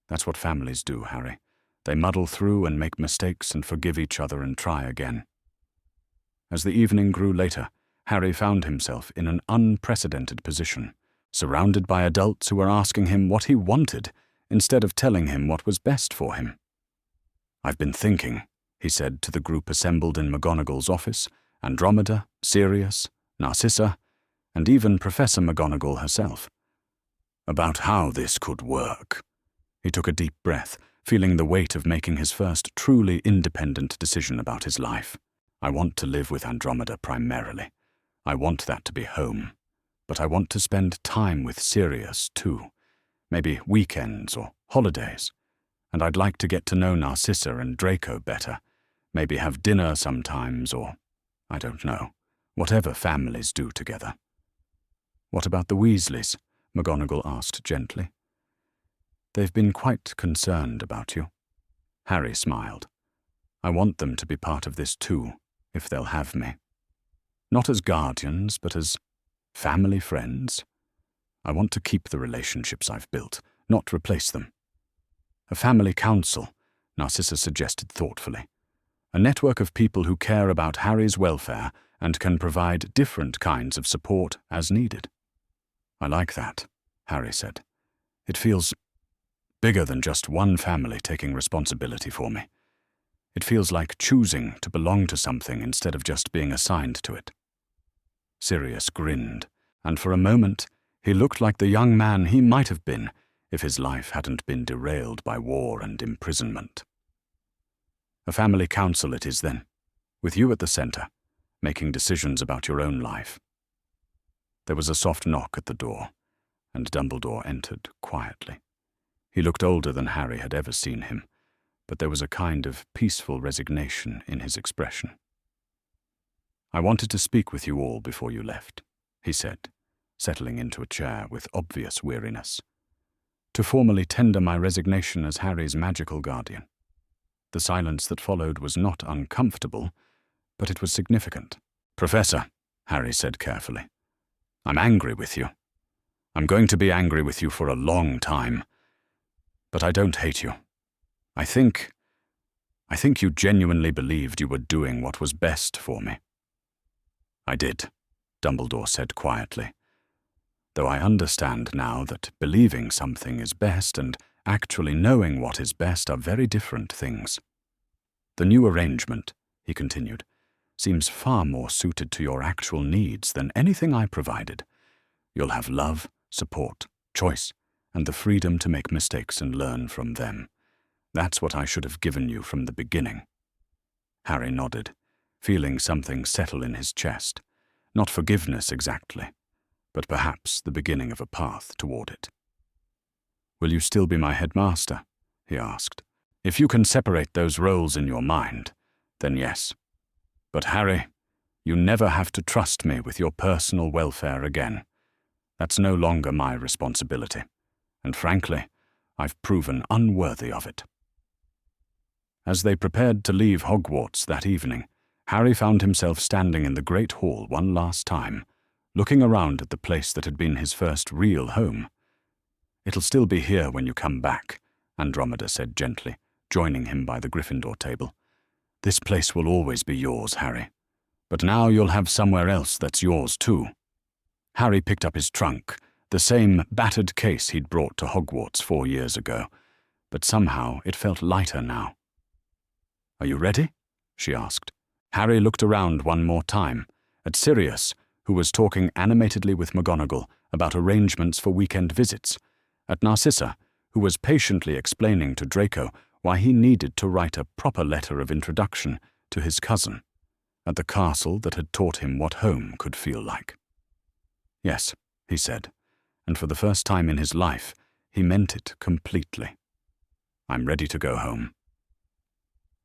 That's what families do, Harry. They muddle through and make mistakes and forgive each other and try again. As the evening grew later, Harry found himself in an unprecedented position, surrounded by adults who were asking him what he wanted instead of telling him what was best for him. I've been thinking, he said to the group assembled in McGonagall's office, Andromeda, Sirius, Narcissa, and even Professor McGonagall herself, about how this could work. He took a deep breath, feeling the weight of making his first truly independent decision about his life. I want to live with Andromeda primarily. I want that to be home. But I want to spend time with Sirius too. Maybe weekends or holidays. And I'd like to get to know Narcissa and Draco better. Maybe have dinner sometimes or, I don't know, whatever families do together. What about the Weasleys? McGonagall asked gently. They've been quite concerned about you. Harry smiled. I want them to be part of this too, if they'll have me. Not as guardians, but as family friends. I want to keep the relationships I've built, not replace them. A family council, Narcissa suggested thoughtfully. A network of people who care about Harry's welfare and can provide different kinds of support as needed. I like that, Harry said. It feels bigger than just one family taking responsibility for me. It feels like choosing to belong to something instead of just being assigned to it. Sirius grinned, and for a moment he looked like the young man he might have been if his life hadn't been derailed by war and imprisonment. A family council it is then, with you at the center, making decisions about your own life. There was a soft knock at the door, and Dumbledore entered quietly. He looked older than Harry had ever seen him, but there was a kind of peaceful resignation in his expression. "I wanted to speak with you all before you left," he said, settling into a chair with obvious weariness, "to formally tender my resignation as Harry's magical guardian." The silence that followed was not uncomfortable, but it was significant. "Professor," Harry said carefully, "I'm angry with you. I'm going to be angry with you for a long time. But I don't hate you. I think you genuinely believed you were doing what was best for me." "I did," Dumbledore said quietly, "though I understand now that believing something is best and actually knowing what is best are very different things. The new arrangement," he continued, "seems far more suited to your actual needs than anything I provided. You'll have love, support, choice, and the freedom to make mistakes and learn from them. That's what I should have given you from the beginning." Harry nodded, feeling something settle in his chest. Not forgiveness exactly, but perhaps the beginning of a path toward it. "Will you still be my headmaster?" he asked. "If you can separate those roles in your mind, then yes. But Harry, you never have to trust me with your personal welfare again. That's no longer my responsibility, and frankly, I've proven unworthy of it." As they prepared to leave Hogwarts that evening, Harry found himself standing in the Great Hall one last time, looking around at the place that had been his first real home. "It'll still be here when you come back," Andromeda said gently, joining him by the Gryffindor table. "This place will always be yours, Harry. But now you'll have somewhere else that's yours too." Harry picked up his trunk, the same battered case he'd brought to Hogwarts 4 years ago, but somehow it felt lighter now. "Are you ready?" she asked. Harry looked around one more time, at Sirius, who was talking animatedly with McGonagall about arrangements for weekend visits, at Narcissa, who was patiently explaining to Draco why he needed to write a proper letter of introduction to his cousin, at the castle that had taught him what home could feel like. "Yes," he said, and for the first time in his life, he meant it completely. "I'm ready to go home."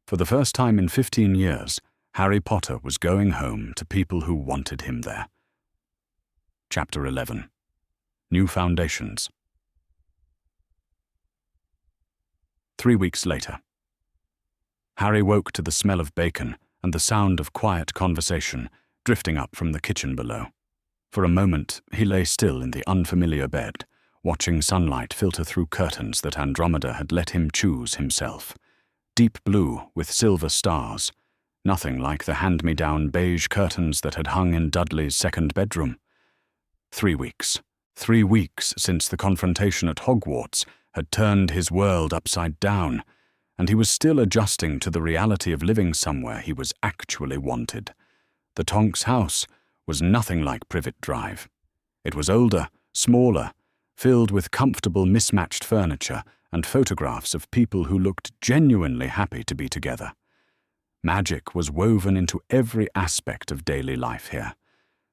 For the first time in 15 years, Harry Potter was going home to people who wanted him there. Chapter 11. New Foundations. 3 weeks later. Harry woke to the smell of bacon and the sound of quiet conversation drifting up from the kitchen below. For a moment, he lay still in the unfamiliar bed, watching sunlight filter through curtains that Andromeda had let him choose himself. Deep blue with silver stars, nothing like the hand-me-down beige curtains that had hung in Dudley's second bedroom. 3 weeks. 3 weeks since the confrontation at Hogwarts had turned his world upside down, and he was still adjusting to the reality of living somewhere he was actually wanted. The Tonks house was nothing like Privet Drive. It was older, smaller, filled with comfortable mismatched furniture and photographs of people who looked genuinely happy to be together. Magic was woven into every aspect of daily life here.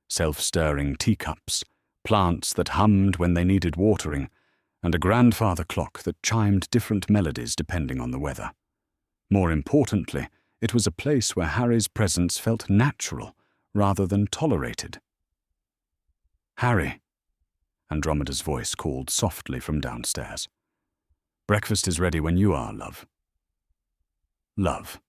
Self-stirring teacups, plants that hummed when they needed watering, and a grandfather clock that chimed different melodies depending on the weather. More importantly, it was a place where Harry's presence felt natural rather than tolerated. "Harry," Andromeda's voice called softly from downstairs. "Breakfast is ready when you are, love." Love.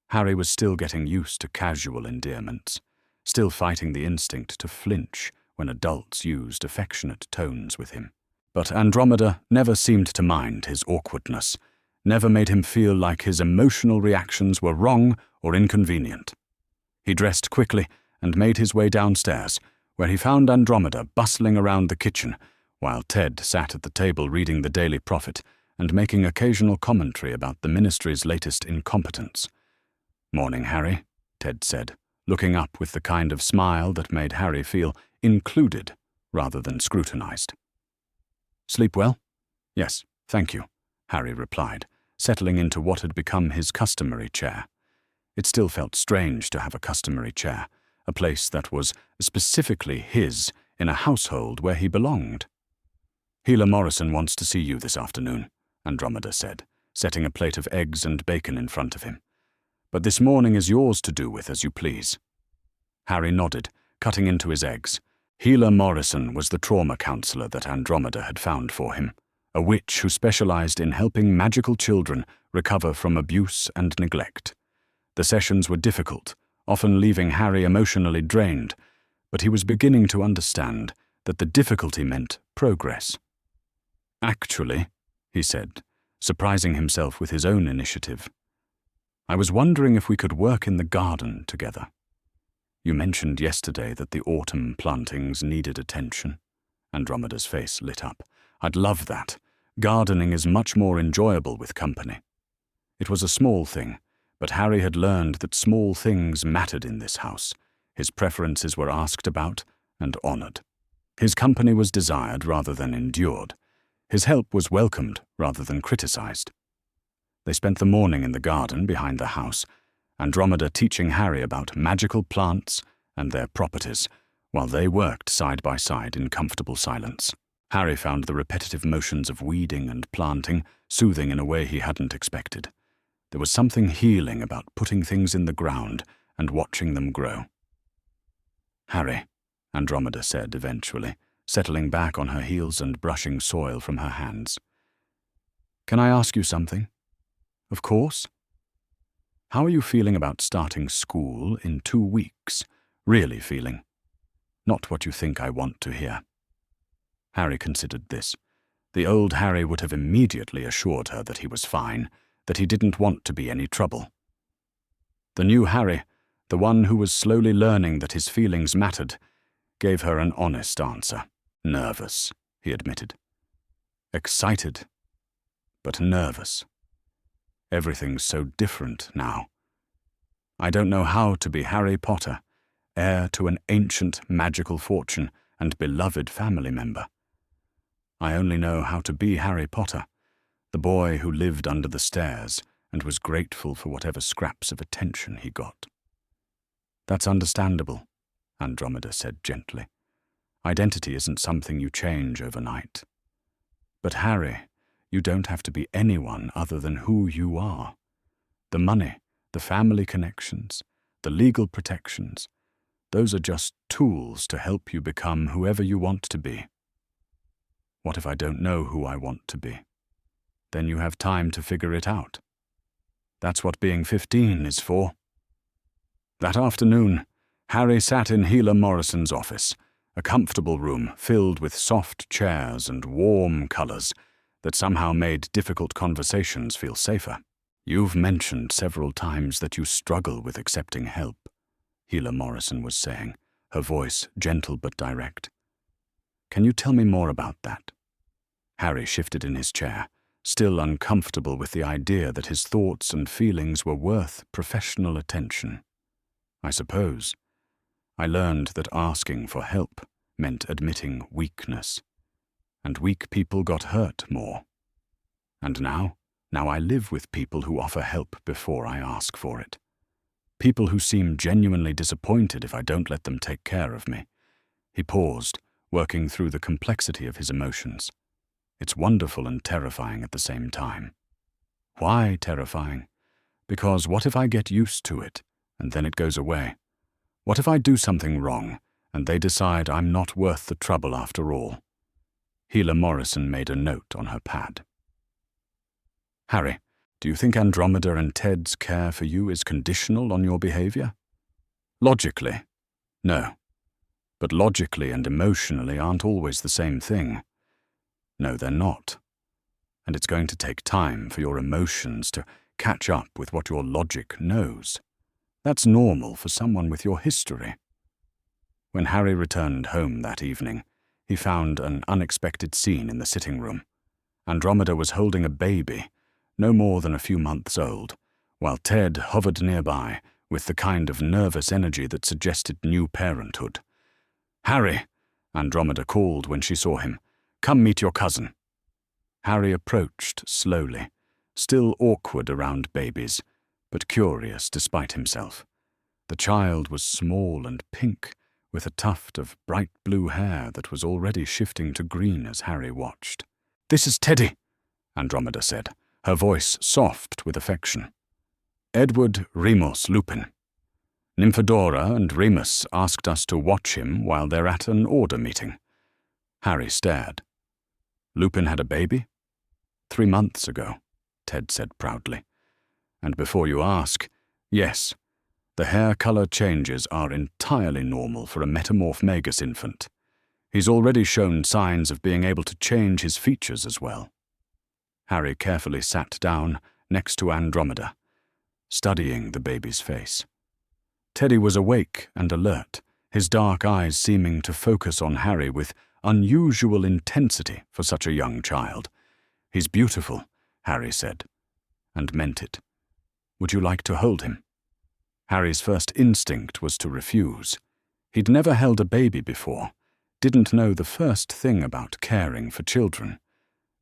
Harry was still getting used to casual endearments, still fighting the instinct to flinch when adults used affectionate tones with him. But Andromeda never seemed to mind his awkwardness, never made him feel like his emotional reactions were wrong or inconvenient. He dressed quickly and made his way downstairs, where he found Andromeda bustling around the kitchen, while Ted sat at the table reading the Daily Prophet and making occasional commentary about the ministry's latest incompetence. "Morning, Harry," Ted said, looking up with the kind of smile that made Harry feel included rather than scrutinized. "Sleep well?" "Yes, thank you," Harry replied, settling into what had become his customary chair. It still felt strange to have a customary chair, a place that was specifically his in a household where he belonged. "Healer Morrison wants to see you this afternoon," Andromeda said, setting a plate of eggs and bacon in front of him. "But this morning is yours to do with as you please." Harry nodded, cutting into his eggs. Healer Morrison was the trauma counselor that Andromeda had found for him, a witch who specialized in helping magical children recover from abuse and neglect. The sessions were difficult, often leaving Harry emotionally drained, but he was beginning to understand that the difficulty meant progress. "Actually," he said, surprising himself with his own initiative, "I was wondering if we could work in the garden together. You mentioned yesterday that the autumn plantings needed attention." Andromeda's face lit up. "I'd love that. Gardening is much more enjoyable with company." It was a small thing, but Harry had learned that small things mattered in this house. His preferences were asked about and honored. His company was desired rather than endured. His help was welcomed rather than criticized. They spent the morning in the garden behind the house, Andromeda teaching Harry about magical plants and their properties, while they worked side by side in comfortable silence. Harry found the repetitive motions of weeding and planting soothing in a way he hadn't expected. There was something healing about putting things in the ground and watching them grow. "Harry," Andromeda said eventually, settling back on her heels and brushing soil from her hands. "Can I ask you something?" "Of course." "How are you feeling about starting school in 2 weeks? Really feeling? Not what you think I want to hear." Harry considered this. The old Harry would have immediately assured her that he was fine, that he didn't want to be any trouble. The new Harry, the one who was slowly learning that his feelings mattered, gave her an honest answer. "Nervous," he admitted. "Excited, but nervous. Everything's so different now. I don't know how to be Harry Potter, heir to an ancient magical fortune and beloved family member. I only know how to be Harry Potter, the boy who lived under the stairs and was grateful for whatever scraps of attention he got." "That's understandable," Andromeda said gently. "Identity isn't something you change overnight. But Harry, you don't have to be anyone other than who you are. The money, the family connections, the legal protections, those are just tools to help you become whoever you want to be." "What if I don't know who I want to be?" "Then you have time to figure it out. That's what being 15 is for." That afternoon, Harry sat in Healer Morrison's office, a comfortable room filled with soft chairs and warm colors that somehow made difficult conversations feel safer. "You've mentioned several times that you struggle with accepting help," Healer Morrison was saying, her voice gentle but direct. "Can you tell me more about that?" Harry shifted in his chair, still uncomfortable with the idea that his thoughts and feelings were worth professional attention. "I suppose. I learned that asking for help meant admitting weakness, and weak people got hurt more. And now I live with people who offer help before I ask for it. People who seem genuinely disappointed if I don't let them take care of me." He paused, working through the complexity of his emotions. "It's wonderful and terrifying at the same time." "Why terrifying?" "Because what if I get used to it, and then it goes away? What if I do something wrong, and they decide I'm not worth the trouble after all?" Healer Morrison made a note on her pad. "Harry, do you think Andromeda and Ted's care for you is conditional on your behavior?" "Logically, no. But logically and emotionally aren't always the same thing. No, they're not. And it's going to take time for your emotions to catch up with what your logic knows. That's normal for someone with your history." When Harry returned home that evening, he found an unexpected scene in the sitting room. Andromeda was holding a baby, no more than a few months old, while Ted hovered nearby with the kind of nervous energy that suggested new parenthood. "Harry," Andromeda called when she saw him, "come meet your cousin." Harry approached slowly, still awkward around babies, but curious despite himself. The child was small and pink, with a tuft of bright blue hair that was already shifting to green as Harry watched. "This is Teddy," Andromeda said, her voice soft with affection. "Edward Remus Lupin. Nymphadora and Remus asked us to watch him while they're at an order meeting." Harry stared. "Lupin had a baby?" 3 months ago," Ted said proudly. "And before you ask, yes, the hair color changes are entirely normal for a metamorph magus infant. He's already shown signs of being able to change his features as well." Harry carefully sat down next to Andromeda, studying the baby's face. Teddy was awake and alert, his dark eyes seeming to focus on Harry with unusual intensity for such a young child. "He's beautiful," Harry said, and meant it. "Would you like to hold him?" Harry's first instinct was to refuse. He'd never held a baby before, didn't know the first thing about caring for children.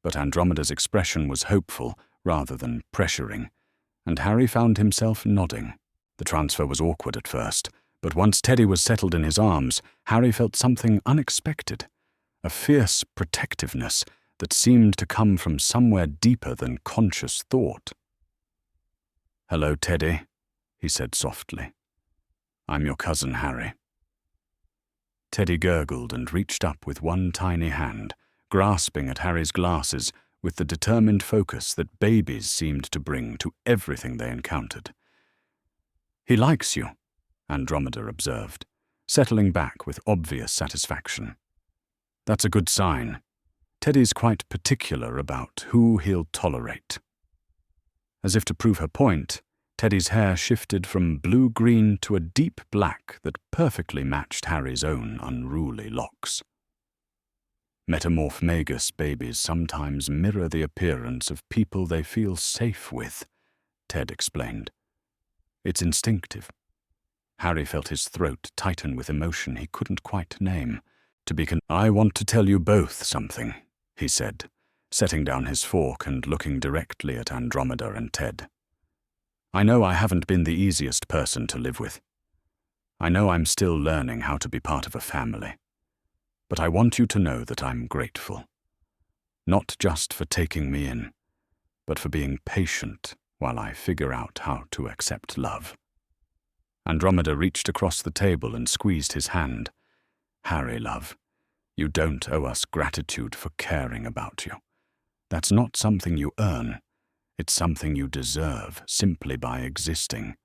But Andromeda's expression was hopeful rather than pressuring, and Harry found himself nodding. The transfer was awkward at first, but once Teddy was settled in his arms, Harry felt something unexpected, a fierce protectiveness that seemed to come from somewhere deeper than conscious thought. "Hello, Teddy," he said softly. "I'm your cousin Harry." Teddy gurgled and reached up with one tiny hand, grasping at Harry's glasses with the determined focus that babies seemed to bring to everything they encountered. "He likes you," Andromeda observed, settling back with obvious satisfaction. "That's a good sign. Teddy's quite particular about who he'll tolerate." As if to prove her point, Teddy's hair shifted from blue-green to a deep black that perfectly matched Harry's own unruly locks. "Metamorph magus babies sometimes mirror the appearance of people they feel safe with," Ted explained. "It's instinctive." Harry felt his throat tighten with emotion he couldn't quite name. "I want to tell you both something," he said, setting down his fork and looking directly at Andromeda and Ted. "I know I haven't been the easiest person to live with. I know I'm still learning how to be part of a family. But I want you to know that I'm grateful. Not just for taking me in, but for being patient while I figure out how to accept love." Andromeda reached across the table and squeezed his hand. "Harry, love, you don't owe us gratitude for caring about you. That's not something you earn. It's something you deserve simply by existing.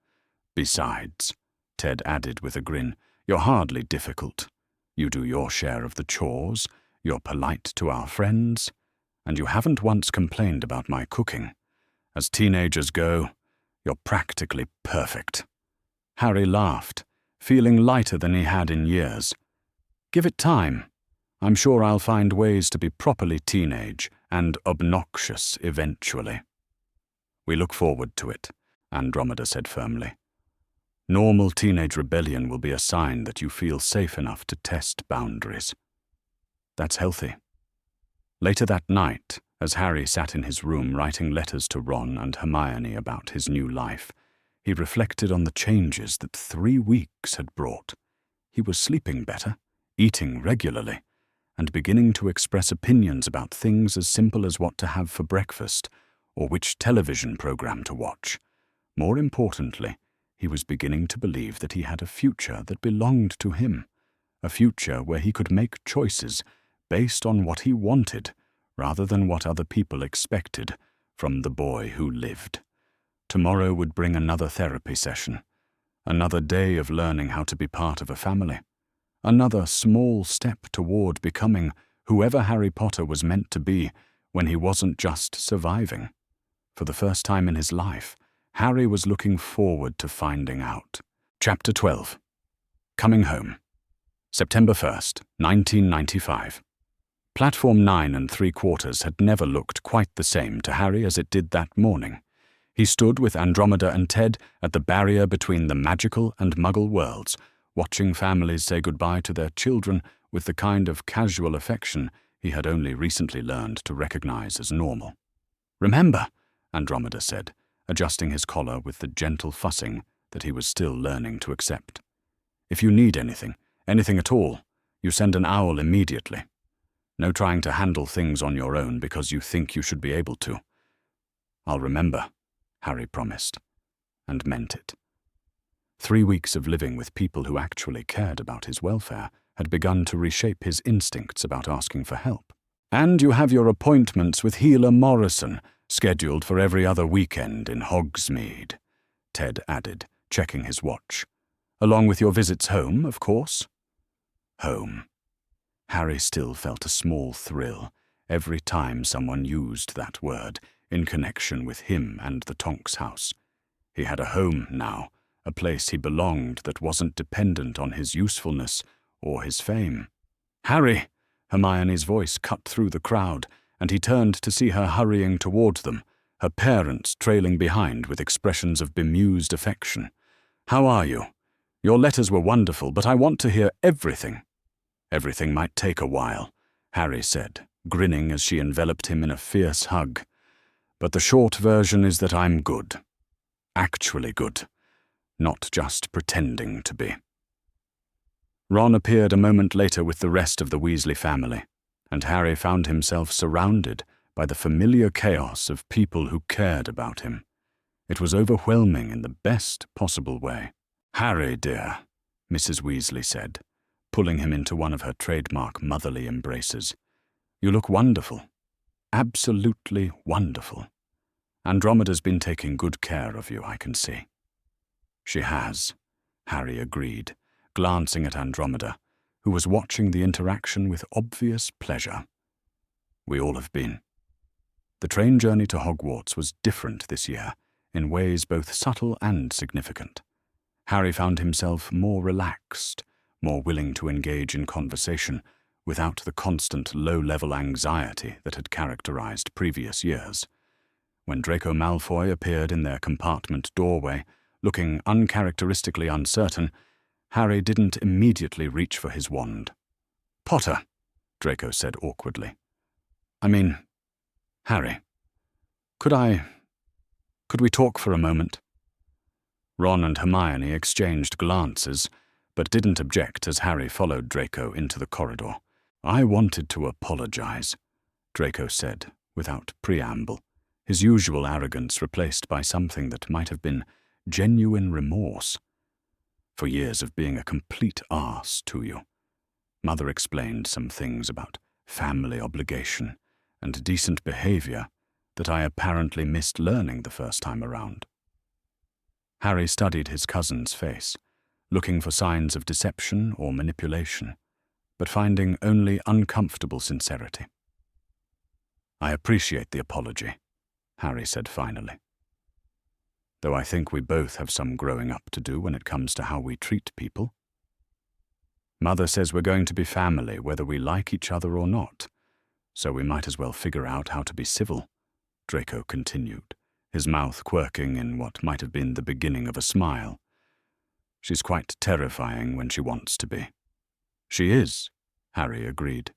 Besides," Ted added with a grin, "you're hardly difficult. You do your share of the chores, you're polite to our friends, and you haven't once complained about my cooking. As teenagers go, you're practically perfect." Harry laughed, feeling lighter than he had in years. "Give it time. I'm sure I'll find ways to be properly teenage and obnoxious eventually." "We look forward to it," Andromeda said firmly. "Normal teenage rebellion will be a sign that you feel safe enough to test boundaries. That's healthy." Later that night, as Harry sat in his room writing letters to Ron and Hermione about his new life, he reflected on the changes that 3 weeks had brought. He was sleeping better, eating regularly, and beginning to express opinions about things as simple as what to have for breakfast or which television program to watch. More importantly, he was beginning to believe that he had a future that belonged to him, a future where he could make choices based on what he wanted rather than what other people expected from the boy who lived. Tomorrow would bring another therapy session, another day of learning how to be part of a family, another small step toward becoming whoever Harry Potter was meant to be when he wasn't just surviving. For the first time in his life, Harry was looking forward to finding out. Chapter 12. Coming Home. September 1st, 1995. Platform 9 3/4 had never looked quite the same to Harry as it did that morning. He stood with Andromeda and Ted at the barrier between the magical and muggle worlds, watching families say goodbye to their children with the kind of casual affection he had only recently learned to recognize as normal. "Remember," Andromeda said, adjusting his collar with the gentle fussing that he was still learning to accept. If you need anything at all, you send an owl immediately. No trying to handle things on your own because you think you should be able to. I'll remember, Harry promised, and meant it. 3 weeks of living with people who actually cared about his welfare had begun to reshape his instincts about asking for help. And you have your appointments with Healer Morrison scheduled for every other weekend in Hogsmeade, Ted added, checking his watch. Along with your visits home, of course. Home. Harry still felt a small thrill every time someone used that word in connection with him and the Tonks house. He had a home now, a place he belonged that wasn't dependent on his usefulness or his fame. Harry! Hermione's voice cut through the crowd, and he turned to see her hurrying toward them, her parents trailing behind with expressions of bemused affection. How are you? Your letters were wonderful, but I want to hear everything. Everything might take a while, Harry said, grinning as she enveloped him in a fierce hug. But the short version is that I'm good. Actually good. Not just pretending to be. Ron appeared a moment later with the rest of the Weasley family, and Harry found himself surrounded by the familiar chaos of people who cared about him. It was overwhelming in the best possible way. Harry, dear, Mrs. Weasley said, pulling him into one of her trademark motherly embraces. You look wonderful. Absolutely wonderful. Andromeda's been taking good care of you, I can see. She has, Harry agreed, glancing at Andromeda, who was watching the interaction with obvious pleasure. We all have been. The train journey to Hogwarts was different this year, in ways both subtle and significant. Harry found himself more relaxed, more willing to engage in conversation without the constant low-level anxiety that had characterized previous years. When Draco Malfoy appeared in their compartment doorway, looking uncharacteristically uncertain, Harry didn't immediately reach for his wand. Potter, Draco said awkwardly. Harry, could we talk for a moment? Ron and Hermione exchanged glances, but didn't object as Harry followed Draco into the corridor. I wanted to apologize, Draco said, without preamble, his usual arrogance replaced by something that might have been genuine remorse. For years of being a complete arse to you. Mother explained some things about family obligation and decent behavior that I apparently missed learning the first time around. Harry studied his cousin's face, looking for signs of deception or manipulation, but finding only uncomfortable sincerity. I appreciate the apology, Harry said finally. Though I think we both have some growing up to do when it comes to how we treat people. Mother says we're going to be family whether we like each other or not, so we might as well figure out how to be civil, Draco continued, his mouth quirking in what might have been the beginning of a smile. She's quite terrifying when she wants to be. She is, Harry agreed,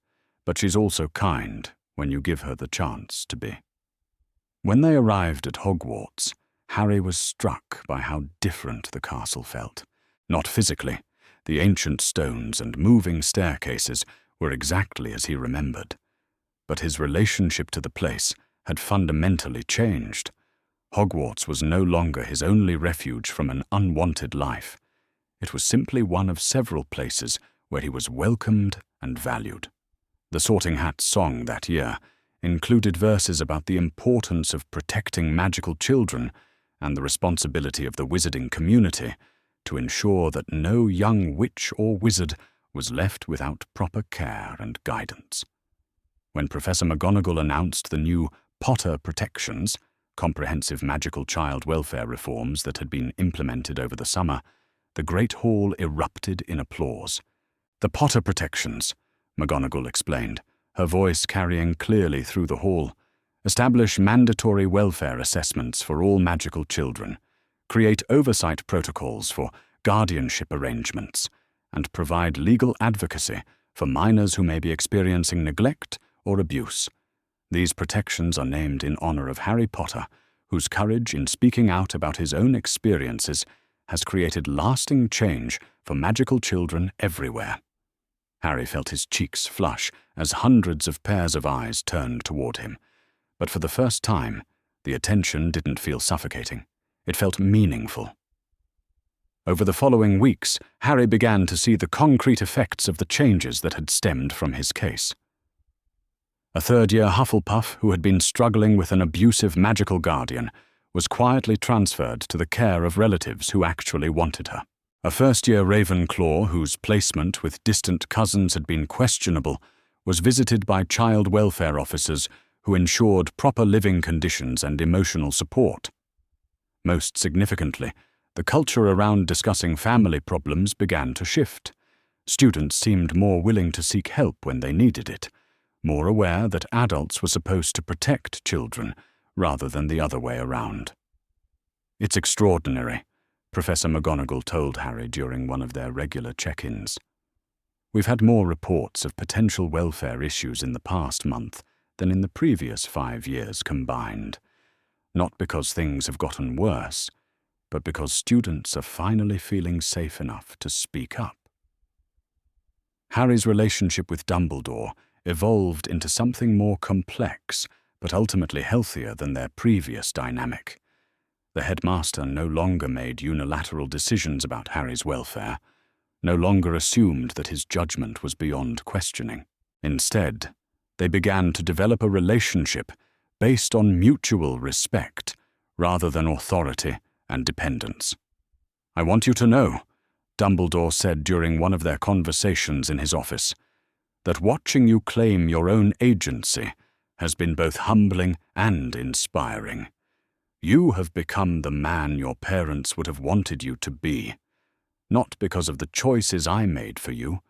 but she's also kind when you give her the chance to be. When they arrived at Hogwarts, Harry was struck by how different the castle felt. Not physically. The ancient stones and moving staircases were exactly as he remembered. But his relationship to the place had fundamentally changed. Hogwarts was no longer his only refuge from an unwanted life. It was simply one of several places where he was welcomed and valued. The Sorting Hat's song that year included verses about the importance of protecting magical children and the responsibility of the wizarding community to ensure that no young witch or wizard was left without proper care and guidance. When Professor McGonagall announced the new Potter Protections, comprehensive magical child welfare reforms that had been implemented over the summer, the Great Hall erupted in applause. The Potter Protections, McGonagall explained, her voice carrying clearly through the hall, establish mandatory welfare assessments for all magical children, create oversight protocols for guardianship arrangements, and provide legal advocacy for minors who may be experiencing neglect or abuse. These protections are named in honor of Harry Potter, whose courage in speaking out about his own experiences has created lasting change for magical children everywhere. Harry felt his cheeks flush as hundreds of pairs of eyes turned toward him. But for the first time, the attention didn't feel suffocating. It felt meaningful. Over the following weeks, Harry began to see the concrete effects of the changes that had stemmed from his case. A third-year Hufflepuff who had been struggling with an abusive magical guardian was quietly transferred to the care of relatives who actually wanted her. A first-year Ravenclaw whose placement with distant cousins had been questionable was visited by child welfare officers who ensured proper living conditions and emotional support. Most significantly, the culture around discussing family problems began to shift. Students seemed more willing to seek help when they needed it, more aware that adults were supposed to protect children rather than the other way around. "It's extraordinary," Professor McGonagall told Harry during one of their regular check-ins. "We've had more reports of potential welfare issues in the past month than in the previous 5 years combined. Not because things have gotten worse, but because students are finally feeling safe enough to speak up." Harry's relationship with Dumbledore evolved into something more complex, but ultimately healthier than their previous dynamic. The headmaster no longer made unilateral decisions about Harry's welfare, no longer assumed that his judgment was beyond questioning. Instead, they began to develop a relationship based on mutual respect rather than authority and dependence. "I want you to know," Dumbledore said during one of their conversations in his office, "that watching you claim your own agency has been both humbling and inspiring. You have become the man your parents would have wanted you to be, not because of the choices I made for you,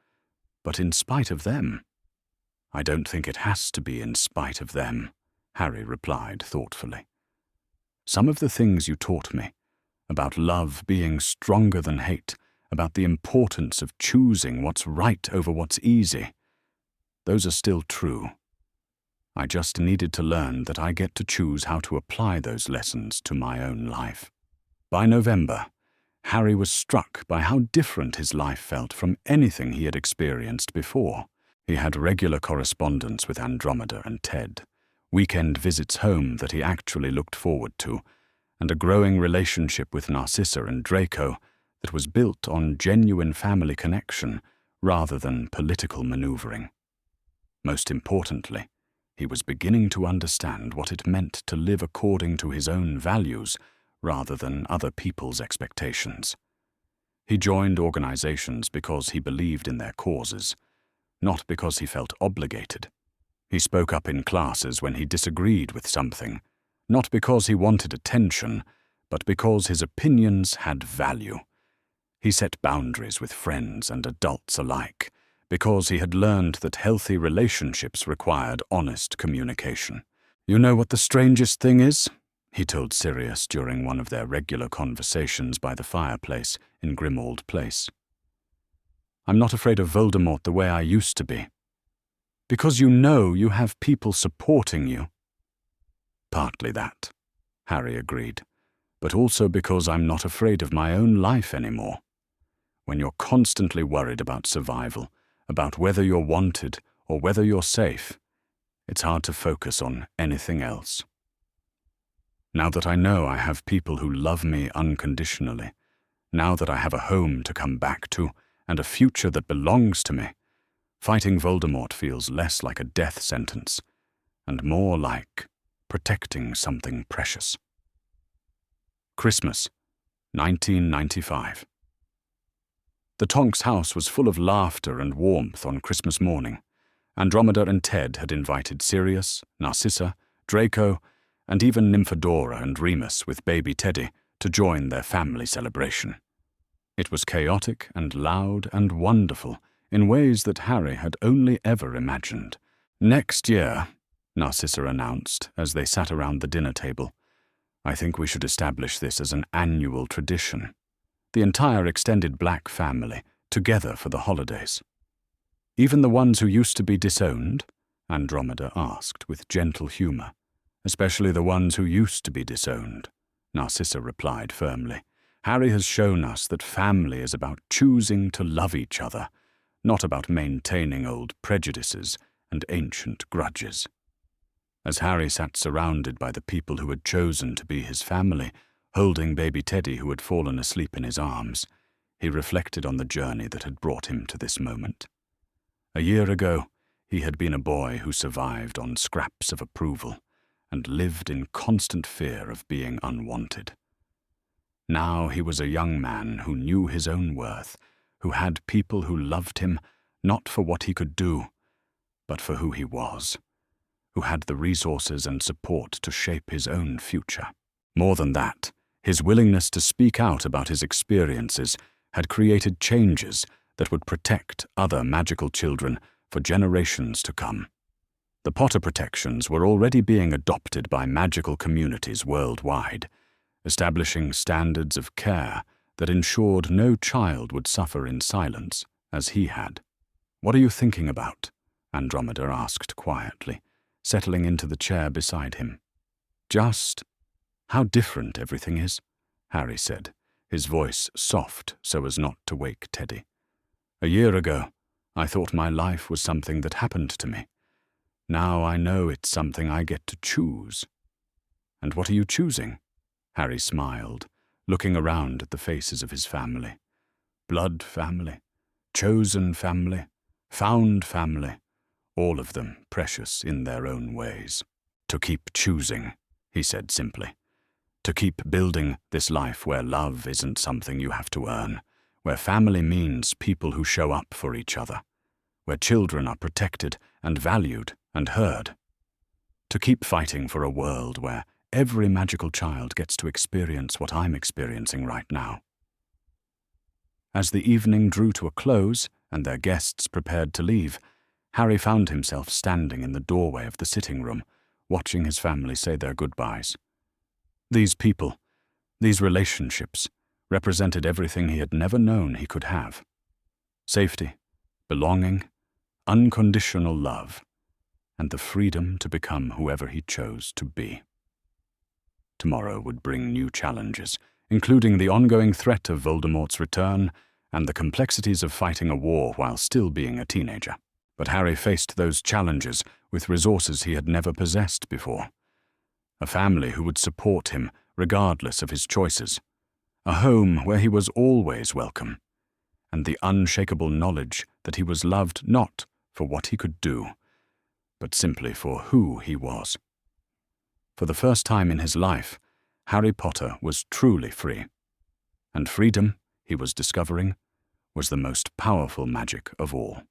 but in spite of them." "I don't think it has to be in spite of them," Harry replied thoughtfully. "Some of the things you taught me, about love being stronger than hate, about the importance of choosing what's right over what's easy, those are still true. I just needed to learn that I get to choose how to apply those lessons to my own life." By November, Harry was struck by how different his life felt from anything he had experienced before. He had regular correspondence with Andromeda and Ted, weekend visits home that he actually looked forward to, and a growing relationship with Narcissa and Draco that was built on genuine family connection rather than political maneuvering. Most importantly, he was beginning to understand what it meant to live according to his own values rather than other people's expectations. He joined organizations because he believed in their causes, not because he felt obligated. He spoke up in classes when he disagreed with something, not because he wanted attention, but because his opinions had value. He set boundaries with friends and adults alike, because he had learned that healthy relationships required honest communication. "You know what the strangest thing is?" he told Sirius during one of their regular conversations by the fireplace in Grimmauld Place. "I'm not afraid of Voldemort the way I used to be. Because you know you have people supporting you." "Partly that," Harry agreed, "but also because I'm not afraid of my own life anymore. When you're constantly worried about survival, about whether you're wanted or whether you're safe, it's hard to focus on anything else. Now that I know I have people who love me unconditionally, now that I have a home to come back to and a future that belongs to me, fighting Voldemort feels less like a death sentence and more like protecting something precious." Christmas, 1995. The Tonks' house was full of laughter and warmth on Christmas morning. Andromeda and Ted had invited Sirius, Narcissa, Draco, and even Nymphadora and Remus with baby Teddy to join their family celebration. It was chaotic and loud and wonderful in ways that Harry had only ever imagined. "Next year," Narcissa announced as they sat around the dinner table, "I think we should establish this as an annual tradition. The entire extended Black family, together for the holidays." "Even the ones who used to be disowned?" Andromeda asked with gentle humor. especially the ones who used to be disowned, Narcissa replied firmly. Harry has shown us that family is about choosing to love each other, not about maintaining old prejudices and ancient grudges. As Harry sat surrounded by the people who had chosen to be his family, holding baby Teddy who had fallen asleep in his arms, he reflected on the journey that had brought him to this moment. A year ago, he had been a boy who survived on scraps of approval and lived in constant fear of being unwanted. Now he was a young man who knew his own worth, who had people who loved him not for what he could do, but for who he was, who had the resources and support to shape his own future. More than that, his willingness to speak out about his experiences had created changes that would protect other magical children for generations to come. The Potter protections were already being adopted by magical communities worldwide, establishing standards of care that ensured no child would suffer in silence as he had. "What are you thinking about?" Andromeda asked quietly, settling into the chair beside him. "Just how different everything is," Harry said, his voice soft so as not to wake Teddy. "A year ago, I thought my life was something that happened to me. Now I know it's something I get to choose." "And what are you choosing?" Harry smiled, looking around at the faces of his family. Blood family, chosen family, found family, all of them precious in their own ways. "To keep choosing," he said simply. "To keep building this life where love isn't something you have to earn, where family means people who show up for each other, where children are protected and valued and heard. To keep fighting for a world where every magical child gets to experience what I'm experiencing right now." As the evening drew to a close and their guests prepared to leave, Harry found himself standing in the doorway of the sitting room, watching his family say their goodbyes. These people, these relationships, represented everything he had never known he could have. Safety, belonging, unconditional love, and the freedom to become whoever he chose to be. Tomorrow would bring new challenges, including the ongoing threat of Voldemort's return and the complexities of fighting a war while still being a teenager. But Harry faced those challenges with resources he had never possessed before. A family who would support him regardless of his choices. A home where he was always welcome. And the unshakable knowledge that he was loved not for what he could do, but simply for who he was. For the first time in his life, Harry Potter was truly free. And freedom, he was discovering, was the most powerful magic of all.